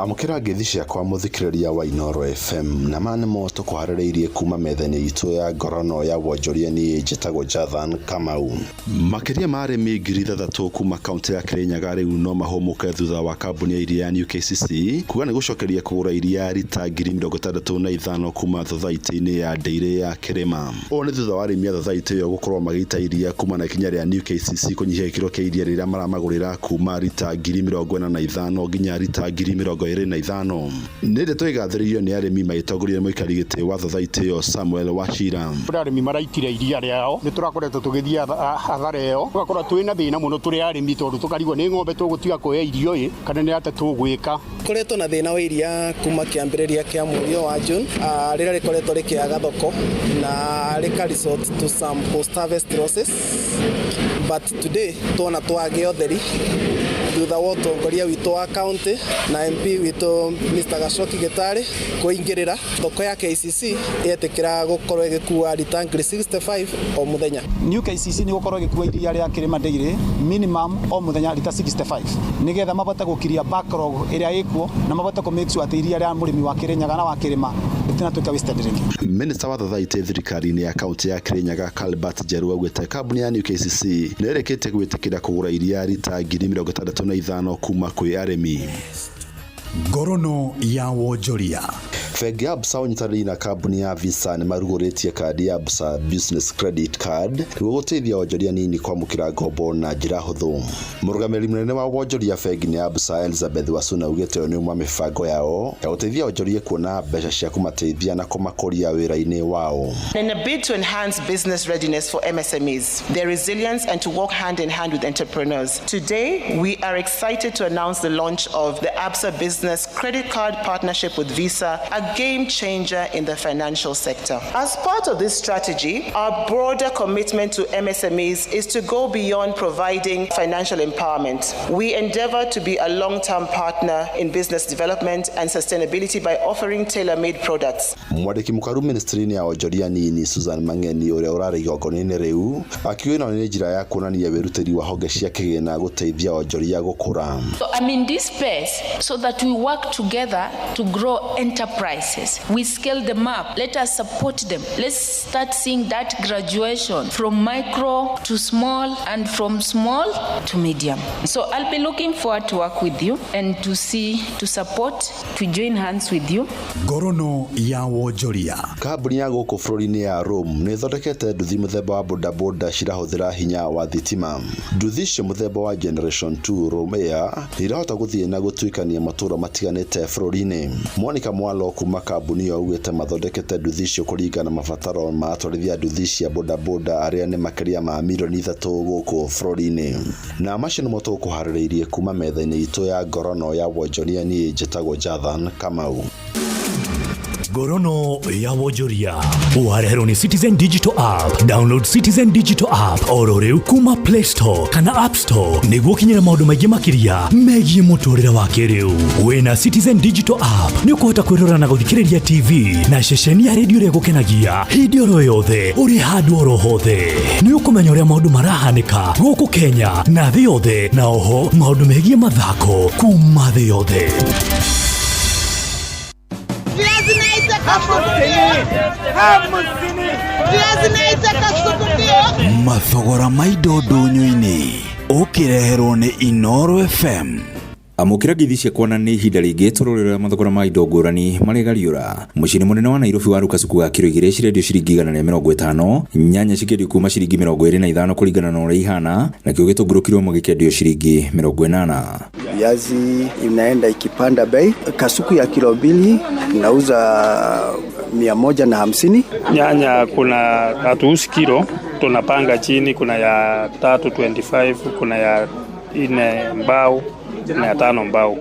Amukira ngethi ciakwa muthikiriria wa Inooro FM na manemo tukuhaririirie kuma methani itu ya ngorono ya wonjoria ni njitagwo Jathan Kamau. Makiria ma arimi ngiri 3 kuma kaunti ya Kirinyaga riu no mahumuke thutha wa kambuni ya iria ya UKCC kuga ni gucokeria kugura iria rita 65,000 kuma thothaiti-ini ya Ndeire ya Kirima. O ni thutha wa arimi a thothaiti yo gukorwo magita iria kuma na ikinya ria UKCC kunyihia ikiro kia iria riria maramagurira kuma rita 45,000 nginya rita 25,000. Nende twigathiririo ni arimi maitogorire muikari giti wa thothaiti yo Samuel Wachira. Arimi maraitire iria riao ni turakoretwo tugithia athara iyo tugakorwo twina thina muno turi arimi tondu tukarigwo ni ng'ombe tugutiga kuhe irio kana ni ate tugwika. Koretwo na thina wa iria kuma kiambiriria kia mweri wa June rira rikoretwo rikiaga thoko na rika resort to some post harvest losses, but today tuona twage otheri thutha wa utongoria witu wa county na MP witu Mr. Gashoki Gitari kuingirira thoko ya KCC yetekira gukorwo igikuwa rita 65 o muthenya. New KCC ni gukorwo igikuwa iria ria Kirima Ndeire minimum o muthenya rita 65 nigetha mabata gukiria backlog iria ikuo na mabata ku make sure ati iria ria murimi wa Kirinyaga na wa Kirima itinatuika wasted drink. Minister wa thothaiti thirikari-ini ya kaunti ya Kirinyaga Calbert Njeru augite kambuni ya New KCC nerekete gwitikira kugura iria rita 65,000 kuma kwi arimi. Ngorono ya wonjoria. Bengi ya Absa unyitanĩire na kambuni ya Visa ni marugũrĩtie kandi ya Absa Business Credit Card nĩguo gũteithia wonjoria nini kwamũkĩra ngombo na njĩra hũthũ. Mũrũgamĩrĩri mũnene wa wonjoria bengi ya Absa Elizabeth Wasuna augĩte ũyũ nĩ ũmwe wa mĩbango yao ya gũteithia wonjoria kuona mbeca cia kũmateithia na kũmakũria wĩra-inĩ wao. In a bid to enhance business readiness for MSMEs, their resilience and to work hand in hand with entrepreneurs, today we are excited to announce the launch of the Absa Business Credit Card partnership with Visa, a game changer in the financial sector. As part of this strategy, our broader commitment to MSMEs is to go beyond providing financial empowerment. We endeavor to be a long-term partner in business development and sustainability by offering tailor-made products. Mwandiki mukaru ministry-ini ya wonjoria nini Susan Mangeni uria urari igongona-ini riu akiuga ino ni njira ya kuonania wirutiri wa honge cia kigina guteithia wonjoria gukura. So I'm in this space so that we work together to grow enterprises. We scale them up. Let us support them. Let's start seeing that graduation from micro to small and from small to medium. So I'll be looking forward to work with you and to support, to join hands with you. Ngorono ya wonjoria. Kambuni ya guku bũrũri-inĩ ya Rome nĩ ĩthondekete nduthi mũthemba wa bodaboda cirahũthĩra hinya wa thitima. Nduthi cia mũthemba wa Generation 2 Rome Air irahota gũthiĩ na gũtuĩkania matũũra matiganĩte bũrũri-inĩ. Monica Mwalo kuma kambuni yo augĩte mathondekete nduthi cio kũringana na mabataro ma atwarithia nduthi cia bodaboda arĩa nĩ makĩria ma milioni 3 gũkũ bũrũri-inĩ. Na macio nĩmo tũkũharĩrĩirie kuma metha-inĩ itũ ya ngorono ya wonjoria niĩ njĩtagwo Jathan Kamau. Ngorono ya wonjoria uharehero ni Citizen Digital App. Download Citizen Digital App oro riu kuma Play Store kana App Store niguo kinyira maundu maingĩ makiria megie muturire wa kiriu. Wina Citizen Digital App ni ukuhota kwirora na guthikiriria TV na ceceni ya radio ria gukenagia hindi oro yothe uri handu oro hothe. Ni ukumenya uria maundu marahanika guku Kenya na thĩ yothe, na oho maundu megie mathako kuma thĩ yothe. Mathogora maido ndũnyũ-inĩ ũkĩreherwo nĩ Inooro FM. Amukira ngethi ciakwa na nĩ ihinda rĩngĩ tũrorera mathogora ma indo ngũrani marĩ gariũra. Mũciĩ mũnene wa Nairobi waru kasuku ga kiro 2 cirendio ciringi 150, nyanya cikendio kuma ciringi 25 kũringana na ũrĩa ihana, nakĩo gĩtũngũrũ kilo gĩkendio ciringi 80. Viazi inaenda ikipanda bei. Kasuku ya kilo 2 nauza 150. Nyanya kuna katusi kilo tunapanga chini, kuna ya 325, kuna ya 4 mbao na ya 5 mbao.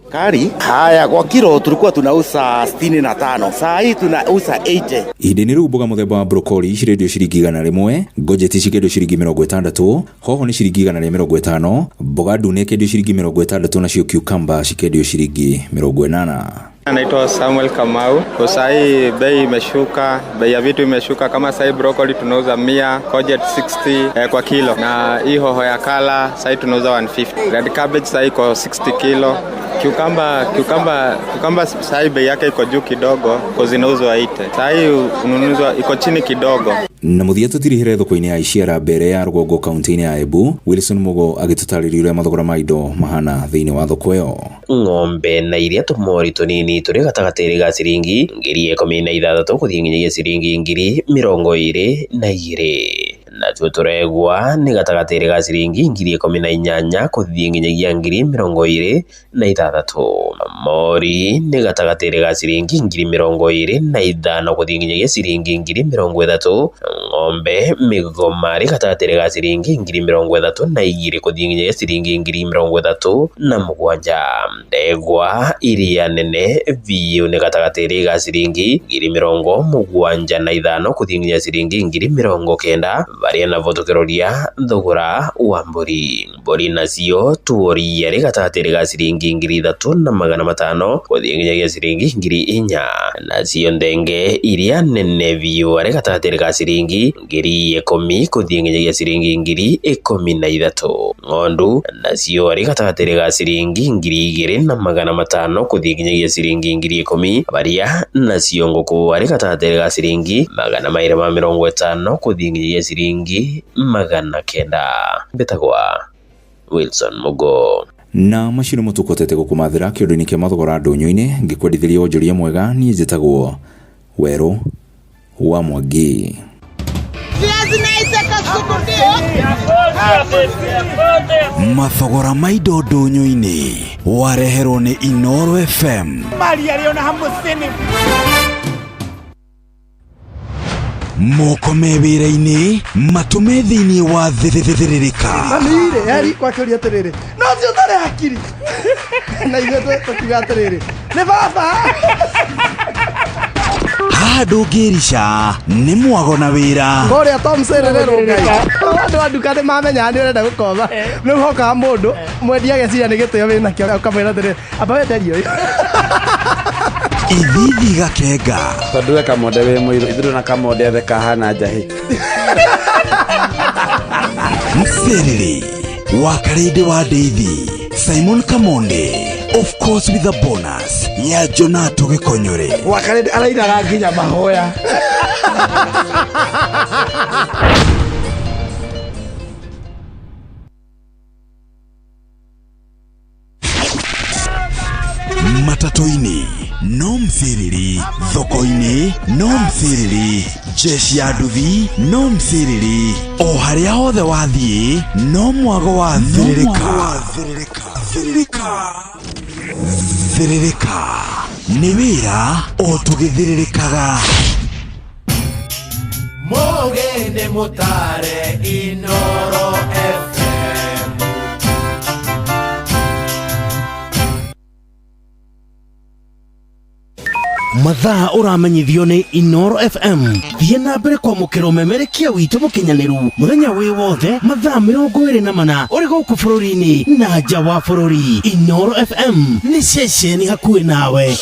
Kari haya kwa kilo tulikuwa tunauza 65, saa hii tunauza 80. Ihinda-inĩ rĩu mboga mũthemba wa broccoli cirendio ciringi 100, ngojeti cikendio ciringi 60, hoho nĩ ciringi 150, mboga ndune ikendio ciringi 60, nacio cucumber cikendio ciringi 80. Anaitwa Samuel Kamau. Kwa sahi bei imeshuka, bei ya vitu imeshuka. Kama sahi broccoli tunauza 100, courgette 60 kwa kilo, na hii hoho ya kala sahi tunauza 150. Red cabbage sahi iko 60 kilo. Cucumber sahi bei yake iko juu kidogo, kwa zinauzwa 80. Sahi ununuzwa iko chini kidogo. Na muthia tutirihire thoko-ini ya Iciara mbere ya Rũgongo kaunti-ini ya Embu, Wilson Mugo agĩtũtarĩria ũrĩa mathogora ma indo mahana thĩinĩ wa thoko ĩyo. Ng'ombe na iria tũmori tũnini tũrĩ gatagatĩ ga ciringi 16,000 gũthiĩ nginyagia ciringi 22,000. Natuo tũregwa nĩ gatagatĩ ga ciringi 18,000 gũthiĩ nginyagia 20,000. Mori nĩ gatagatĩ ga ciringi 20,500 gũthiĩ nginyagia ciringi 30,000. Ng'ombe mĩgoma rĩ gatagatĩ ga ciringi 32,000 gũthiĩ nginyagia ciringi 37,000. Ndegwa iria nene biũ nĩ gatagatĩ ga ciringi 75,000 gũthiĩ nginyagia ciringi 90,000. Varia na votokeroria thogora wa mbũri. Mbũri nacio tuoria rĩ gatagatĩ ga ciringi 3,500 gũthiĩ nginyagia ciringi 4,000. Nacio ndenge iria nene biũ rĩ gatagatĩ ga ciringi 10,000 gũthiĩ nginyagia ciringi 13,000. Ng'ondu nacio rĩ gatagatĩ ga ciringi 2,500 gũthiĩ nginyagia ciringi 10,000. Varia nacio ngũkũ rĩ gatagatĩ ga ciringi 250 gũthiĩ nginyagia ciringi 900. Mbetagwa Wilson Mugo. Na maciro mũtukotete gũkũmathĩra kĩũndũ-inĩ kĩa mathogora ndũnyũ-inĩ ngĩkwendithĩria wonjoria mwega. Niĩ njĩtagwo Werũ wa Mwangi. Mathogora ma indo ndũnyũ-inĩ wareherwo nĩ Inooro FM. Moko me wĩra-inĩ matũme thĩinĩ wa thĩrĩrĩka. Mamire yari kwa kĩũria atĩrĩrĩ, no cio ũtarĩ hakiri na ithuĩ tũkiuga atĩrĩrĩ nĩ baba. Haha ndũngĩrica nĩ mwago na wĩra. Kũrĩa Tom Sererero Ngai andũ a nduka nĩ mamenya nĩ ũrenda gũkoma. Rĩu hokaga mũndũ mwendia ageciria nĩ gĩtĩo wĩna kĩo ũkamwĩra atĩrĩrĩ amba wenderio. Ithithi gakenga tondũ we kamonde wĩ mũirũ ithuĩ na kamonde othe kahana njahĩ. Mserere wa Karĩndĩ wa Ndeithi Simon Kamonde, of course with a bonus ya Jonato Gĩkonyore. Wa Karĩndĩ arainaga nginya mahoya. Matatu-inĩ no Mserere, thoko-inĩ no Mserere, jeshi ya nduthi no Mserere, o harĩa hothe wathiĩ no mwago wa thĩrĩrĩka. Thĩrĩrĩka nĩ wĩra o tũgĩthĩrĩrĩkaga. Mũgeni mũtare Inooro FM. Mathaa ũramenyithio nĩ Inooro FM. Thiĩ na mbere kwamũkĩra ũmemerekia witũ mũkinyanĩru mũthenya wĩ wothe mathaa 24 ũrĩ gũkũ bũrũri-inĩ na nja wa bũrũri. Inooro FM nĩ ceceni hakuhĩ nawe.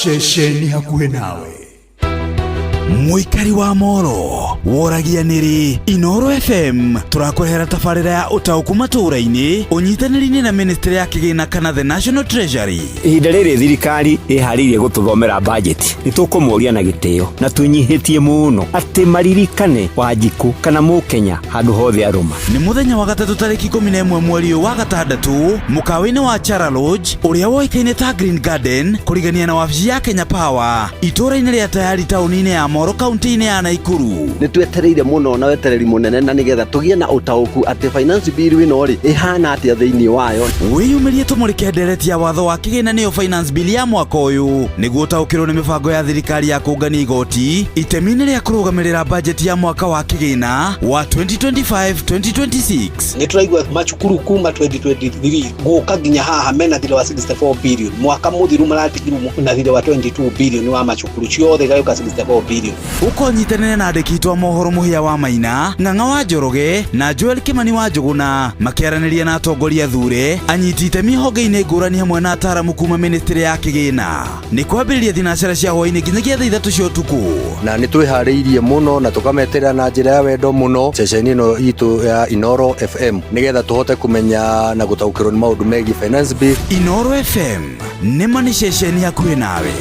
Mũikari wa Moro woragia nĩrĩ Inooro FM tũrakũrehera tabarĩra ya ũtaũku matũũra-inĩ ũnyitanĩri-inĩ na ministry ya kĩgĩna kana the National Treasury. Ihinda rĩrĩ thirikari ĩharĩirie gũtũthomera budget. Nĩtũkũmũria na gĩtĩo na twĩnyihĩtie mũno atĩ maririkane Wanjikũ kana Mũkenya handũ hothe arũma. Nĩ mũthenya wa gatatũ tarĩki 11 mweri wa gatandatũ mũkawa-inĩ wa Chara Lodge ũrĩa woĩkaine ta Green Garden kũrigania na wabici ya Kenya Power itũũra-inĩ rĩa Tayari taũni-inĩ ya Moro kaunti-inĩ ya Naikuru. Nĩtwetereire mũno na wetereri mũnene na nĩgetha tũgĩe na ũtaũku atĩ finance bill ĩno rĩ ĩhana atĩa thĩinĩ wayo. Wĩyumĩrie tũmũrĩke ndereti ya watho wa kĩgĩna nĩyo finance bill ya mwaka ũyũ nĩguo ũtaũkĩrwo nĩ mĩbango ya thirikari ya kũngania igoti itemi-inĩ rĩa kũrũgamĩrĩra budget ya mwaka wa kĩgĩna wa 2025-2026. Nĩtũraigua macukuru kuma 2023 gũka nginya haha mena thirĩ wa 64 billion mwaka mũthiru maratigirwo na thirĩ wa 22 billion wa macukuru ciothe gayũka 64 billion. ingĩ. Ukonyitanĩra na andĩki a mohoro Mũhĩa wa Maina, Ng'ang'a wa Njoroge na Joel Kimani wa Njuguna makĩaranĩria na atongoria athure, anyiti itemi honge-inĩ ngũrani hamwe na ataaramu kuma ministry ya kĩgĩna. Nĩ kwambĩrĩria thinacara cia hwaĩ-inĩ nginyagia thaa 3 cia ũtukũ. Na nĩ twĩharĩirie mũno na tũkameterera na njĩra ya wendo mũno ceceni ĩno itũ ya Inoro FM nĩgetha tũhote kũmenya na gũtaũkĩrwo nĩ maũndũ megiĩ finance bill. Inoro FM nĩ mani ceceni hakuhĩ nawe.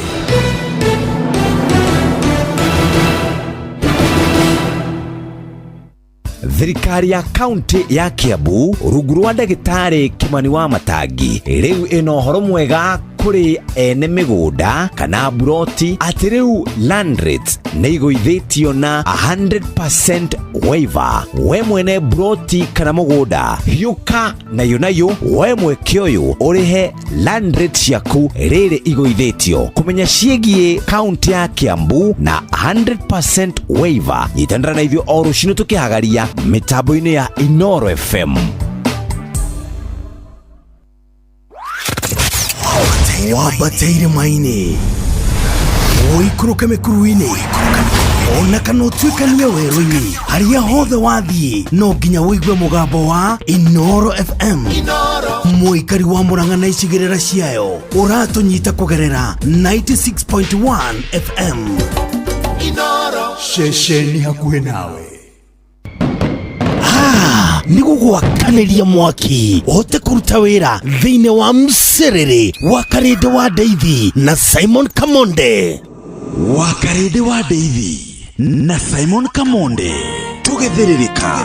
Thirikari ya kaunti ya Kiambu rungu rwa ndagĩtarĩ Kimani wa Matangi rĩu ĩna ũhoro mwega kũrĩ ene mĩgũnda kana buroti atĩ rĩu land rates nĩ igũithĩtio na 100% waiver. We mwene buroti kana mũgũnda hiũka nayo we mweke ũyũ ũrĩhe land rates ciaku rĩrĩ igũithĩtio. Kũmenya ciĩgiĩ kaunti ya Kiambu na 100% waiver, nyitanĩra na ithuĩ o rũciinĩ tũkĩhagaria mitambo-inĩ ya Inoro FM. Wambateire maini ũikũrũke mĩkuru-inĩ ona kana ũtuĩkanie werũ-inĩ, harĩa hothe wathiĩ no nginya wĩigue mũgambo wa Inoro FM. Mũikari wa Mũrang'a na icigĩrĩra ciayo ũratũnyita kũgerera 96.1 FM. Ceceni hakuhĩ nawe. Nĩ gũgwakanĩria mwaki ũhote kũruta wĩra thĩinĩ wa Mserere wa Karĩndĩ wa Ndeithi na Simon Kamonde. Wa Karĩndĩ wa Ndeithi na Simon Kamonde tũgethĩrĩrĩka.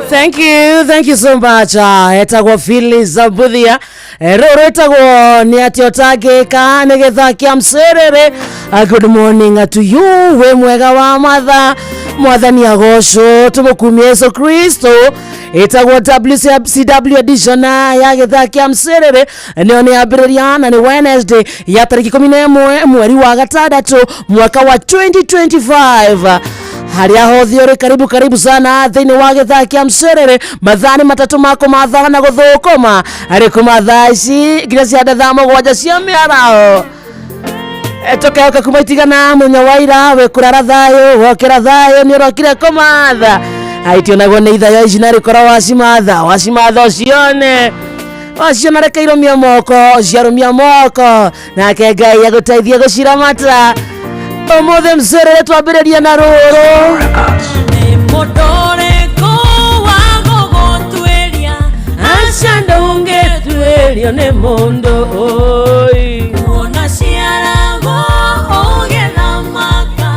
Thank you so much. Etagwo Phyllis Mbuthia. Roro etagwo ni atiotagika nigethakia mserere. Good morning to you. We mwega wa matha. Mwathani agocwo tumukumie Yesu Kristo. Etagwo WCW edition ya githakia mserere. Nio ni ambiriria na ni Wednesday ya tariki 11 mweri wa gatandatu mwaka wa 2025. Haria hothi uri karibu sana thini wa githakia mserere. Mathani matatu mako mathana na guthukuma ari kuma thaici nginya cia ndatha mugwanja cia miarao. Etokeuka kumaitigana munya waira we kurara thayo wokera thayo ni urokire kumatha aitio nago ni ithayo ici na rikora wacimatha ucione waciona rekeiromia moko ciarumia moko nake Ngai agũteithie guciramata omothe mserere twambĩrĩria na rũrũ aca ndũngĩtuĩrio nĩ mũndũ kuona ciarago ũgĩthamaka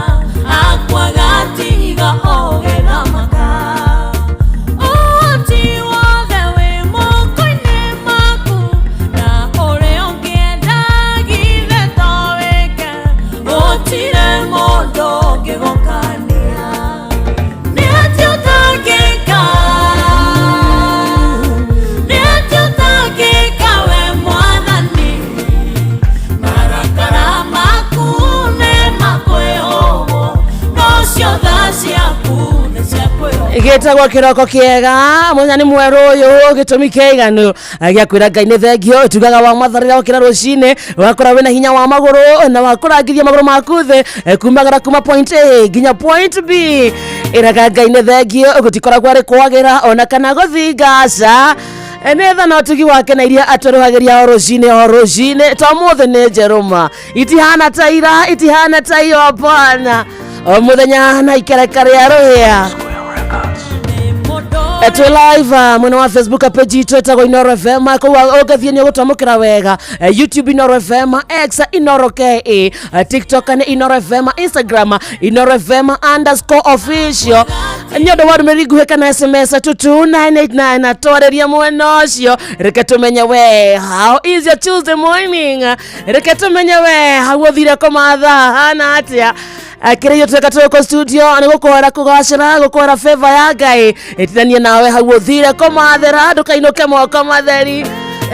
akwagatiga ũgĩthamaka ũhoti wothe wĩ moko-inĩ maku na ũrĩa ũngĩenda githe to wĩke gũtirĩ mũndũ ũngĩgũkania nĩ atĩ ũtangĩka Getagwo kiroko kiega munya ni mweru uyu gitumi kiiganu agiakwira Ngai ni thengio tugaga wa matharira wakira rucine wakora wina hinya wa maguru na wakurangithia maguru maku the kuma point A nginya point B iraga Ngai ni thengio gutikoragwo ari kwagira ona kana guthingaca enetha no tugi wake na iria atweruhagiria rucine to mothe ni jeruma itihana taira itihana tayo bana o muthenya na ikerekare ya ruhia Eto live mwena wa Facebook page twetagwo Inoro FM kwa ugathie ni gutamukira wega YouTube Inoro FM X Inoro KE TikTok ni Inoro FM Instagram Inoro FM _official nyodo wadu meriguhe kana SMS 22989 twareria mwena ucio reke tumenye we how is your Tuesday morning reke tumenye we how uthire kumatha hana atia Akireyo tweka tweko studio ni gukwara kugacira gukwara favor ya Ngai etithania nawe hau uthire kumathera ndukainoke moko matheri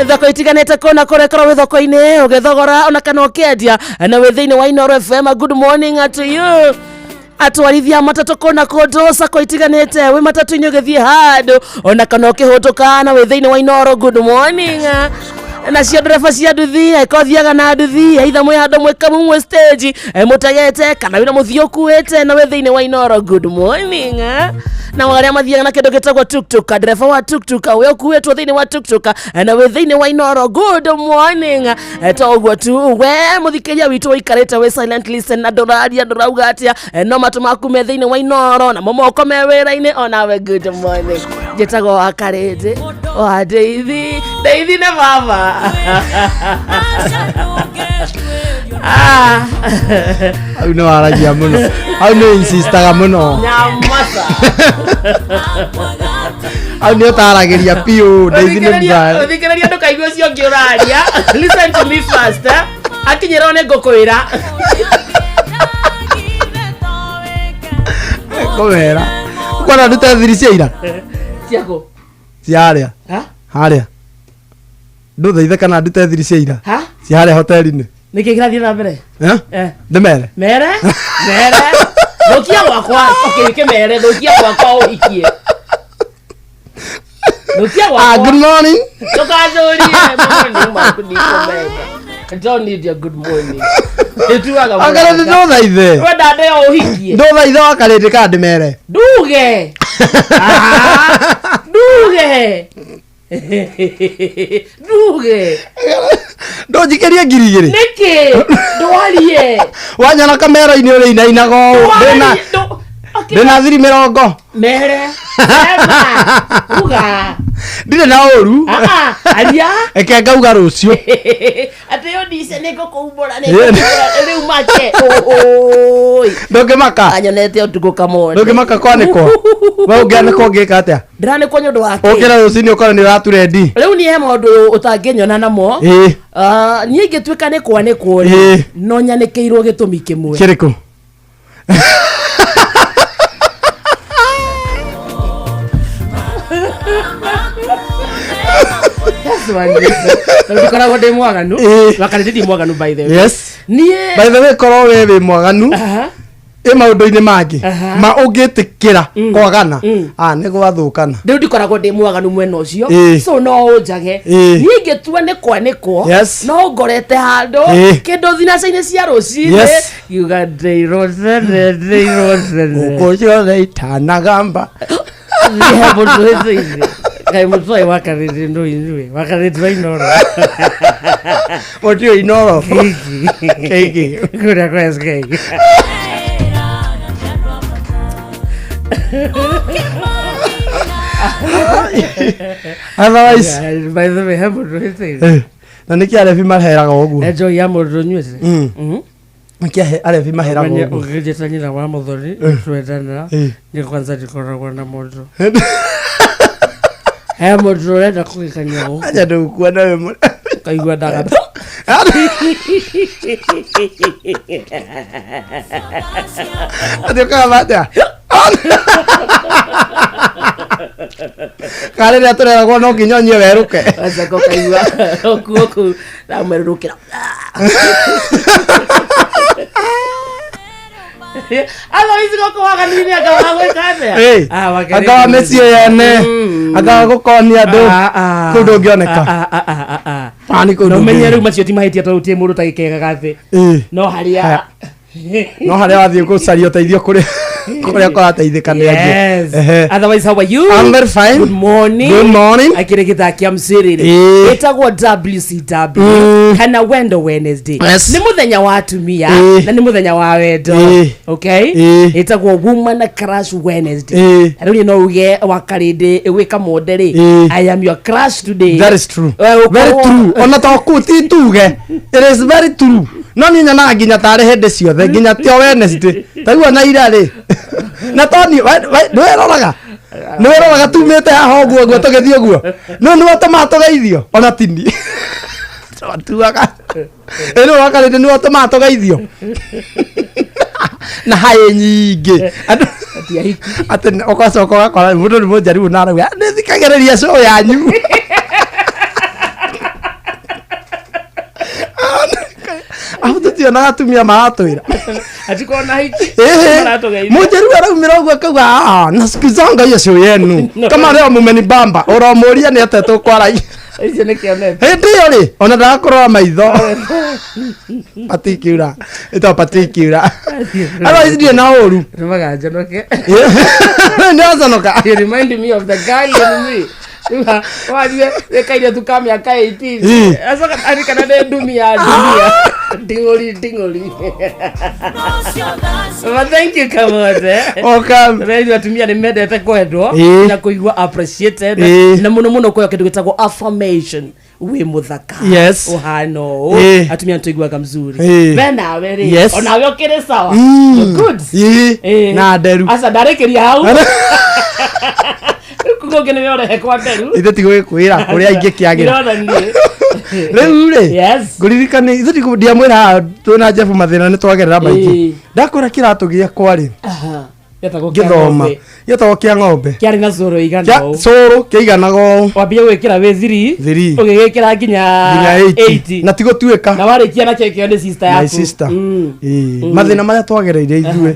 thoko itiganete kona kurekora we thoko-ini ugithogora ona kana ukiendia na we thiini wa Inoro FM. Good morning to you atwarithia matatu kona kodo sako itiganete we matatu-ini ugithie handu ona kana ukihutuka na we thiini wa Inoro. Good morning na cia ndereba cia nduthi ekothiaga na nduthi aitha mwe handu mwekamu mwe stage mutagete kana wina muthio kuete na we thiini wa Inoro. Good morning na wale mathiaga na kindu gitagwo tuktuk ndereba wa tuktuk we kuetwo thiini wa tuktuk na we thiini wa Inoro. Good morning togwo tu we muthikiria witu wikarite we silent listen na ndoraria ndorauga atia no matumaku me thiini wa Inoro na momoko me wira-ini ona we. Good morning gitagwo akarete wa Deithi ne baba au no aragia muno au no insistaga muno nyamasa au ni otaragiria piu Deithi ne mbaya uthikiriria ndukaigua cio ngiuraria listen to me first akinyira one ngukwira komera kwana ndutethiri ciira ciago ciaria haria nduthaithe kana ndutethiri ciira ciaria hoteli-ini niki kirathie na mbere ndemere mere ndokia gwakwa okay mere ndokia gwakwa uhikie ndokia gwakwa. Good morning tukazorie morning makunikomega I don't need your good morning etuaga mwana agara ndothaithe we ndade uhikie ndothaithe wakarete ka ndemere nduge nduge ndonjikeria ngirigiri niki ndwarie wanyana kamera-ini uri inainago ndina thiri 40 mere ema uga ndire na oru aria eke ngauga rucio ate yo dice neko kuumbora neko riu make oi ndongimaka anyonete utuko kamone ndongimaka kwaniko we ungianiko ngika atia ndiraniko nyondo wake ukira rucini ukora ni raturendi riu ni he maundu utanginyona namo ni ingituika ni kwaniko no nyanikeirwo gitumi kimwe kiriko ndikoragwo ndi mwaganu wakanĩtĩti mwaganu by the way yes by the way korwo we wi mwaganu maundu-inĩ mangĩ ma ũngĩtĩkĩra kwagana nĩ gwathũkana rĩu ndikoragwo ndĩ mwaganu mwena ũcio so no ũnjage niĩ ingĩtua nĩ kwanĩkwo no ngorete handũ kĩndũ thinaca-inĩ cia rũcinĩ yuga ndĩirose ngũkũ ciothe itanagamba Kai mutoi wakarete ndo inwe wakarete inoro mutio inoro kiki kura kwes kiki otherwise by the way hapo ndo na niki arefi maheraga uguo ejo ya modo nywese niki arefi maheraga uguo ukijetanyira wa muthori twetana ni kwanza ndikoragwo na modo modo renda kugikania go aja ndukua nawe kaigua ndaga adio kama kale rĩa tũreragwo no nginya ũnyue werũke acako kaigua okuoku ndamerũkĩra Aloisi goko waganini akawagwĩka atĩa akawa mĩciĩ yene akawa gũkonia andũ kũu ndũngĩoneka no menye rĩu macio ti mahĩtia tondũ tie mũndũ tagĩkegaga thĩ no harĩa wathiĩ gũcaria ũteithio kũrĩa kũrateithĩka nĩ angĩ otherwise how are you I'm very fine good morning akĩrĩ gĩthaki amcĩrĩrĩ ĩtagwo WCW kana wendo Wednesday nĩ mũthenya wa atumia na nĩ mũthenya wa wendo okay ĩtagwo woman crush Wednesday rĩu nĩ no uge wakarĩndĩ gwĩka monde rĩ I am your crush today that is true very true ona to kuti tuge it is very true no niĩ nyonaga nginya tarĩ hĩndĩ ciothe nginya tio Wednesday taigua na ira rĩ na toni nĩweroraga tumĩte haha ũguo tũgĩthiĩ ũguo nĩ watũmaga tũgeithio ona tini tuaga rĩu wakarĩte nĩ watũmaga tũgeithio na haĩ nyingĩ atĩ ũgacoka ũgakora mũndũ nĩ mũnjaribu na arauga nĩthikagĩrĩria show yanyu aho tutionaga atumia maratwĩra atikona hiki mũnjeru araumĩra ũguo akauga nasikizanga hiyo show yenu kama leo mumenibamba ũromũria nĩ atĩ tũkwaragia icio nĩ kĩonete hĩndĩ ĩyo rĩ ona ndagakorora maitho patikiura ĩtwa patikiura otherwise ndirĩ na ũru nĩmagajonoke nĩwaconoka you remind me of the guy in me warie wekaire tu kama miaka 18 asoka arikana nĩ ndumi ya dunia dingoli but thank you Kamote okay atumia nĩ mendete kwendwo na kũigua appreciated na mũno kwa kĩndũ gĩtagwo affirmation we muthaka uhano atumia ntuiguaga mzuri bena weri onawe ukire sawa good na nderu asa ndarekeria hau kuko gene yore hekwa nderu ithe tigwĩkwĩra kũrĩa ingĩ kĩagĩra rĩu rĩ ngũririkane ithe ndiamwĩra twĩna Jeff mathĩna nĩ twagerera maingĩ ndakwĩra kĩratũ gĩakwa rĩ gĩthoma gĩtagwo kĩa ng'ombe kĩarĩ na cũrũ igana cũrũ kĩiganaga wambia gwĩkĩra wĩ 3 ũgĩgĩkĩra nginya 8 na tigũtuĩka na warĩkia na kĩo nĩ sister yaku mathĩna marĩa twagereire ithuĩ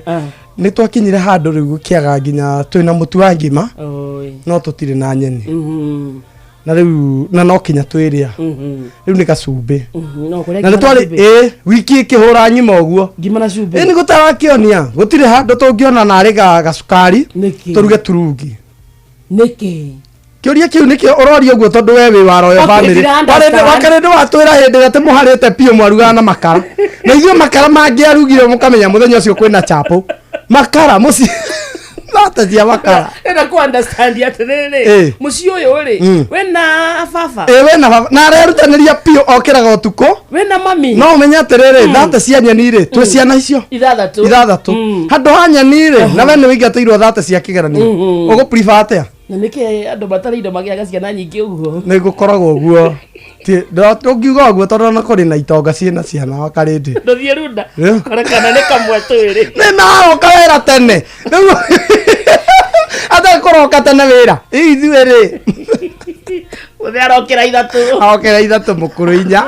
nĩ twakinyire handũ rĩu gũkĩaga nginya twĩna mũtu wa ngima no tũtirĩ na nyeni na rĩu na no kinya twĩrĩa rĩu nĩ gacumbĩ na nĩ twarĩ wiki ĩkĩhũra nyima ũguo ngima na cumbĩ nĩ gũtarakĩonia gũtirĩ handũ tũngĩona narĩ gacukari tũruge turungi nĩkĩ kĩũria kĩu nĩkĩo ũroria ũguo tondũ we wĩ wa Royal Family wakarĩ ndĩ watwĩra hĩndĩ ĩrĩa mũharĩte piũ mwarugaga na makara na ithuĩ makara mangĩarugire mũkamenya mũthenya ũcio kwĩna chapo makara mũciĩ nata cia makara ena ku understand atiriri muci uyu ri wena baba wena baba na arerutaniria pio okiraga utuko wena mami no umenya atiriri thate cia nyeni ri twi ciana icio ithathatu handu ha nyeni ri na we ni wiingatirwo thate cia kigeranio ugu prefer atia na nike andu batarindo magiaga ciana nyingi uguo ni gukoragwo uguo ti ngiuga uguo tondu na kuri na itonga ciena ciana wakarindi ndothie runda korekana ni kamwe twiri ni nao kawera tene ata koroka tene wira ithuĩ ri uthe arokera ithatu mukuru inya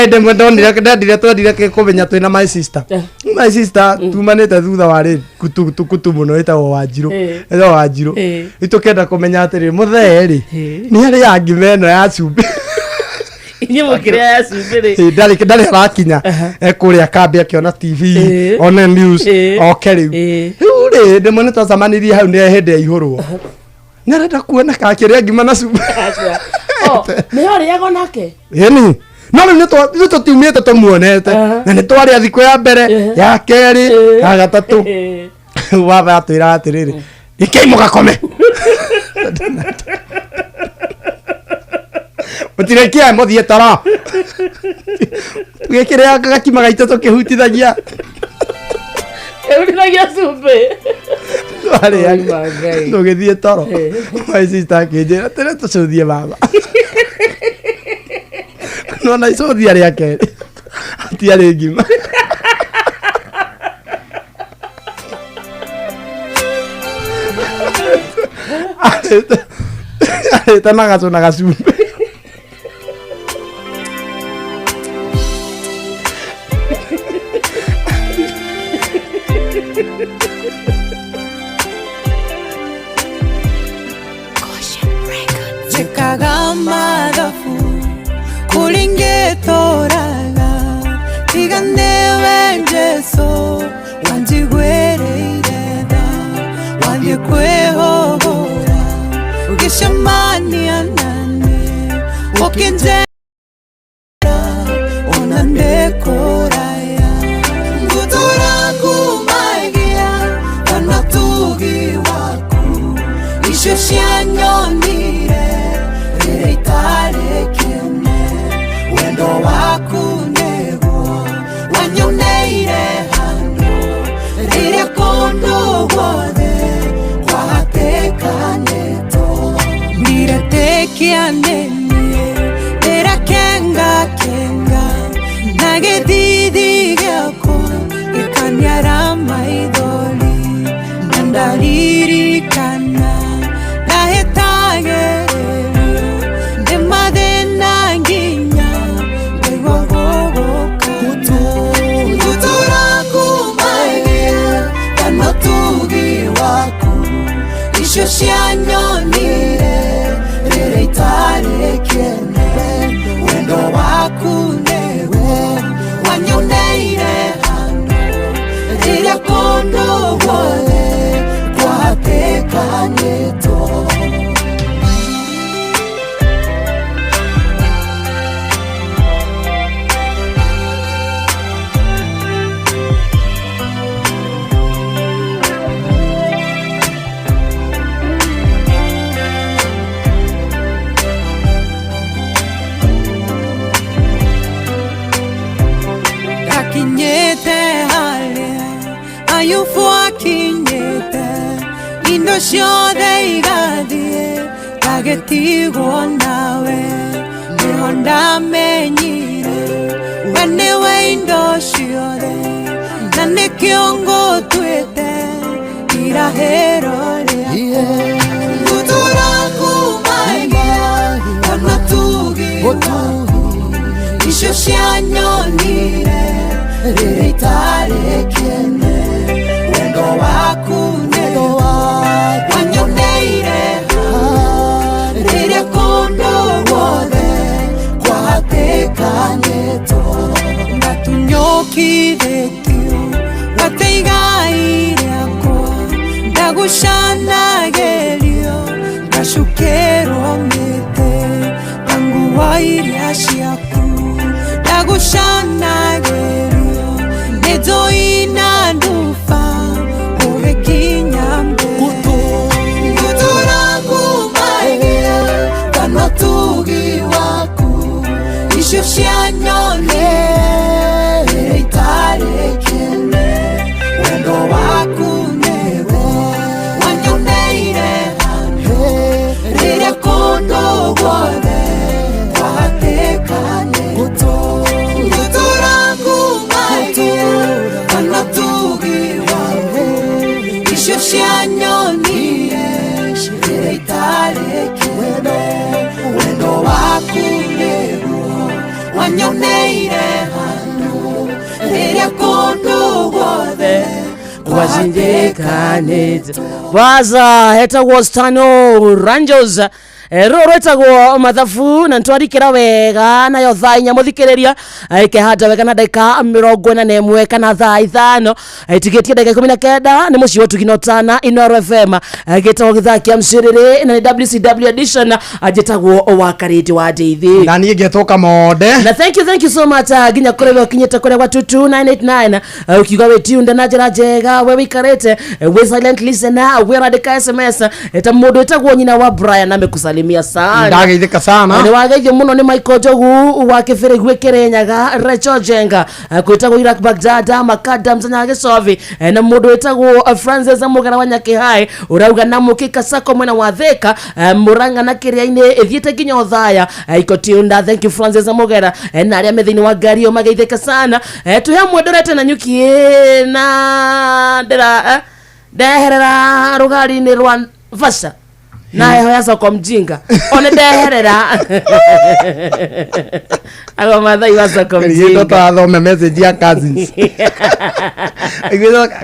ndemwe ndendire twendire kumenya twina my sister tumanite thutha wari kutu muno itagwo Wanjiru itukenda kumenya atiri muthee ri ni ari yangi meno ya cumbi inye mukire ya cumbi ri ndari arakinya kuria kambi akiona TV ona news okeriu ri ndemwe nitwacamanirie hau ni hende ya ihurwo narenda kuona kakiria ngima na cumbi ni yori yago nake ni no riu tutiumite tumuonete na ni twari thiko ya mbere ya keri ya gatatu waba atwira atiriri ikei mugakome utirekia muthie tara gikire gakima gaito tukihutithagia Eutinagia cumbi ari ya tugithie toro my sister kinjira tere tucuthie baba no na icuthia ria keri atiari ngima arita na gacumbi Chekaga mathabu kuringitoraga tiganewe Jesu wanjigwereire tha wathie kwihohora ugicemania nani ukinjera ona ndekuraya ngutura kumagia kana tugi waku icio cia nyonire rĩrĩa itarekene wendo waku nĩguo wanyoneire handũ rĩrĩa kũndũ guothe kwahatĩkanĩtwo ndiretĩkia nĩ niĩ ndĩrakengakenga na gĩthithi gĩakwa gĩkaniara maithori na ndaririkana ndahĩtagĩrĩrio ndĩ mathĩna nginya ngaigua gũgũka ngutura kumagia kana tugi waku icio cia nyonire rĩrĩa itarĩkene wendo waku nĩguo wanyoneire handũ rĩrĩa kũndũ guothe kwahatĩkanĩtwo akinyĩte harĩa Ayubu akinyĩte indo ciothe igathiĩ ngagĩtigwo nawe nĩho ndamenyire we nĩwe indo ciothe na nĩkĩo ngũtuĩte irahĩro rĩakwa ngutura kumagia kana tugi icio cia nyonire rĩrĩa itarĩkene wendo waku nĩguo wanyoneire rĩrĩa kũndũ guothe kwahatĩkanĩtwo ngatunyũkithĩtio gate igai rĩakwa ndagucanagĩrio ngacukĩrwo mĩtĩ ngangua iria ciaku ndagucanagĩrio nĩ njũi na nduba wazindekanite baza heta wostano Rangers rorwetagwo mathabu na ntwarikira wega nayo thaa inya muthikiriria ikehanda wega na ndagika 41 kana thaa 5 itigetie ndagika 19 ni muci wetu ginotana Inoro FM gitagwo githakia mciriri na ni WCW edition agitagwo wakariti wa Daisy na niĩ ngetoka mode na thank you so much ginya kurewe kinyete kure kwa 22989 ukiuga wetunde na njira njega we wikarete we silent listener we radika SMS eta mundu etagwo nyina wa Brian amekusali sana ndageithika sana ni wageithio muno ni Michael Jogu wa kibere gwekerenyaga Recho Jenga kwitagwo Iraq Baghdad Makadam Zanyage Sovi na mundu etagwo Francis Amugara wa Nyakihai urauga na mukika sako mwena wa Theka Muranga na Kiriaini ethiete ginya Othaya ikotiunda thank you Francis Amugara na aria methini wa Gario mageithika sana tuhe mwendorete na nyuki na ndera ndeherera rugari ni rwa Vasha na heho ya soko mjinga one ndeherera ago mathai wa soko mjinga thome message ya cousins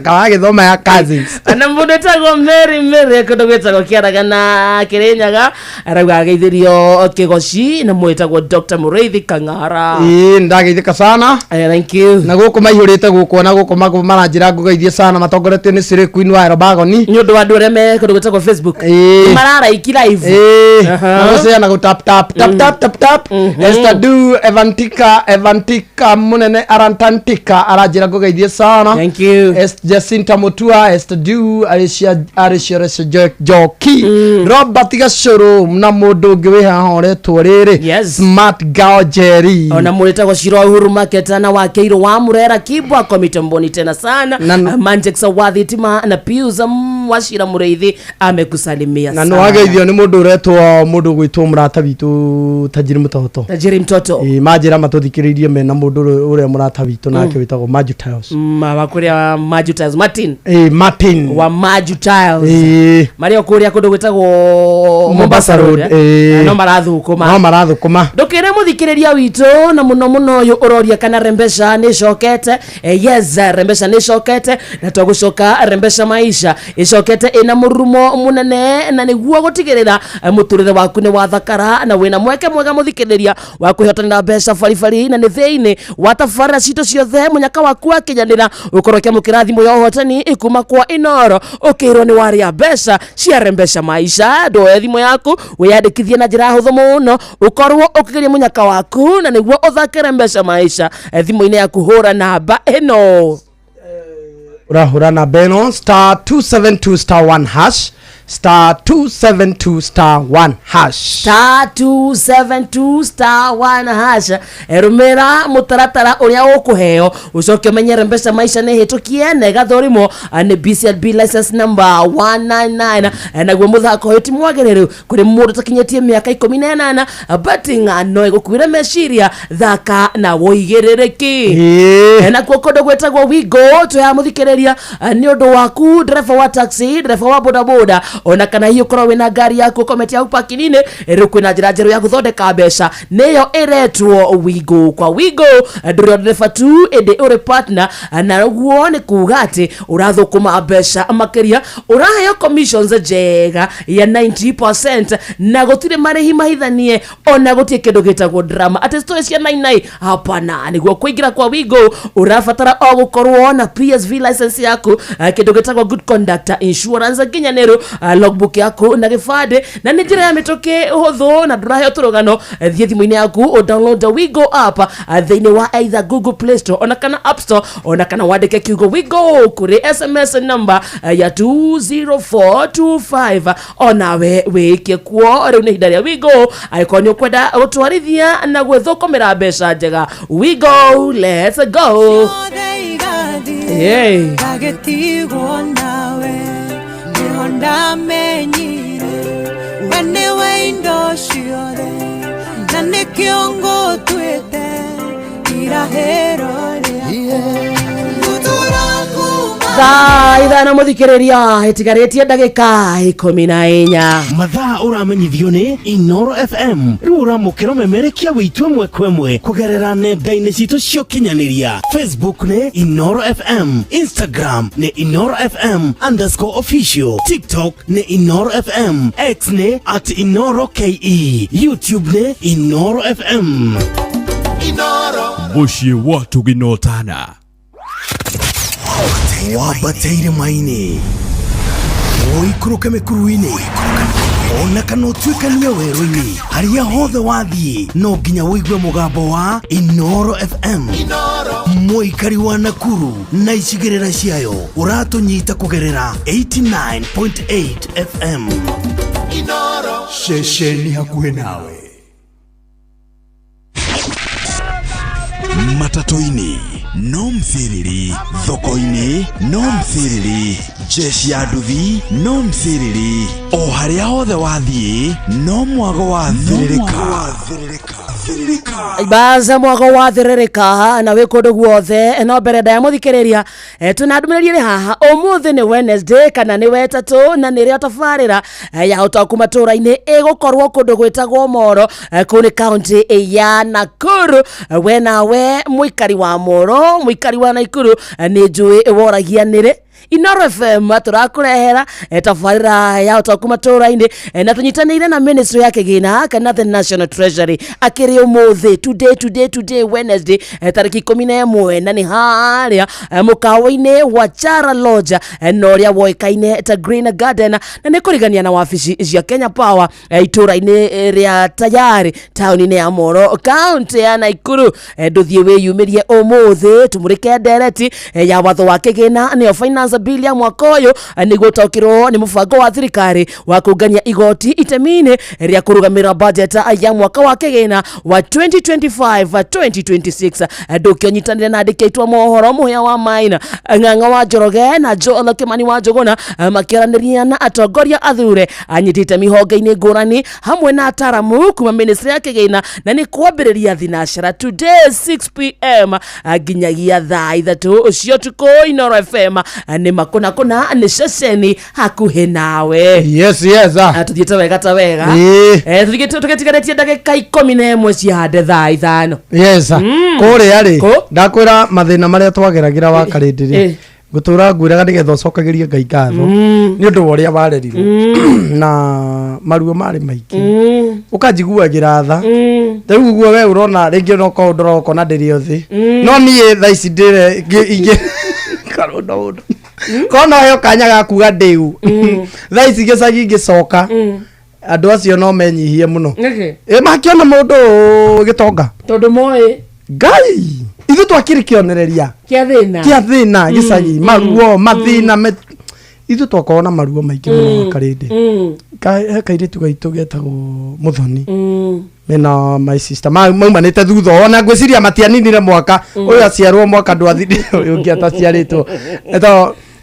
kawage thoma ya cousins ana mundu tago Mary kondo gwetagwo kiaraga na Kirinyaga arauga geithirio Kigoci na mwetagwo Dr. Mureithi Kangara ndageithika sana thank you na guku maihurite guku na guku maranjira ngugeithie sana matongoretio ni Siri Queen wa Robagoni ni undu wa andu areme kondo gwetagwo Facebook marara iki live na gusea na go tap Esther Du Evantika munene Arantantika arajira ngugeithie sana thank you Jacinta Mutua Esther Du Alicia Joki Robert Gacuru na mundu ngi wi haha oretwo riri Smart Girl Jerry ona muleta kwa Shiro Uhuru Market na wakeiro wa Murera Kibwa komitemboni tena sana Manjex Wadhitima na Pius Washira Mureithi amekusalimia sana na wageithio ni mundu uretwo mundu gwitwo murata witu Tajiri Mutoto majira matuthikiririe mena mundu uria murata witu nake witagwo Maju Tiles makuria Maju Tiles Martin wa Maju Tiles mario kuria kundu gwitagwo Mombasa Road no marathukuma ndukire muthikiriria witu na muno uyu uroria kana rembesha ni shokete yes rembesha ni shokete na twagucoka rembesha maisha ishokete ina murumo munene na niguo gutigirira muturire waku ni wathakara na wina mweke mwega muthikiriria wa kuhotanira mbeca farifari na ni theini watafara cito ciothe munyaka waku akinyanira ukorokia mukirathimo ya uhotani ikuma kwa Inoro ukirwo ni waria mbeca cia rembesha maisha ndoe thimo yaku wiyandikithie na njira huthu muno ukorwo ukigeria munyaka waku na niguo uthakire mbeca maisha thimo-ini yaku hura namba ino urahura namba ino *272*1# *272*1# erumira mutaratara uria ukuheo ucoke menyere mbeca maisha ne hitukie na gathorimo ni BCLB license number 199 naguo muthako hiti mwagiriru kuri mundu takinyetie miaka 18 betting no igukwira meciria thaka na woigiririki na kokodo gwetagwo wigo tuya muthikiriria ni undu waku driver wa taxi driver wa bodaboda ona kana hiyo korwo wina ngari yaku kometia au pakinine kwina njira njeru ya guthondeka mbeca niyo iretwo wigo kwa wigo nduri driver tu ende uri partner na guo ni kuga ati urathukuma mbeca makiria uraheo commissions njega ya 90% na gutire marihi mahithanie ona gutie kindu gitagwo drama ati story cia 99 hapana niguo kuingira kwa wigo urafatara o gukorwo na PSV license yaku kindu gitagwo good conduct insurance ginyanero logbook yaku na gifade na ni njira ya mitoke huthu na nduraheo turugano thie thimu-ini yaku o download the Wigo app thiini wa either Google Play Store ona kana App Store ona kana wandike kiugo Wigo kuri SMS number ya 20425 ona we wike kuo riu ni hinda ria Wigo aikonyo kwenda gutwarithia na gwithukumira mbeca njega Wigo let's go agetigwo nawe nihonda menyire wene weindo ciothe na nikio ngutwite irahero riakwa gutura kuma Ithano muthikiriria itigaretie ndagika 14 mathaa uramenyithio ni Inoro FM riu uramukira memerekia witwe mwe kwemwe kugerera nenda-ini citu cio kinyaniria Facebook ni Inoro FM, Instagram ni Inoro FM_official, TikTok ni Inoro FM, X ni @InoroKE, YouTube ni Inoro FM. Inoro Bushi watu ginotana wabateire maini oikuruke mekuruini ona kana utuikania werũ-inĩ harĩa hothe wathiĩ no nginya wĩigue mũgambo wa Inoro FM. Mũikari wa Nakuru na icigĩrĩra ciayo ũratũnyita kũgerera 89.8 FM. Inoro ceceni hakuhĩ nawe. Matatu-ini no mthiriri, thoko-ini no mthiriri, jeshi ya nduthi no mthiriri, o harĩa hothe wathiĩ no mwago wa thiririka. Ibaza mwago wa thiririka na wĩ kũndũ guothe no mbere ndaya mũthikĩrĩria tunandũmĩrĩria nĩ haha ũmũthĩ nĩ Wednesday kana nĩ wetatũ na nĩ rĩa tabarĩra ya ũtaũku matũra-inĩ ĩgũkorwo kũndũ gwĩtagwo Moro kũu nĩ kaunti ya Nakuru. We nawe mũikari wa Moro, mũikari wa Nakuru nĩ njũĩ woragia nĩrĩ Inoro FM tũrakũrehera tabarĩra ya ũtaũku matũra-inĩ na tũnyitanĩire na ministry ya kĩgĩna kana the National Treasury akĩrĩ ũmũthĩ today Wednesday tarĩki 11 na nĩ harĩa mũkawa-inĩ wa Chara Lodge na ũrĩa woĩkaine ta Green Garden na nĩ kũrigania na wabici cia Kenya Power itũra-inĩ rĩa Tayari taũni-inĩ ya Moro kaunti ya Nakuru. Ndũthiĩ wĩyumĩrie ũmũthĩ tũmũrĩke ndereti ya watho wa kĩgĩna nĩyo finance bill ya mwaka ũyũ nĩguo ũtaũkĩrwo nĩ mũbango wa thirikari wa kũngania igoti itemi-inĩ rĩa kũrũgamĩrĩra budget ya mwaka wa kĩgĩna wa 2025-2026. ndũkĩonyitanĩre na andĩki mohoro mũhĩa wa Maina, Ng'ang'a wa Njoroge na Joel Kĩmani wa Njũgũna makĩaranĩria na atongoria athure anyitĩte mĩhonge-inĩ ngũrani hamwe na ataramu kuma ministry ya kĩgĩna na nĩ kwambĩrĩria thinashara today 6 PM nginyagia thaa 3 cio tukũ. Inoro FM nĩ makona nĩ ceceni hakuhĩ nawe. Yes tuthiĩte wega ta wega tũgĩtiganĩtie ndagĩka 11 ciande thaa 5. kũrĩa rĩ ndakwĩra mathĩna marĩa twageragĩra wa karĩndĩ gũtũra ngwĩraga nĩgetha ũcokagĩrie Ngai ngatho nĩ ũndũ wa ũrĩa warerirwo na maruo marĩ maingĩ ũkanjiguagĩra tha rĩu guo we ũrona rĩngĩ no ũndoroko na ndĩrĩ thĩ no niĩ thaa ici ndĩre karondo ũndũ kona heyo kanya gakuga ndĩu thaa ici gĩcagi gĩcoka andũ acio no menyihie mũno makĩona mũndũ gĩtonga tondũ moĩ Ngai ithu twakĩrĩ kĩonereria kĩa thĩna gĩcagi maruo mathĩna ithu twakorwo na maruo maingĩ mũno karĩndĩ kairĩtu gaitũ getagwo Mũthoni mena my sister maumanĩte thutha ona ngwĩciria matianinire mwaka ũyũ aciarwo mwaka ndwathire ũyũ ũngĩ ataciarĩtwo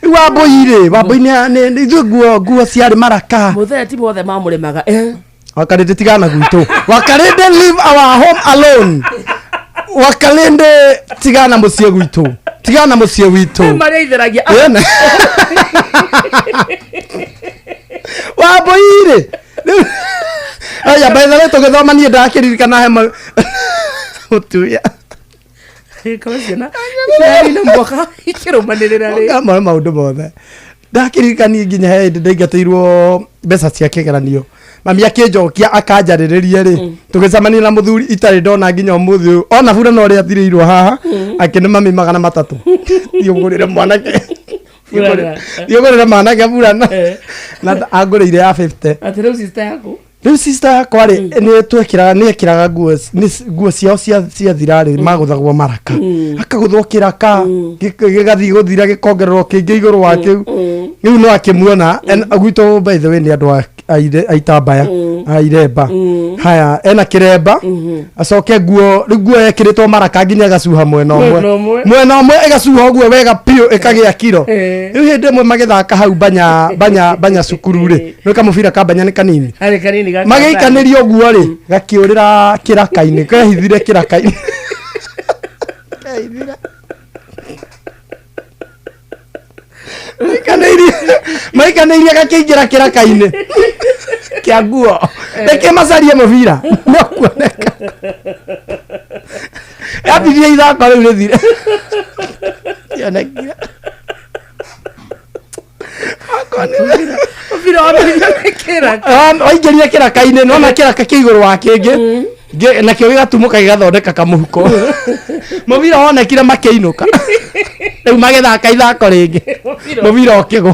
Wambũi-inĩ ithu nguo ciarĩ maraka mũthee ti mothe mamũrĩmaga Wakarĩndĩ tigana gwitũ Wakarĩndĩ leave our home alone Wakarĩndĩ tigana mũciĩ gwitũ marĩitheragia Wambũi-rĩ aya baitha tũgĩthoma niĩ ndakĩririkana he ũtuya Kawasiana na mboka ikĩrũmanĩrĩra rĩ maũndũ mothe ndakĩririkania nginya he ndaingatĩirwo mbeca cia kĩgeranio mami akĩnjokia akanjarĩrĩria rĩ tũgĩcemania na mũthuri itarĩ ndona nginya ũmũthĩ ũyũ ona bura no rĩa thirĩirwo haha akĩnĩ mami 300 thiũngũrĩre mwanake thiũngũrĩre mwanake bura na angũrĩire ya 50 atĩ rĩu sister yaku rĩu sister yakwa rĩ nĩekĩraga nguo ciao cia thirarĩ magũthagwo maraka akagũthwo kĩraka gĩgathiĩ gũthira gĩkongererwo kĩngĩ igũrũ wa kĩu rĩu no akĩmuona gwitũ by the way nĩ andũ aitambaya airemba haya ena kĩremba acoke nguo ekĩrĩtwo maraka nginya agacuha mwena ũmwe ĩgacuha ũguo wega piũ ĩkagĩa kiro rĩu hĩndĩ ĩmwe magĩthaka hau banya cukuru rĩ nĩ kamũbira ka banya nĩ kanini magĩikanĩrio ũguo rĩ gakĩũrĩra kĩraka-inĩ kehithire kĩraka-inĩ maikanĩirie gakĩingĩra kĩraka-inĩ kĩa nguo reke macarie mũbira no kuoneka yambirie ithako rĩu rĩthire kĩonekire mũbira waingĩrire kĩraka-inĩ no na kĩraka kĩ igũrũ wa kĩngĩ nakĩo gĩgatumũka gĩgathondeka kamũhuko mũbira wonekire makĩinũka rĩu magĩthaka ithako rĩngĩ mũbira ũkĩgwa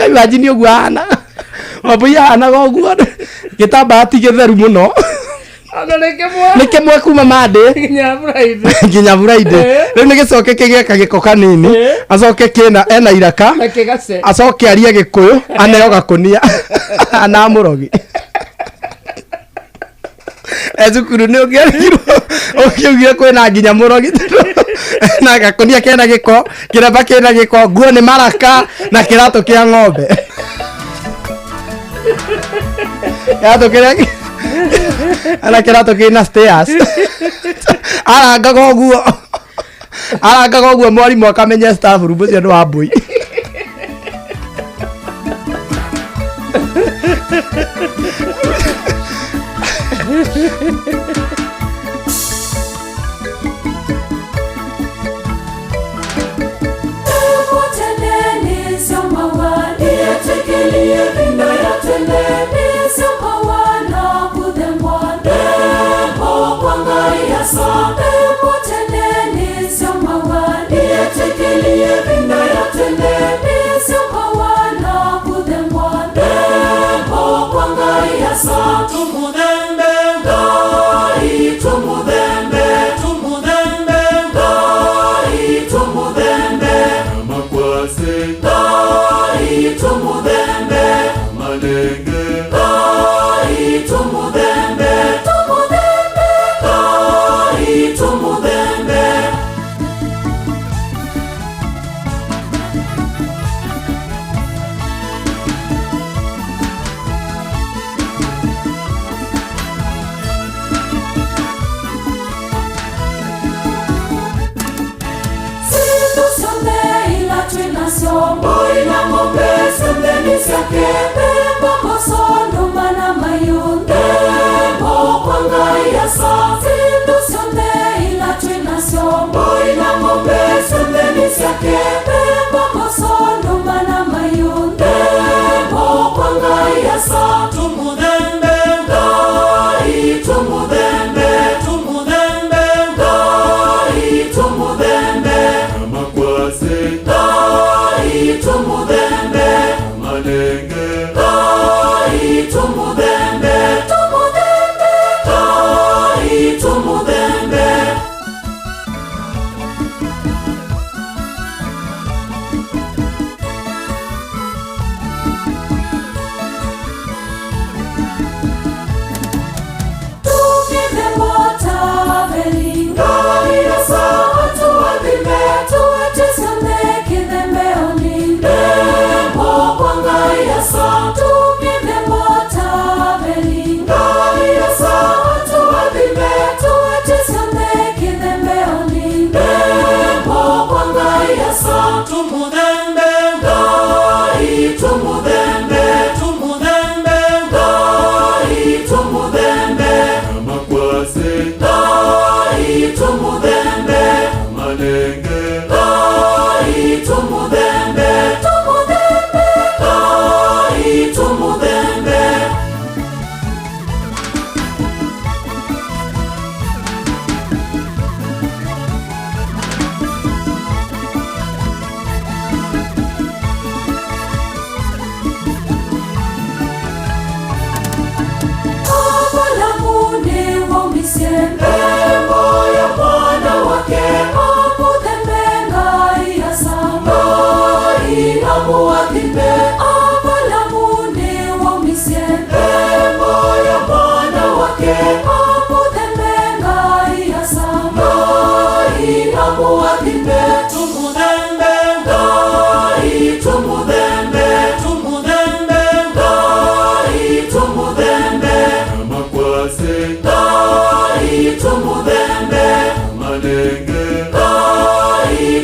imagine ũguo hana mabũi hanaga ũguo gĩtambaya ti gĩtheru mũno nĩ kĩmwe kuma Monday nginya Friday rĩu nĩ gĩcoke kĩgĩeka gĩko kanini acoke ena iraka acoke arie Gĩkũyũ aneo gakũnia ana mũrogi ezukuru nĩ ũkĩugire kwĩna nginya mũrogi na gakũnia kena gĩko kĩremba kĩna gĩko nguo nĩ maraka na kĩratũ kĩa ng'ombe kĩratũ kĩrĩa ana kĩratũ kĩna stairs arangaga ũguo mwarimũ akamenya staff room ũcio nĩ wa mbũi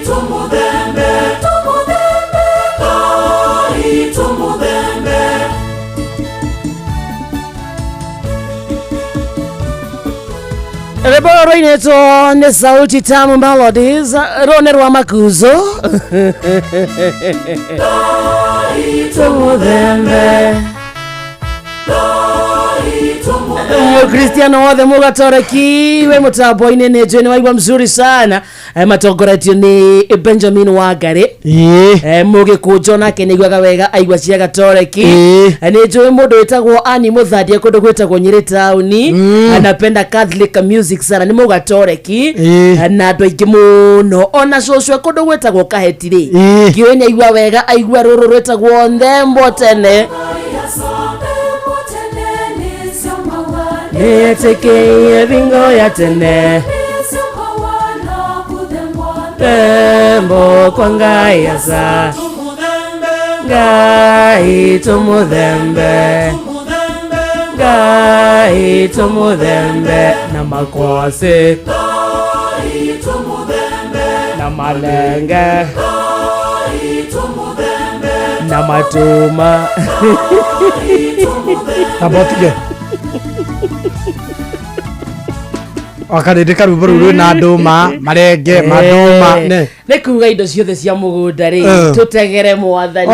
Tumudembe, rwaineto nĩ sauti tamu melodies rone rwa makuzo tumuthembe Cristiano wothe mugatoreki we mutambo-inĩ nĩ njũĩ nĩ waigua mzuri sana matongoretio nĩ Benjamin Wangari mũgĩkũnjo nake nĩ aiguaga wega aigua cia gatoreki nĩ njũĩ mũndũ wĩtagwo Ani Mũthandi kũndũ gwĩtagwo Nyĩrĩ taũni anapenda Catholic music sana nĩ mũgatoreki na andũ aingĩ mũno ona cũcũ kũndũ gwĩtagwo Kaheti-rĩ kĩoĩ nĩ aigua wega aigua rũrũ rwĩtagwo Ndembo tene Yeteke bingo ya tene Tembo kwa ngai ya sa Ngai tumudhembe Ngai tumudhembe Na makwase Na malenge Na matuma Abotige Akarindika rwimbo ruru na nduma marenge maduma ne kuga indo ciothe cia mugunda ri tutegere mwathani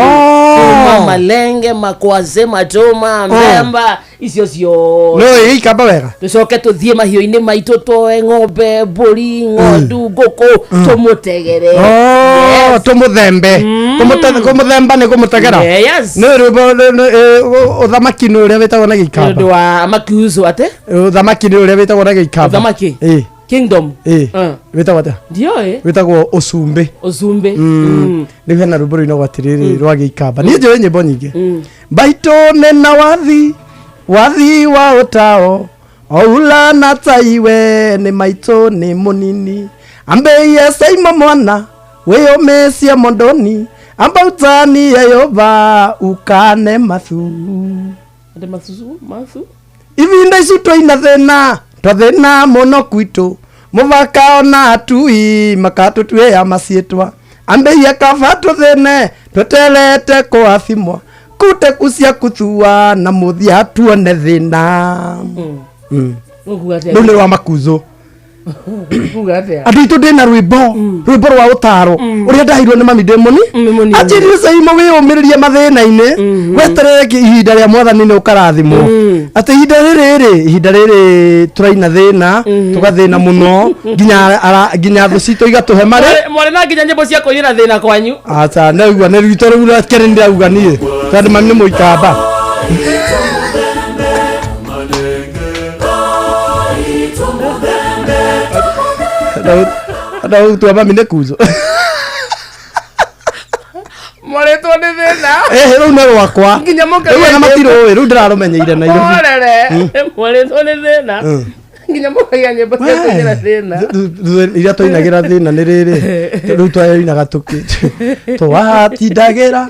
malenge makwaze matuma mbemba icio cio no ikamba wega tucoke tuthie mahiũ-inĩ maitũ toe ng'ombe mbũri ng'ondu ngũkũ tumutegere tumuthembe kumuthemba nĩ kumutegera nĩ rwimbo uthamaki nĩ ũrĩa wĩtagwo na gĩikamba nĩ wa makuzo ate uthamaki nĩ ũrĩa wĩtagwo na gĩikamba uthamaki Kingdom wĩtagwo ata ndio wĩtagwo Usumbe nĩ hena rwimbo rwĩna gwatirĩrĩ rwa gĩikamba niĩ njũĩ nyĩmbo nyingĩ baitũ nĩ na wathi wa utao oula na taiwe nĩ maitũ nĩ mũnini ambĩie saimo mwana wĩyũmĩcie mondoni ambautani yeyova ukane mathu ivinda icu twaina thĩna mũno kwitũ mũvaka ona atui makatũtuĩya maciĩtwa ambĩie kaba tũthĩne twetelete kũathimwa kute kucia kuthua na muthia tuone thĩna nĩ rwa makuzo andũ itũ ndĩna rwĩmbo rwa ũtaro ũrĩa ndaheirwo nĩ mami Ndĩmoni anjĩrire Saimo wĩyũmĩrĩrie mathĩna-inĩ weterere ihinda rĩa mwathani nĩ ũkarathimwo atĩ ihinda rĩrĩ tũraina thĩna tũgathĩna mũno nginya thũ citũ igatũhe marĩ mwarĩ na nginya nyĩmbo cia kũinĩra thĩna kwanyu aca ndaigua nĩ rwitũ rĩu kĩrĩ ndĩrauga niĩ tondũ mami nĩ mũikamba Ada tu mami nĩ kuzo Moretwo nĩ thĩna rĩu nĩ rwakwa rĩu na matirũ rĩu ndĩrarũmenyeire na irio moretwo nĩ thĩna nginya mũkagia nyĩmbo cia kũinĩra thĩna iria twainagĩra thĩna nĩ rĩrĩ rĩu twainaga twatindagĩra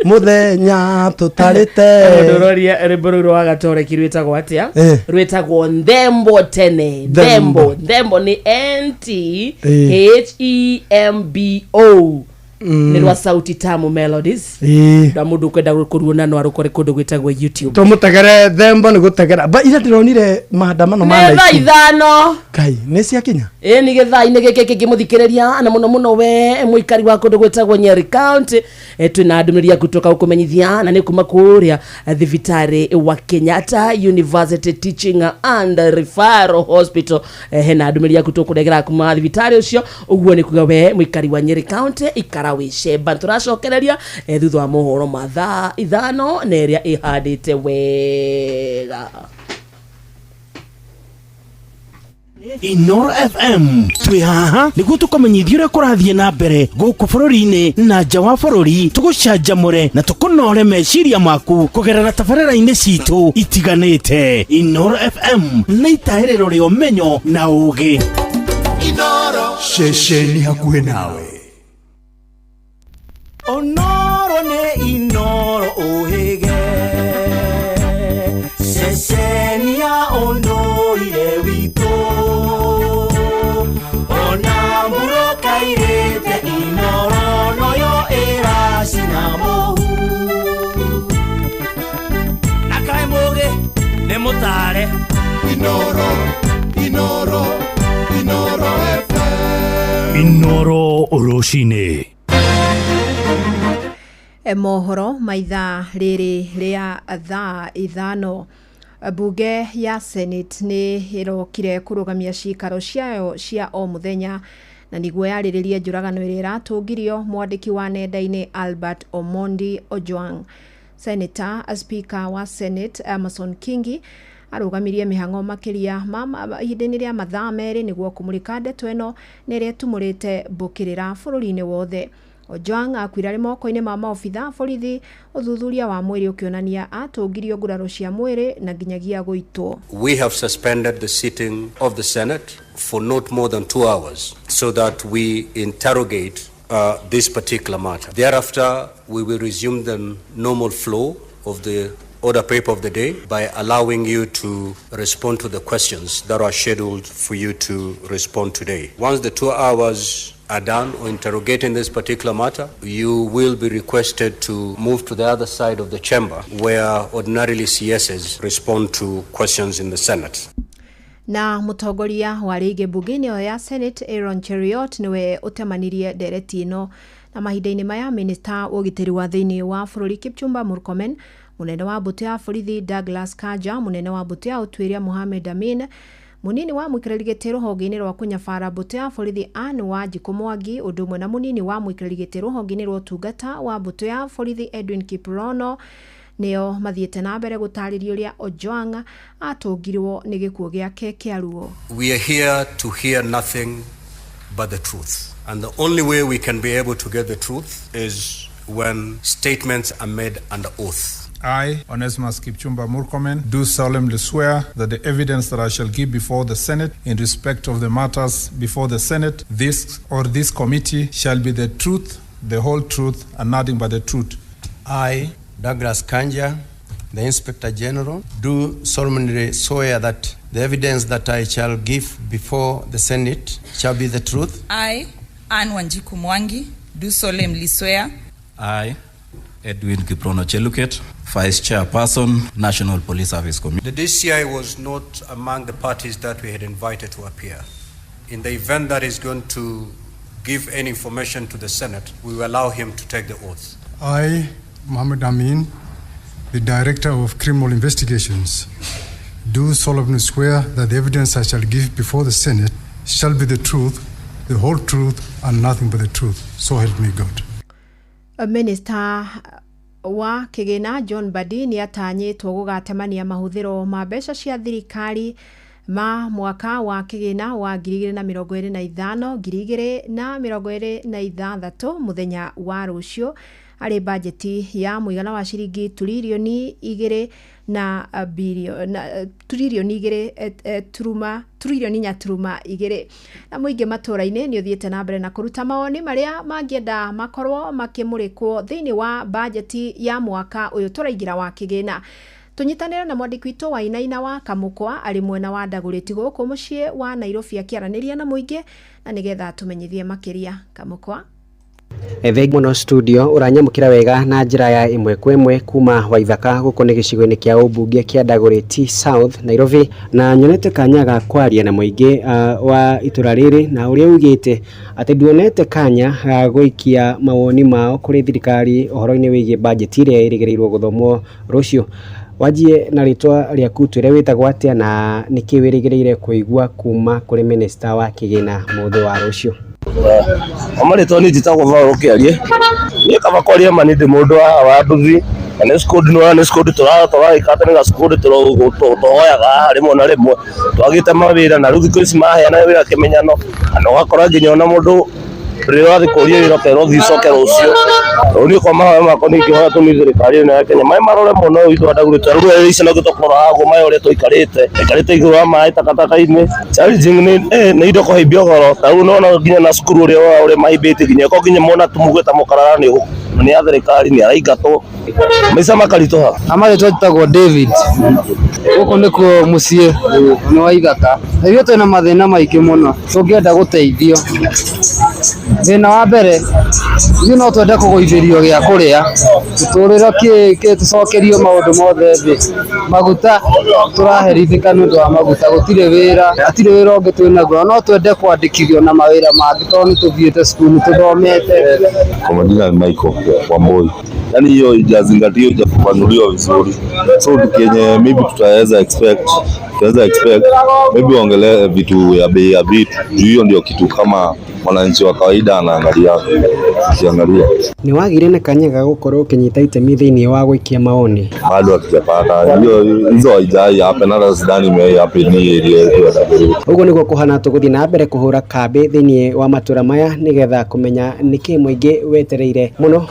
muthenya tutarite ndoria rwĩmbo rũu rwa gatoreki rwĩtagwo atĩa rwĩtagwo Ndembo tene Ndembo nĩ NTHEMBO nĩ rwa sauti tamu melodies na mũndũ kwenda kũruona no arũkore kũndũ gwĩtagwo YouTube tumutegere Ndembo nĩ gũtegera ira ndĩronire maandamano ma thaa ithano kai nĩ ciakinya nĩ gĩthaa-inĩ gĩkĩ kĩngĩmũthikĩrĩria na mũno we mũikari wa kũndũ gwĩtagwo Nyeri County twĩna ndũmĩrĩri gũtoka gũkũmenyithia na nĩ kuma kũrĩa thibitarĩ wa Kenyatta University Teaching and Referral Hospital hena ndũmĩrĩri gũtũkũregera kuma thibitarĩ ũcio ũguo nĩ kuga we mũikari wa Nyeri County ikara wĩcemba tũracokereria thutha wa mohoro ma thaa ithano na ĩrĩa ĩhandĩte wega Inoro FM twi haha niguo tukomenyithia ũrĩa kũrathiĩ na mbere gũkũ bũrũri-inĩ na nja wa bũrũri tũgũcanjamũre na tũkũnore meciria maku kũgerera tabarĩra-inĩ citũ itiganĩte Inoro FM na itahĩrĩro rĩa ũmenyo na ũũgĩ Inoro ceceni hakuhĩ nawe Onoro nĩ Inoro ũhĩge ceceni ya ũndũire witũ ona mũrokairĩte Inoro noyo ĩracina mũhu na kaĩ mũgĩ nĩ mũtare Inoro Inoro Roshine. Mohoro maitha rĩrĩ rĩa thaa ithano. Bunge ya Senate nĩ ĩrokire kũrũgamia ciikaro ciayo cia o mũthenya na nĩguo yarĩrĩrie njũragano ĩrĩa ĩratũngirio mwandĩki wa nenda-inĩ Albert Omondi Ojwang. Senator Speaker wa Senate Amason Kingi arũgamirie mĩhang'o makĩria ihinda-inĩ rĩa mathaa merĩ nĩguo kũmũrĩka ndeto ĩno nĩ ĩrĩa ĩtumũrĩte mbũkĩrĩra bũrũri-inĩ wothe. Ojwang akwira moko-inĩ ma maobitha borithi ũthuthuria wa mwĩrĩ ũkĩonania atũngirio nguraro cia mwĩrĩ na nginyagia gũitwo. We have suspended the sitting of the Senate for not more than 2 hours so that we interrogate this particular matter. Thereafter, we will resume the normal flow of the order paper of the day by allowing you to respond to the questions that are scheduled for you to respond today. Once the 2 hours are done or interrogating this particular matter, you will be requested to move to the other side of the chamber where ordinarily CSs respond to questions in the Senate. Na mutongoria wa rĩngĩ bunge-inĩ ya Senate Aaron Cheriot niwe utemanirie ndereti ĩno na mahinda-inĩ maya minister ũgitĩri wa thĩinĩ wa bũrũri Kipchumba Murkomen, munene wa mbũtũ ya borithi Douglas Kanja, munene wa mbũtũ ya ũtuĩria Mohamed Amin, munini wa mũikarĩri gĩtĩ rũhonge-inĩ rwa kũnyabara mbũtũ ya borithi Anne Wanjiku Mwangi, ũndũ ũmwe na munini wa mũikarĩri gĩtĩ rũhonge-inĩ rwa ũtungata wa mbũtũ ya borithi Edwin Kiprono nĩo mathiĩte na mbere gũtarĩria ũrĩa Ojwang atũngirwo nĩ gĩkuũ gĩake kĩa ruo. We are here to hear nothing but the truth. And the only way we can be able to get the truth is when statements are made under oath. I, Onesimus Kipchumba Murkomen, do solemnly swear that the evidence that I shall give before the Senate in respect of the matters before the Senate, this committee, shall be the truth, the whole truth, and nothing but the truth. I, Douglas Kanja, the Inspector General, do solemnly swear that the evidence that I shall give before the Senate shall be the truth. I, Anne Wanjiku Mwangi, do solemnly swear. I, Edwin Kiprono Cheluket, Vice Chairperson, National Police Service Committee. The DCI was not among the parties that we had invited to appear. In the event that is going to give any information to the Senate, we will allow him to take the oath. I, Mohamed Amin, the Director of Criminal Investigations, do solemnly swear that the evidence I shall give before the Senate shall be the truth, the whole truth, and nothing but the truth. So help me God. Minister wa Kigina John Badi ni atanyĩtwo gũgatemania mahũthĩro ma mbeca cia thirikari ma mwaka wa Kigina wa 2025 2026 muthenya wa rũciũ arĩ bajeti ya mũigana wa ciringi trilioni 2 na trilioni 2 na mũingĩ matũra-inĩ nĩ ũthiĩte na mbere na kũruta mawoni marĩa mangĩenda makorwo makĩmũrĩkwo thĩinĩ wa bajeti ya mwaka ũyũ tũraingĩra wa Kigina. Tunyitanĩra na mwandĩki witũ wa Inaina wa Kamũkwa arĩ mwena wa Ndagũrĩti gũkũ mũciĩ wa Nairobi akĩaranĩria na mũingĩ na nĩgetha tũmenyithie makĩria. Kamũkwa Thegi muno studio uranyamukira wega na njira ya imwe kwa imwe kuma Waithaka guko ni gicigo-ini kia ubunge kia Ndagũrĩti South Nairobi, na nyonete kanya ga kwaria na muingi wa itura riri na uria ugite ati duonete kanya guikia mawoni mao kuri thirikari uhoro-ini wigie budget iria irigereirwo guthomwo rucio. Wajie na ritwa riaku twire witagwo atia na niki wirigereire kuigua kuma kuri minister wa Kigina muthe wa rucio? Amarĩtwo nĩ njĩtagwo Paul Kĩarie, nĩ kaba kwaria ma nĩ ndĩ mũndũ wa nduthi na nĩ skodi nĩ skodi tũraika atĩ nĩ skodi tũhoyaga rĩmwe na rĩmwe twagĩte mawĩra na rĩu thikũ ici maheana wĩra kĩmenyano na ũgakora nginya ona mũndũ rĩrĩa wathi kũria wĩra kerwo thicoke rũciũ rĩu nĩ kwa mahoya makwa nĩ ingĩhoya tũmĩ thirikari ĩno ya Kenya maĩ marore mũno itũ Ndagũrĩti rĩu ici no gĩtũkora hago maĩ ũrĩa tũikarĩte igũrũ wa maĩ takataka-inĩ challenging nĩ indo kũhĩmbia ũhoro rĩu no nginya na cukuru ũrĩa mahĩmbĩte nginya ko nginya mona tumuge ta mũkarara nĩ ya thirikari nĩ araingatwo maica makaritũha. Amarĩtwo njĩtagwo David gũkũ nĩkuo mũciĩ nĩ Waithaka. Ithuĩ twĩna mathĩna maingĩ mũno tũngĩenda gũteithio thina wa mbere ithuĩ no twende kũgũithĩrio gĩa kũrĩa tũtũrĩro tucokerio maũndũ mothe thĩ maguta tũraherithĩka nĩ ũndũ wa maguta gũtirĩ wĩra ũngĩ twĩnaguo no twende kwandĩkithio na mawĩra mangĩ tondũ nĩtũthiĩte cukuru nĩtũthomete. Kwa majina ni Michael Wamboi. Yani hiyo ijazingatia, ijafafanuliwa vizuri, so kenye maybe tutaweza expect maybe waongelee vitu ya bei ya vitu, hiyo ndio kitu kama mwananchi wa kawaida anaangalia. Ukiangalia ni wagire na kanya ga gukorwo kinyita itemi thiini wa gwikia maoni bado hatujapata hizo haijai hapa na sidani mei hapa ni area uguo niguo kuhana tuguthi na mbere kuhura kambi thiini wa matura maya nigetha kumenya niki muingi wetereire muno.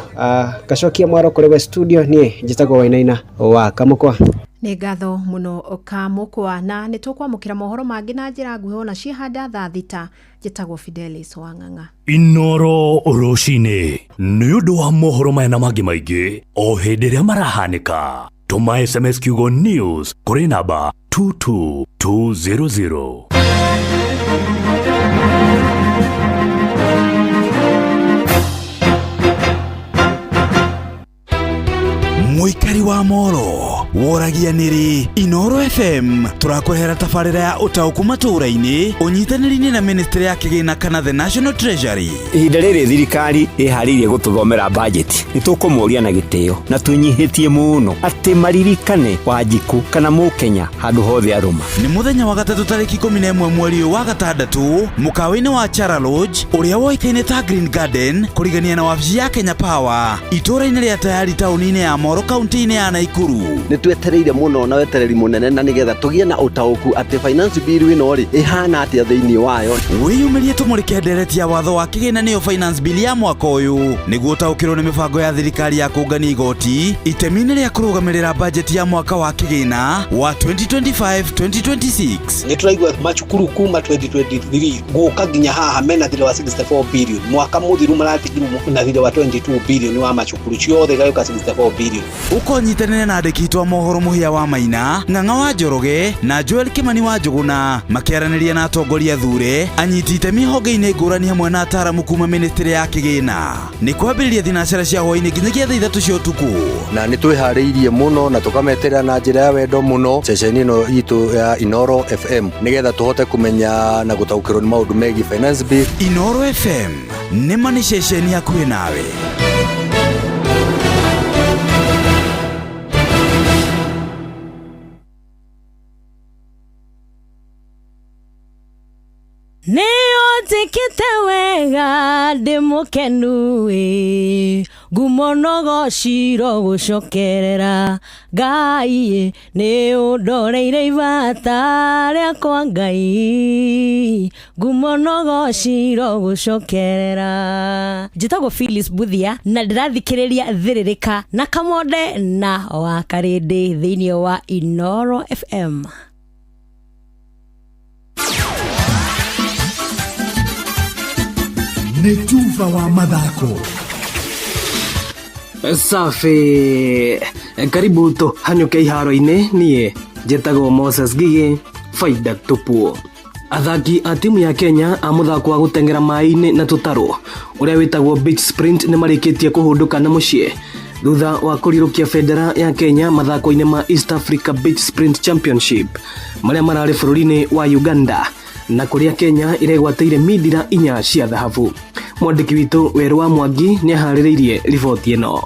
Gacokia mwaro kuri we studio ni njitagwo Wainaina wa Kamukwa. Nĩ ngatho muno Kamukwa, na nĩ tũkwamũkĩra mohoro mangĩ na njĩra nguhĩ ona cihanda thaa thita. Njĩtagwo Fidelis Wang'ang'a. Inoro rũcinĩ nĩ ũndũ wa mohoro maya na mangĩ maingĩ o hĩndĩ ĩrĩa marahanĩka. Tũma SMS kiugo news kũrĩ namba 22200. Muikari wa Moro woragia niri Inoro FM turakurehera tabarĩra ya ũtaũku matũũra-inĩ ũnyitanĩri-inĩ na ministry ya kĩgĩna kana the National Treasury. Ihinda rĩrĩ thirikari ĩharĩirie gũtũthomera budget. Nĩtũkũmũria na gĩtĩo na twĩnyihĩtie mũno atĩ maririkane Wanjiku kana Mũkenya handũ hothe arũma. Nĩ mũthenya wa gatatũ tarĩki 11 mweri wa gatandatũ mũkawa-inĩ wa Chara Lodge ũrĩa woĩkaine ta Green Garden kũrigania na wabici ya Kenya Power itũũra-inĩ rĩa Tayari taũni-inĩ ya Moro kaunti-inĩ ya Naikuru. Nĩtwetereire mũno na wetereri mũnene na nĩgetha tũgĩe na ũtaũku atĩ finance bill ĩno rĩ ĩhana atĩa thĩinĩ wayo. Wĩyumĩrie tũmũrĩke ndereti ya watho wa kĩgĩna nĩyo finance bill ya mwaka ũyũ nĩguo ũtaũkĩrwo nĩ mĩbango ya thirikari ya kũngania igoti itemi-inĩ rĩa kũrũgamĩrĩra budget ya mwaka wa kĩgĩna wa 2025-2026. Nĩtũraigua macukuru kuma 2023 gũka nginya haha mena thirĩ wa 64 billion, mwaka mũthiru maratigirwo na thirĩ wa 22 billion wa macukuru ciothe gayũka 64 billion. Ukonyitanĩra na andĩki aitũ a mohoro Mũhia wa Maina, Ng'ang'a wa Njoroge na Joel Kimani wa Njuguna makĩaranĩria na atongoria thure anyiti itemi honge-inĩ ngũrani hamwe na ataramu kuma ministry ya kĩgĩna. Nĩ kwambĩrĩria thinacara cia hwaĩ-inĩ nginyagia thaa 3 cia ũtukũ, na nĩ twĩharĩirie mũno na tũkameterera na njĩra ya wendo mũno ceceni ĩno itũ ya Inoro FM nĩgetha tũhote kũmenya na gũtaũkĩrwo nĩ maũndũ megiĩ finance bill. Inoro FM nĩ mani ceceni hakuhĩ nawe. Nĩũnjĩkĩte wega ndĩ mũkenu ngumo nogociro gũcokerera Ngai nĩ ũndoreire ibata rĩakwa Ngai ngumo nogociro gũcokerera. Njĩtagwo Phyllis Buthia na ndĩrathikĩrĩria thĩrĩrĩka na Kamonde na wa Karĩndĩ thĩinĩ wa Inoro FM. Netuva wa mathako. Safi, karibu to hanyuke iharo-inĩ niĩ njĩtagwo Moses Gigi faida tupu. Athaki a timu ya Kenya a mũthako wa gũteng'era maĩ-inĩ na tũtarũ ũrĩa wĩtagwo beach sprint nĩ marĩkĩtie kũhũndũka na mũciĩ thutha wa kũrirũkia bendera ya Kenya mathako-inĩ ma East Africa Beach Sprint Championship marĩa mararĩ bũrũri-inĩ wa Uganda na kũrĩa Kenya iregwatĩire midira 4 cia dhahabu. Mwandĩki witũ Werũ wa Mwangi nĩ aharĩrĩirie riboti ĩno.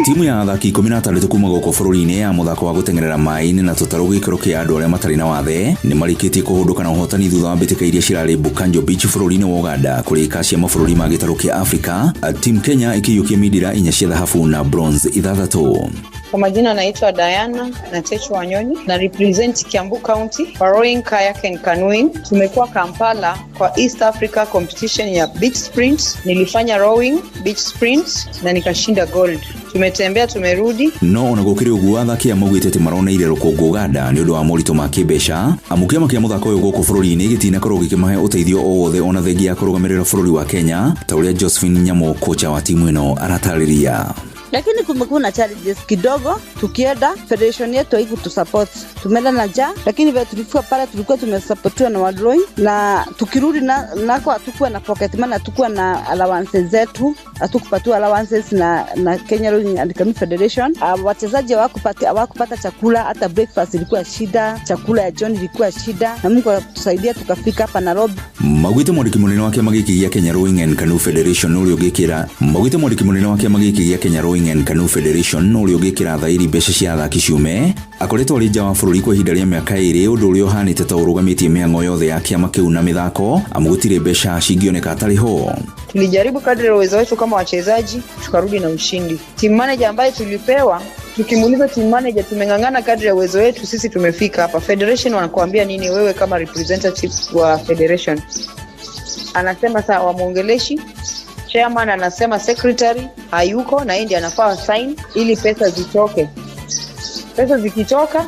Timu ya athaki 13 kuma gũkũ bũrũri-inĩ ya mũthako wa gũteng'erera maĩ-inĩ na tũtarũ gĩkĩro kĩa andũ arĩa matarĩ na wathe nĩ marĩkĩtie kũhũndũka na ũhotani thutha wa mbĩtĩka iria cirarĩ Bukanjo Beach bũrũri-inĩ wa Uganda kũrĩ cia mabũrũri ma gĩtarũ kĩa Afrika. Timu Kenya ikĩiyũkia midira 4 cia dhahabu na bronze 6. Kwa majina naitwa Diana na Techo Wanyonyi na represent Kiambu County for rowing, kayak and canoeing. Tumekuwa Kampala kwa East Africa competition ya beach sprint. Nilifanya rowing, beach sprint na nikashinda gold. Tumetembea tumerudi. No ona gũkĩrĩ ũguo athaki amaugĩte atĩ maroneire rũkũngũ Uganda nĩ ũndũ wa moritũ ma kĩmbeca. Amũkĩama kĩa mũthako ũyũ gũkũ bũrũri-inĩ gĩtinakorwo gĩkĩmahe ũteithio o wothe ona thengia ya kũrũgamĩrĩra bũrũri wa Kenya ta ũrĩa Josephine Nyamo kocha wa timu ĩno aratarĩria. lakini kumekuwa na challenges kidogo. Tukienda federation yetu haiku tu support, tumeenda na njaa, lakini vile tulifika pale tulikuwa tumesupportiwa na wadroi, na tukirudi nako hatukuwa na pocket money, hatukuwa na allowances zetu, hatukupatiwa allowances na Kenya Rowing and Canoe Federation. Wachezaji hawakupata chakula, hata breakfast ilikuwa shida, chakula ya jioni ilikuwa shida, na Mungu atusaidie tukafika hapa Nairobi. Magwite mwandiki munene wa kiama giki gia Kenya Rowing and Canoe Federation uri ugikira magwite mwandiki munene wa kiama giki gia Kenya Rowing and Canoe Federation uri ugikira thairi mbeca cia athaki ciume akoretwo ari nja wa bururi kwa ihinda ria miaka iri undu uri uhanite ta urugamitie miango yothe ya kiama kiu na mithako amugutire mbeca cingioneka atari ho. Tulijaribu kadri ya uwezo wetu kama wachezaji, tukarudi na ushindi. Team manager ambaye tulipewa, tukimuuliza team manager, tumengangana kadri ya uwezo wetu, sisi tumefika hapa. Federation wanakuambia nini wewe kama representative wa federation? Anasema saa wamuongeleshi, chairman anasema secretary hayuko na yeye ndiye anafaa sign ili pesa zitoke. Pesa zikitoka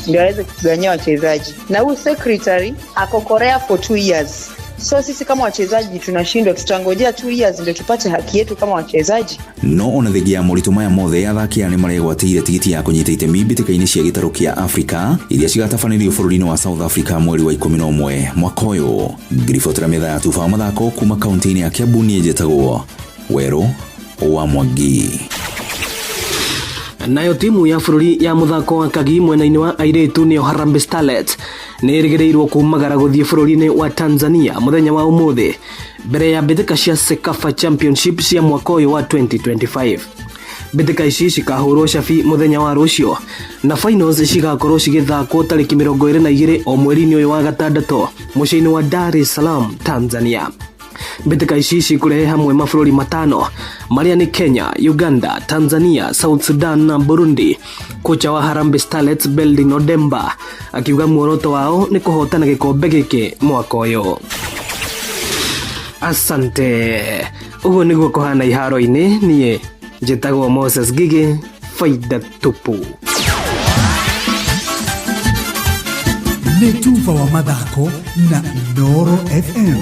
ndio aweze kuganyia wachezaji. Na huyu secretary ako Korea for 2 years. So sisi kama wachezaji tunashindwa, tutangojea 2 years ndio tupate haki yetu kama wachezaji. No ona thigia muritu maya mothe athaki ani maregwatire tigiti ya kunyita itemi mbitikaini cia gitaro kia Afrika iria cigatafanirio bururi-ini wa South Africa mweri wa 11 mwaka uyu. Ngiribotera metha ya tufa mathako kuma kaunti-ini ya Kiambu ni njetagwo Wero wa Mwangi. Nayo timu ya bururi ya muthako wa kagi mwena-ini wa airetu ni Harambee Starlets ni irigireirwo kumagara guthie bururi-ini wa Tanzania muthenya wa umuthi mbere ya mbĩtĩka cia Sekafa Championship cia mwaka uyu wa 2025. Mbĩtĩka ici cikahũrwo cabi muthenya wa rũcio na finals cigakorwo cigĩthakwo tarĩki 22 o mweri-inĩ uyu wa gatandatũ mũciĩ-inĩ wa Dar es Salaam, Tanzania. Mbĩtĩka ici cikũrehe hamwe mabũrũri matano marĩa ni Kenya, Uganda, Tanzania, South Sudan na Burundi. Kocha wa Harambee Starlets Belding Odemba akiuga muoroto wao ni kuhotana gikombe giki mwaka uyu. Asante. Uguo niguo kuhana iharo-ini. Nie njĩtagwo Moses Gigi, faida tupu. Nĩ tufa wa mathako na Inooro FM.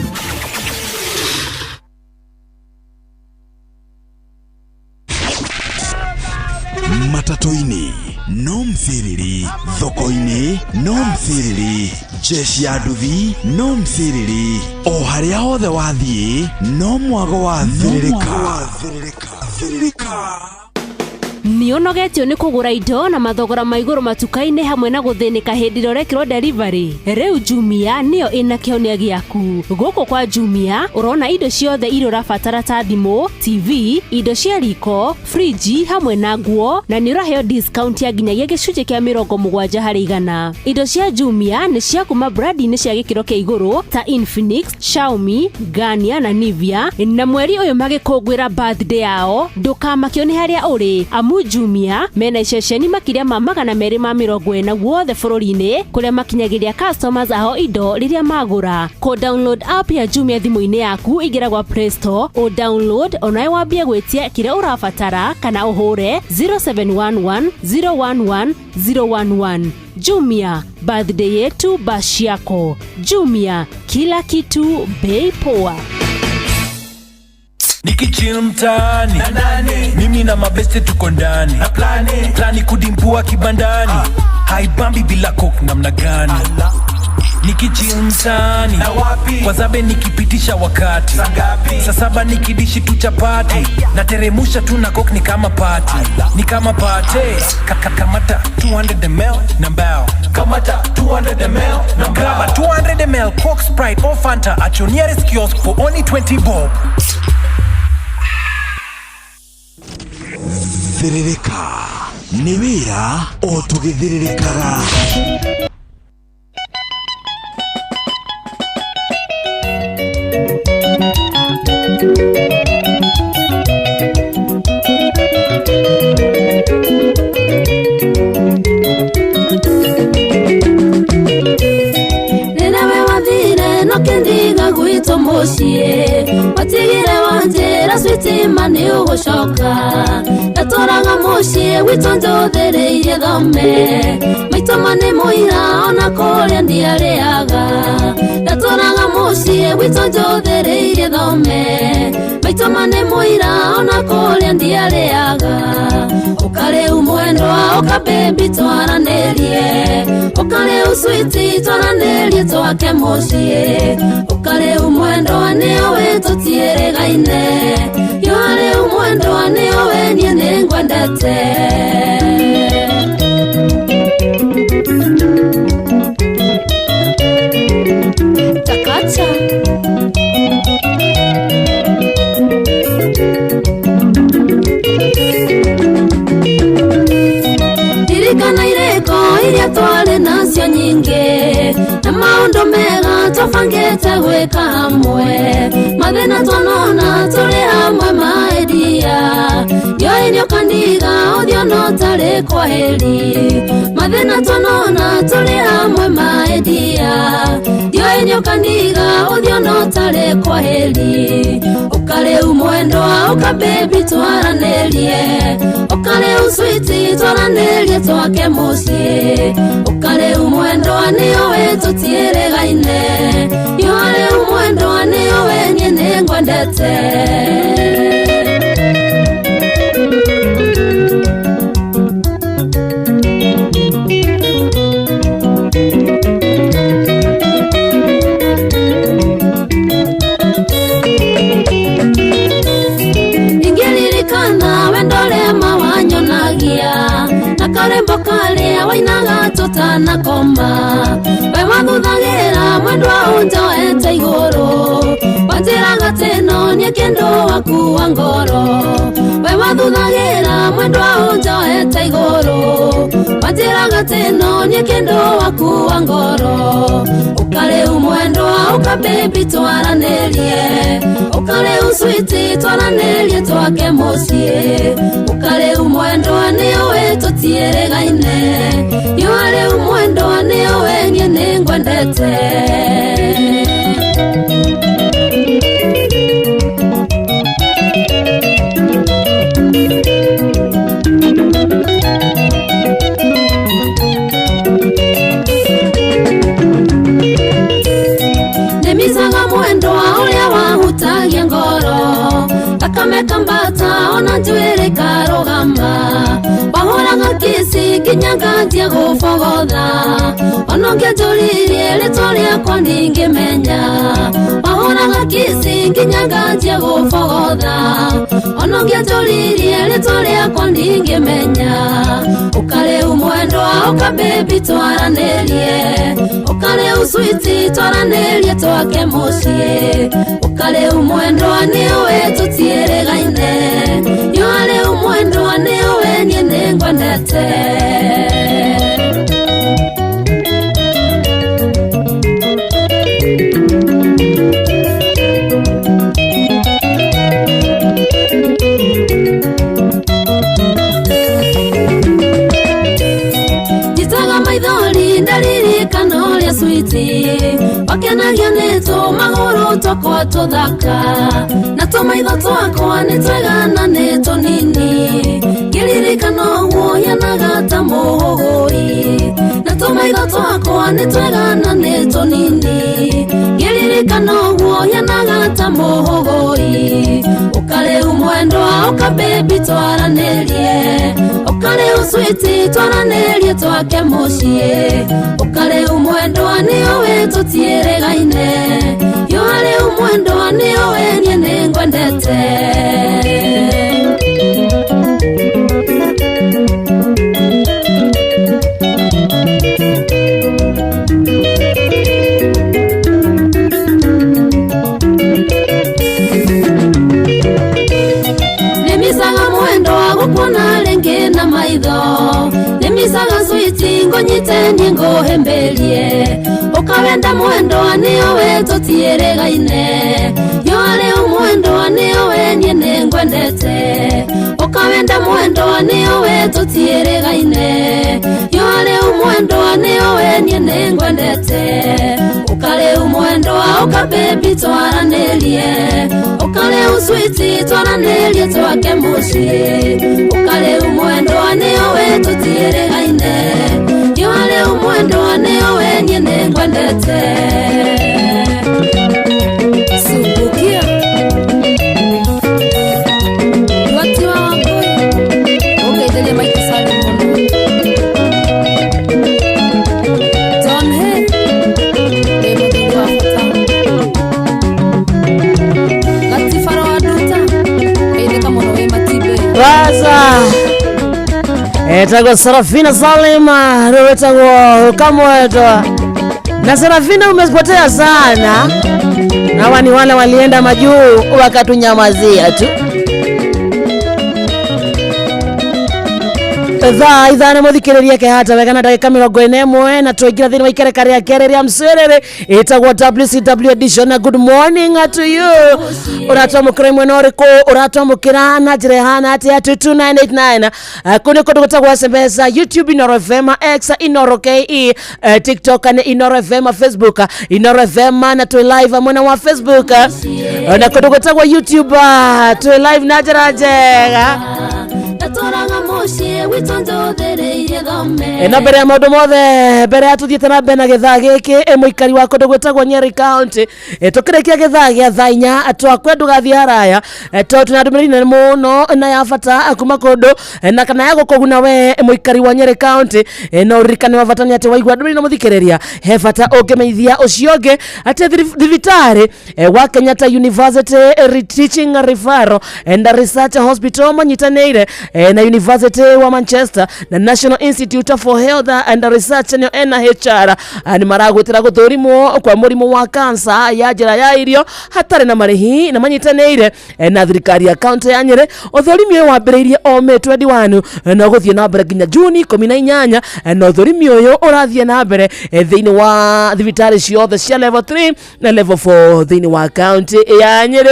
Matatoini no mthiriri, thoko-ini no mthiriri, jeshi ya nduthi no mthiriri, o haria hothe wathie no mwago wa thiririka. Nionogetio ni kugura indo na mathogora maiguru matuka-ini hamwe na guthinika hindi rorekirwo delivery. Riu Jumia niyo ina kionia giaku. Guku kwa Jumia urona indo ciothe iria urabatara ta thimu, TV, indo cia riko, friji hamwe na nguo, na ni uraheo discount ya nginyagia gicunje kia 70% Indo cia Jumia ni cia kuma brand-ini cia gikiro kia iguru ta Infinix, Xiaomi, Gania na Nivea. Na mweri uyu magikungwira birthday yao, ndukamakio ni haria uri. Jumia mena iceceni makiria ma 240 guothe bururi-ini kuria makinyagiria customers aho indo riria magura. Ko download app ya Jumia thimu-ini yaku igira gwa Play Store, o download onae wambia gwetia kiria urabatara kana uhure 0711 011 011. Jumia, birthday yetu bashi yako. Jumia, kila kitu bei poa. Nikichill mtaani na nani, mimi na mabeste tuko ndani na plani kudimpua kibandani, haibambi bila coke namna gani. Nikichill mtaani na wapi, kwa zabe nikipitisha wakati saa 7 nikidishi tu chapati na teremusha tu na coke ni kama party, ni kama party. Kamata 200 ml na mbao, kamata 200 ml na mbao, grab 200 ml Coke, Sprite or Fanta at your nearest kiosk for only 20 bob. Thiririka ni wira o tugithiririkaga. Nina we wathire no kendiga gwito mucie watigire wanjira switi mani ugucoka naturaga mucie wito njuthireirie thome maito mani muira ona kuria ndiariaga naturaga mucie wito njuthireirie thome maito tumane muira ona kuria ndiareaga ukare umwendwa uka baby twaranerie ukare uswiti twaranerie twake mucie ukare umwendwa niyo wetu tieregaine yore umwendwa niyo wenye nengwendete Takacha Dirikana ireko iria twari nacio nyingi na maundu mega tubangite gwika hamwe mathina twanona turi hamwe maidia yoinio kandiga uthio no tari kwaheri mathina twanona turi hamwe maidia yoinio kandiga uthio no tari kwaheri ukare umwendwa uka baby twaranerie ukare uswiti twaranerie twake mucie ukare umwendwa niyo wetu tieregaine yore umwendwa niyo wenye nengwendete Karembo kale wainaga tutana koma we wathuthagira mwendwa unjoete iguru wanjiraga teno nie kendo waku wa ngoro we wathuthagira mwendwa unjoete iguru wanjiraga teno nie kendo waku wa ngoro ukare umwendwa uka baby twaranerie ukare uswiti twaranerie twake mucie ukare umwendwa niyo wetu tieregaine yore umwendwa niyo wenye nengwendete nemisaga mwendwa uria wahutagia ngoro akamekammbata ona njwiri karugama wahoraga kisi kinyanganjia gufogotha onongianjuririe ritwa riakwa ndingimenya wahoraga kisi kinyanganjia gufogotha onongianjuririe ritwa riakwa ndingimenya ukare umwendwa uka baby twaranerie ukare uswiti twaranerie twake mucie ukare umwendwa niyo wetu tieregaine yore umwendwa niyo wenye nengwendete jitaga maithori ndaririkana uria switi wakenagia nito maguru twakwa tuthaka na tumaitho twakwa nitwegana ni tunini ngiririkana uguo yanaga ta muhugui na tumaitho twakwa nitwegana ni tunini ngiririkana uguo yanaga ta muhugui ukare umwendwa uka baby twaranerie ukare uswiti twaranerie twake mucie ukare umwendwa niyo wetu tieregaine yore umwendwa niyo wenye nengwendete nemisaga mwendwa gukuna rengi na maitho nemisaga switi ngonyitenie nguhemberie ukawenda mwendwa niyo wetu tieregaine yore umwendwa niyo wenye nengwendete ukawenda mwendwa niyo wetu tieregaine yore umwendwa niyo wenye nengwendete ukare umwendwa uka baby twaranerie ukare uswiti twaranerie twake mucie ukare umwendwa niyo wetu tieregaine yore umwendwa niyo wenye nengwendete Subukia Etago Serafina Salima Rwetago Kamweto. Na Serafina umepotea sana. Hawa ni wale walienda majuu wakatunyamazia tu. Idhana muthikiriria ke hata wegana ndagika 41 na tuingira thini wa ikereka ria kere ria mserere itagwo WCW edition. Good morning to you. Uratomukira mwena uriku uratomukira na njira hana ati ya 22989 kuni kundu gutagwo SMS YouTube Inoro FM, X Inoro KE, TikTok na Inoro FM, Facebook Inoro FM na tu live mwena wa Facebook na kundu gutagwo YouTube tu live na njira njega. Ena bere ya maundu mothe bere ya tuthiete na mbere na githaa giki muikari wa kundu gwetagwo Nyeri County tukirekia githaa gia thaa 4 twakwe ndugathie haraya tuna ndumiriri nene muno na ya bata kuma kundu na kana ya gukuguna we muikari wa Nyeri County no ririkane wa bata ni ati waigua ndumiriri na muthikiriria he bata ungimeithia ucionge ati thibitari wa Kenyatta University Teaching Referral and Research Hospital manyitanire na University wa Manchester na National Institute for Health and Research NIHR ni maragwetera guthurimwo kwa murimu wa kansa ya njira ya irio hatari na marihi na manyitanire na thirikari ya county ya Nyeri. Uthurimi wa mbiriirie o May 21 na guthie na mbere nginya June 18 na uthurimi uyu urathie na mbere thiini wa thibitari ciothe cia level 3 na level 4 thiini wa county ya Nyeri.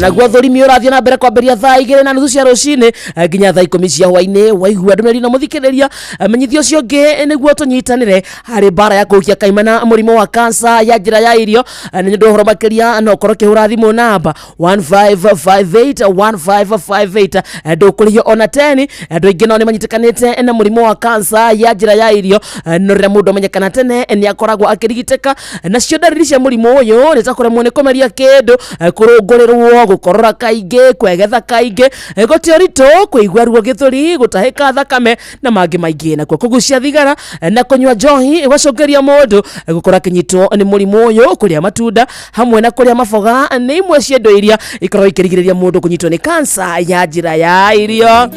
Na gwa uthurimi urathie na mbere kwambiria thaa 2:30 cia rucini nginya thaa 10 cia hwaini. Waigua ndumiriri na muthikiriria menyithio cio ngi niguo tunyitanire hari bara ya kurukia kaimana murimo wa kansa ya njira ya irio. Ni ndu horo makiria no korwo kihura thimu namba 1558 ndukurio ona 10 ndu ingi no ni manyitikanite na murimo wa kansa ya njira ya irio no rira mundu menyekana tene ni akoragwo akirigiteka na cio ndariri cia murimo uyu ni ta kuremwo ni kumeria kindu kurungurirwo gukorora kaingi kwegetha kaingi gotiorito kuigua ruo githuri gutahika thakame na mangi maingi na kugucia thigara na kunywa njohi gwacokeria mundu gukora kinyitwo ni murimu uyu kuria matunda hamwe na kuria maboga ni imwe cia ndo iria ikorwo ikirigiriria mundu kunyitwo ni kansa ya njira ya irio.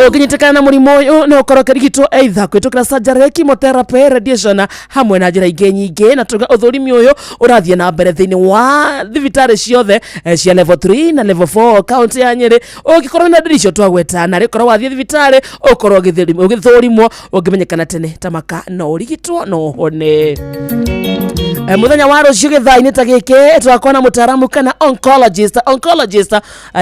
Ukinyitikana na murimu uyu no ukorwo kirigitwo either kwitukira surgery, chemotherapy, radiation hamwe na njira ingi nyingi na tuga uthurimi uyu urathie na mbere thiini wa thibitari ciothe cia level 3 na level 4 county ya Nyeri. Ugikorwo na ndirisho twagweta na rikorwo wathie thibitari ukorwo ugithurimwo ungimenyekana tene tamaka no urigitwo no hone. Muthenya wa rucio githaa-ini ta giki twakona mutaaramu kana oncologist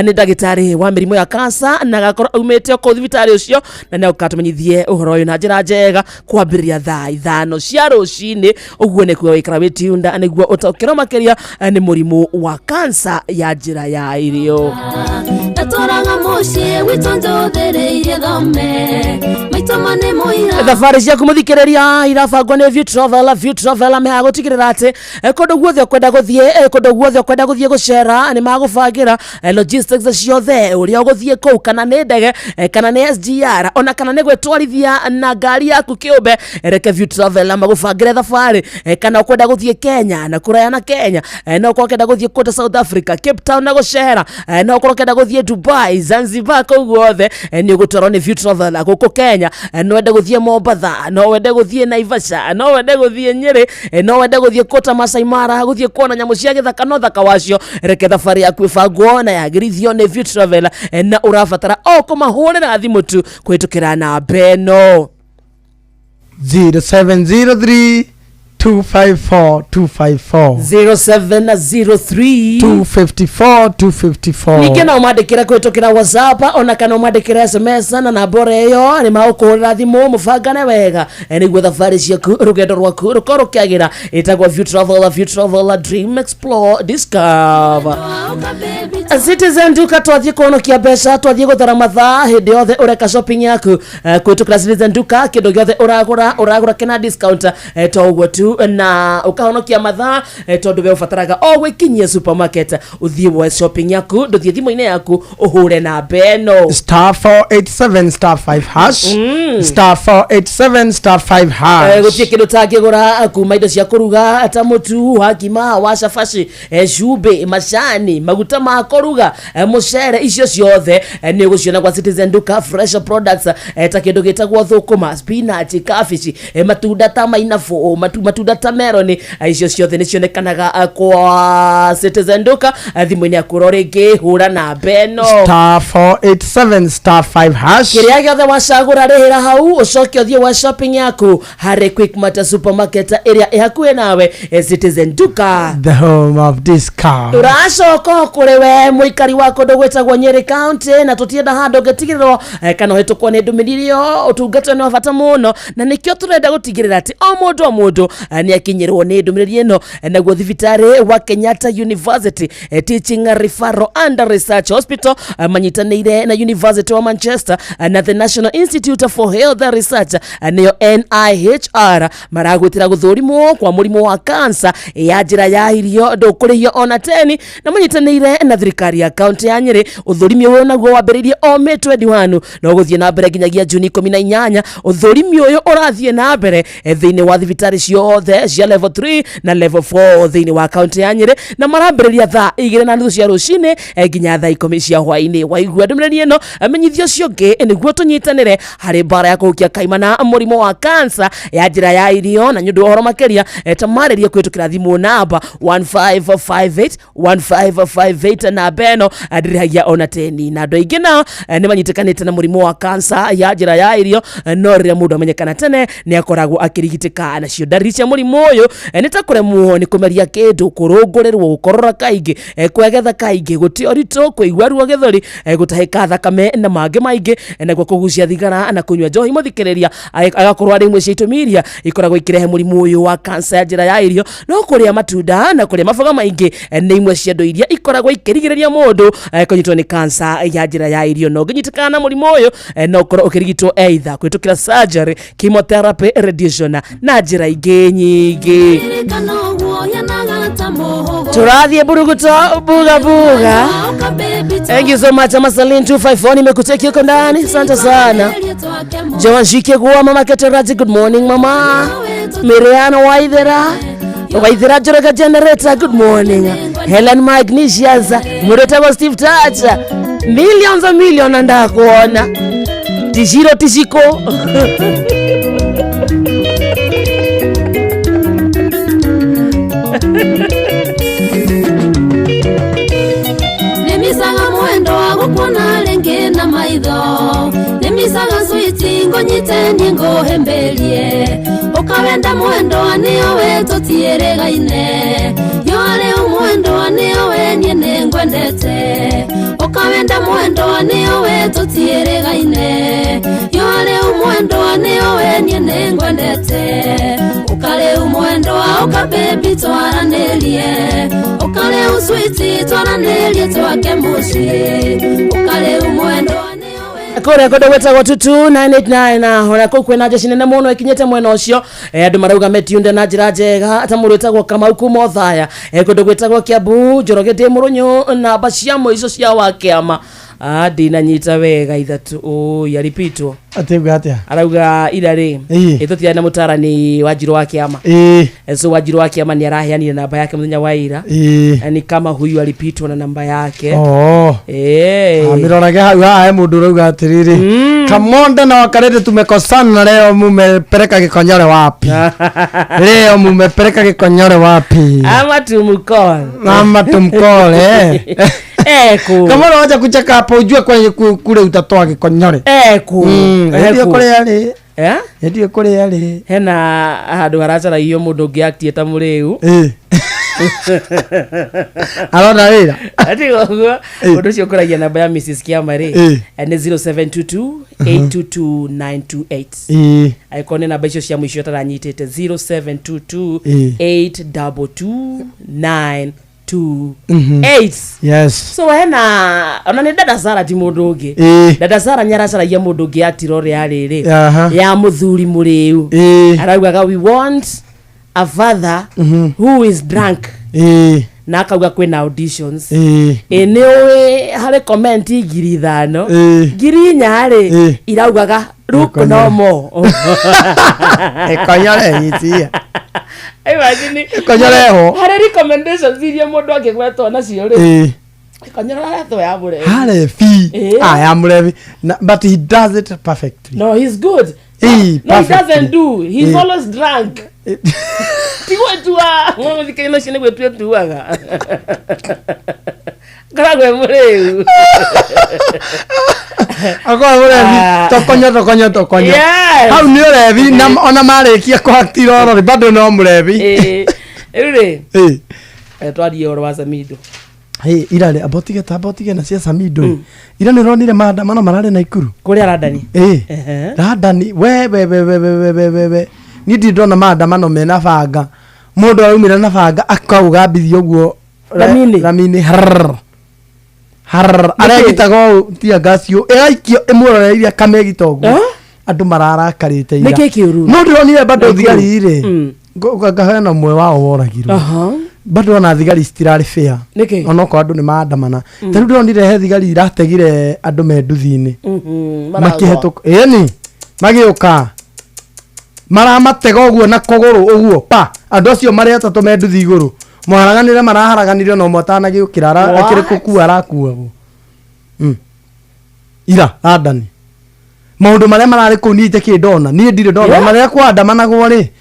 ni ndagitari wa mirimo ya kansa na gakorwo umete ku thibitari ucio na ne ukatumenyithie uhoro uyu na njira njega kwambiriria thaa 5 cia rucini. Uguo ni kuo ikara witiunda niguo utaukira makiria ni murimu wa kansa ya njira ya irio. Thabari cia kumuthikiriria irabangwo ni View Travel mehagutigirira ati kundu guothe kwenda guthie gucera ni magubangira logistics ciothe uria guthie kou kana ni ndege kana ni SGR ona kana ni gwetwarithia na ngari yaku kiumbe reke View Travel magubangire thabari kana kwenda guthie Kenya na kuraya na Kenya no kwenda guthie kota South Africa, Cape Town na gucera no kwenda guthie Dubai, Zanzibar kou guothe ni gutwarwo ni View Travel guku Kenya no wende guthie Mombasa no wende guthie Naivasha no wende guthie Nyeri no wende guthie kota Masai Mara guthie kuona nyamu cia githaka no thaka wacio reke thabari yaku ibangwo na yagirithio ni View Travel na urabatara o kumahurira thimu tu kwitukira na beno 0703 254 0703 254 nikena umandikira kwitukira WhatsApp ona kana umandikira SMS na nambora iyo ni maukurira thimu mubangane wega niguo thabari ciaku rugendo rwaku rukorwo kiagira itagwa View Travel Dream Explore Discover. Citizen Duka twathie kuonokia mbeca twathie guthara mathaa hindi yothe ureka shopping yaku kwitukira Citizen Duka kindu giothe uragura kina discount to uguo tu na ukahonokia mathaa tondu we ufataraga o gwikinyia supermarket uthie wa shopping yaku nduthie thimu-ini yaku uhure na beno star 487 star 5 hash star 487 star 5 hash guthie kindu tangigura kuma indo cia kuruga ta mutu wa ngima wa cabaci cumbi macani maguta ma kuruga mucere icio ciothe ni guciona kwa Citizen Duka fresh products ta kindu gitagwo thukuma, spinach, cabbage, matunda ta mainabu, matunda ta melon, icio ciothe ni cionekanaga kwa Citizen Duka. Thimu-ini yaku ringi hura na beno *487*5# kiria giothe wacagura rihira hau ucoke uthie wa shopping yaku hari Quickmart supermarket area ihakuhi nawe. Citizen Duka, the home of discount. Turacoka kuri we muikari wa kundu gwitagwo Nyeri County, na tutienda handu ngetigiriro kana hitukwo ni ndumiririo utungata ni wabata muno, na nikio turenda gutigirira ati o mundu ni akinyirwo ni ndumiriri ino naguo thibitari wa Kenyatta University Teaching Referral and Research Hospital manyitanire na University of Manchester na the National Institute for Health Research niyo NIHR maragwitira guthurimwo kwa murimu wa cancer ya njira ya irio ndukurihio ona 10 na manyitanire na thirikari ya county ya Nyeri. Uthurimi uyu naguo wambiririe o May 21 no guthie na mbere nginyagia June 18. Uthurimi uyu urathie na mbere thiini wa thibitari ciothe cia level 3 na level 4 thiini wa county ya Nyeri, na marambiriria thaa 2:30 cia rucini nginya thaa 10 cia hwaini. Waigua ndumiririe ino amenyithio cionge niguo tunyitanire hari bara ya kuhukia kaimana murimo wa cancer ya njira ya irio, na nyundu horo makeria tamariria kwitukira thimu namba 1558 na beno adirihagia ona 10. Na andu aingi nao ni manyitikanite na murimo wa cancer ya njira ya irio, no riria mundu amenyekana tene ni akoragwo akirigitika na cio ndariri cia murimo uyu ni ta kuremwo ni kumeria kindu, kurungurirwo, gukorora kaingi, kwegetha kaingi, gutio rito, kuigua ruo githuri, gutahika thakame na mangi maingi, naguo kugucia thigara na kunywa njohi muthikiriria agakorwo ari imwe cia itumiria ikoragwo ikirehe murimo uyu wa cancer ya njira ya irio. No kuria matunda na kuria maboga maingi ni imwe cia ndo iria ikoragwo ikirigiriria mundu kunyitwo ni cancer ya njira ya irio. No nginyitikana na murimo uyu no korwo ukirigitwo either kwitukira surgery, chemotherapy, radiation na njira ingi nyingi. Turathie buruguto buga. Thank you so much Masalin 254 nimekucheki huko ndani, asante sana. Joan Shike kwa mama Keteraji, good morning mama. Miriano Waithera Joroga Generator, good morning. Helen Magnesius, Mureta Steve Tacha, millions and millions anda kuona. Tishiro Tishiko. Nemisaga mwendo wa gukuna lenge na maitho, nemisaga switi ngonyiteni ngohembelie, ukawenda mwendo anio wetu tieregaine, yore umwendo anio wenye nengwendete, ukawenda mwendo anio wetu tieregaine, yore umwendo anio wenye nengwendete, ukale umwendo wa ukabebi twaranelie, ukale uswiti twaranelie twake mushi, ukale umwendo kore kodo wetagwo 22989 na hora kukwena jeshi nene muno ikinyete mwena ucio andu marauga metiunde na njira njega ata muru wetagwo Kamau kuma Othaya kodo gwetagwo Kiambu Njoroge ndi Murunyu na baciamo icio cia wakiama dina nyita wega ithatu yaripitwo atebwa atia arauga irari itutia na mutarani Wanjiru wa Kiama so Wanjiru wa Kiama ni araheanire namba yake muthenya wa ira ni kama huyu alipitwa na namba yake amirorage hau mundu rauga atiriri kamonda na wakarete tumekosana leo mumepeleka Gikonyore wapi leo mumepeleka Gikonyore wapi ama tumkole kama unawacha kucheka hapo ujue kule utatoa Gikonyore ndio kule yale hena handu haracara iyo mundu ngiaktie ta muriu arona wira ati gogo undu cio kuragia namba ya Mrs Kiama ri ni 0722822928 aikone namba icio cia mwisho taranyitete 0722822928 yes so hena ona ni dada Sara ti mundu ungi dada Sara nyaracaragia mundu ungi atirore ariri ya muthuri muriu araugaga we want a father who is drunk na akauga kwina auditions niwe hari comment 5,000 ngiri iraugaga ruko nomo Ekonyore itia imagine Ekonyore ho hari recommendations iria mundu akigwetwo nacio ri Kanyara to ya murevi. Harevi. Ya murevi. But he does it perfectly. No, he's good. He doesn't do. He's always drunk. Tiwa tuwa. Mwana zikaino shine kwetu tuwaga. Karagwe murevi. Akwa murevi. Tokonyo. Hau ni urevi na ona marekia kwa tiroro bado no murevi. Ere. Twari oro wa Samido. Irale abotige na cia Samido. Ira ni ronire maandamano marare na Ikuru. Kuri aradani. Radani we. Ni ndona maandamano mena banga. Mundu aumira na banga akauga bithi uguo. Ramini aregitago tia gasio eikio emuroreiria kamegita uguo. Andu mararakarite ira. Niki kiuru. No ndironire bado thigari ire. Ngahana mwe wao woragirwo. Bado na thigari stirari fair. Ono kwa andu ni maandamana. Tari ndironire he thigari irategire andu me nduthi-ini. Makihetuka. Eni. Magiuka. Maramatega uguo na kuguru uguo pa. Andu acio mari atatu me nduthi iguru. Mwaraganire maraharaganirio no motana giukirara akire kuku arakuwa. Ira adani. Maundu maria marari ku ni ite kindona ni ndire ndona maria kwandamanago ri